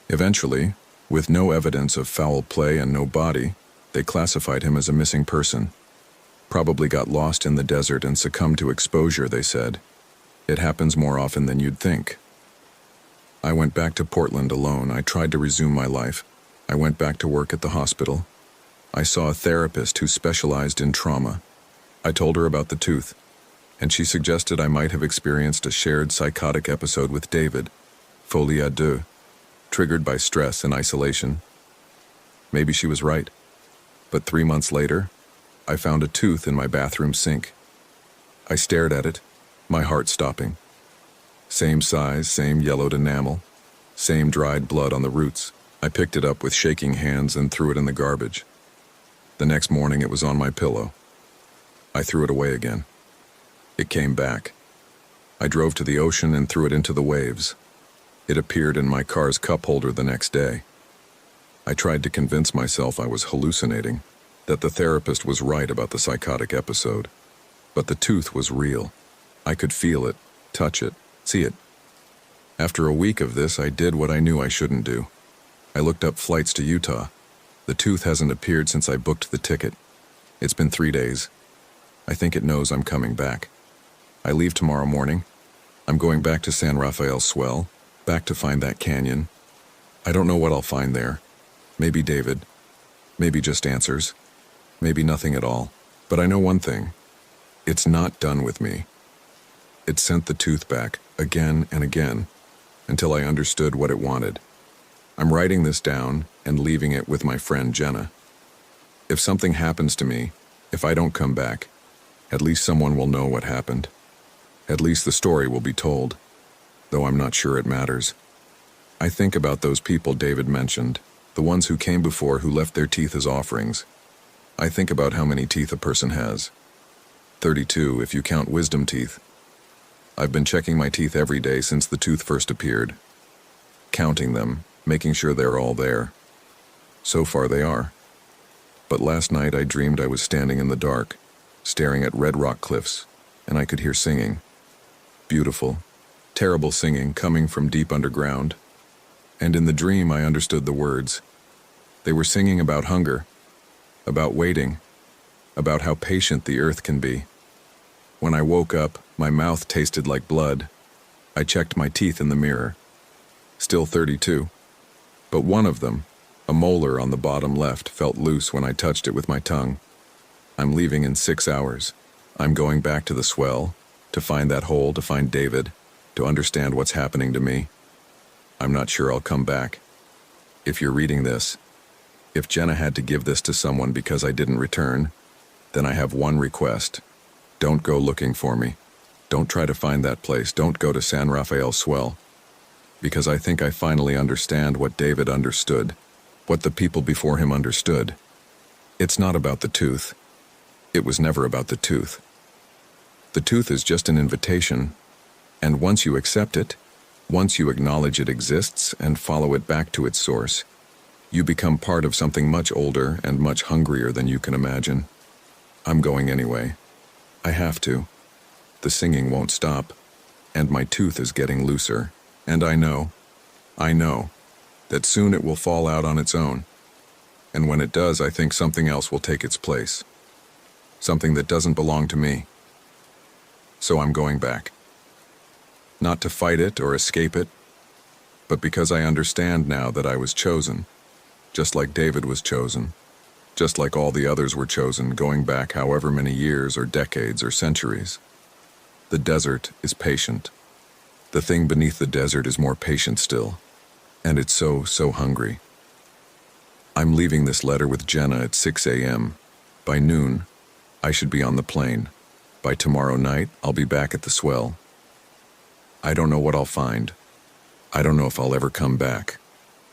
Eventually, with no evidence of foul play and no body, they classified him as a missing person. Probably got lost in the desert and succumbed to exposure, they said. It happens more often than you'd think. I went back to Portland alone. I tried to resume my life. I went back to work at the hospital. I saw a therapist who specialized in trauma. I told her about the tooth, and she suggested I might have experienced a shared psychotic episode with David, folie à deux, triggered by stress and isolation. Maybe she was right. But 3 months later, I found a tooth in my bathroom sink. I stared at it, my heart stopping. Same size, same yellowed enamel, same dried blood on the roots. I picked it up with shaking hands and threw it in the garbage. The next morning it was on my pillow. I threw it away again. It came back. I drove to the ocean and threw it into the waves. It appeared in my car's cup holder the next day. I tried to convince myself I was hallucinating, that the therapist was right about the psychotic episode. But the tooth was real. I could feel it, touch it, see it. After a week of this, I did what I knew I shouldn't do. I looked up flights to Utah. The tooth hasn't appeared since I booked the ticket. It's been 3 days. I think it knows I'm coming back. I leave tomorrow morning. I'm going back to San Rafael Swell, back to find that canyon. I don't know what I'll find there. Maybe David. Maybe just answers. Maybe nothing at all. But I know one thing. It's not done with me. It sent the tooth back again and again until I understood what it wanted. I'm writing this down and leaving it with my friend Jenna. If something happens to me, if I don't come back, at least someone will know what happened. At least the story will be told, though I'm not sure it matters. I think about those people David mentioned, the ones who came before who left their teeth as offerings. I think about how many teeth a person has. 32 if you count wisdom teeth. I've been checking my teeth every day since the tooth first appeared. Counting them, making sure they're all there. So far they are. But last night I dreamed I was standing in the dark, staring at red rock cliffs, and I could hear singing. Beautiful, terrible singing coming from deep underground. And in the dream I understood the words. They were singing about hunger, about waiting, about how patient the earth can be. When I woke up, my mouth tasted like blood. I checked my teeth in the mirror. Still 32. But one of them, a molar on the bottom left, felt loose when I touched it with my tongue. I'm leaving in 6 hours. I'm going back to the swell, to find that hole, to find David, to understand what's happening to me. I'm not sure I'll come back. If you're reading this, if Jenna had to give this to someone because I didn't return, then I have one request. Don't go looking for me. Don't try to find that place. Don't go to San Rafael Swell. Because I think I finally understand what David understood, what the people before him understood. It's not about the tooth. It was never about the tooth. The tooth is just an invitation, and once you accept it, once you acknowledge it exists and follow it back to its source, you become part of something much older and much hungrier than you can imagine. I'm going anyway. I have to. The singing won't stop, and my tooth is getting looser, and I know that soon it will fall out on its own. And when it does, I think something else will take its place. Something that doesn't belong to me. So I'm going back. Not to fight it or escape it, but because I understand now that I was chosen, just like David was chosen, just like all the others were chosen, going back however many years or decades or centuries. The desert is patient. The thing beneath the desert is more patient still, and it's so hungry. I'm leaving this letter with Jenna at 6 a.m. By noon, I should be on the plane. By tomorrow night, I'll be back at the swell. I don't know what I'll find. I don't know if I'll ever come back.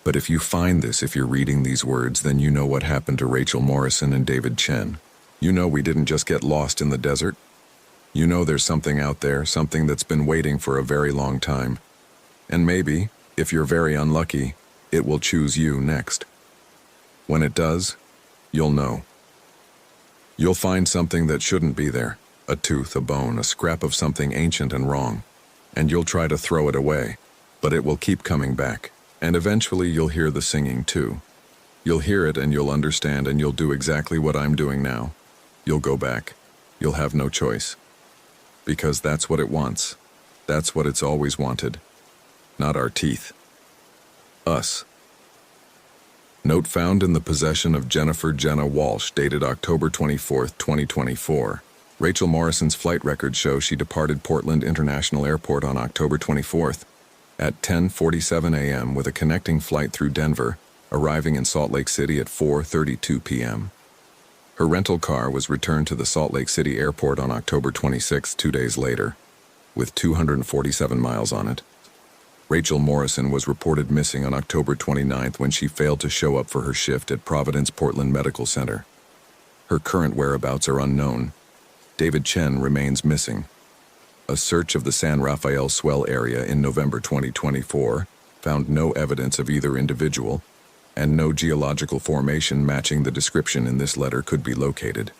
But if you find this, if you're reading these words, then you know what happened to Rachel Morrison and David Chen. You know we didn't just get lost in the desert. You know there's something out there, something that's been waiting for a very long time. And maybe, if you're very unlucky, it will choose you next. When it does, you'll know. You'll find something that shouldn't be there. A tooth, a bone, a scrap of something ancient and wrong. And you'll try to throw it away, but it will keep coming back. And eventually you'll hear the singing too. You'll hear it and you'll understand and you'll do exactly what I'm doing now. You'll go back. You'll have no choice. Because that's what it wants. That's what it's always wanted. Not our teeth. Us. Note found in the possession of Jenna Walsh, dated October 24, 2024. Rachel Morrison's flight records show she departed Portland International Airport on October 24th at 10:47 a.m. with a connecting flight through Denver, arriving in Salt Lake City at 4:32 p.m. Her rental car was returned to the Salt Lake City airport on October 26, 2 days later, with 247 miles on it. Rachel Morrison was reported missing on October 29th when she failed to show up for her shift at Providence Portland Medical Center. Her current whereabouts are unknown. David Chen remains missing. A search of the San Rafael Swell area in November 2024 found no evidence of either individual, and no geological formation matching the description in this letter could be located.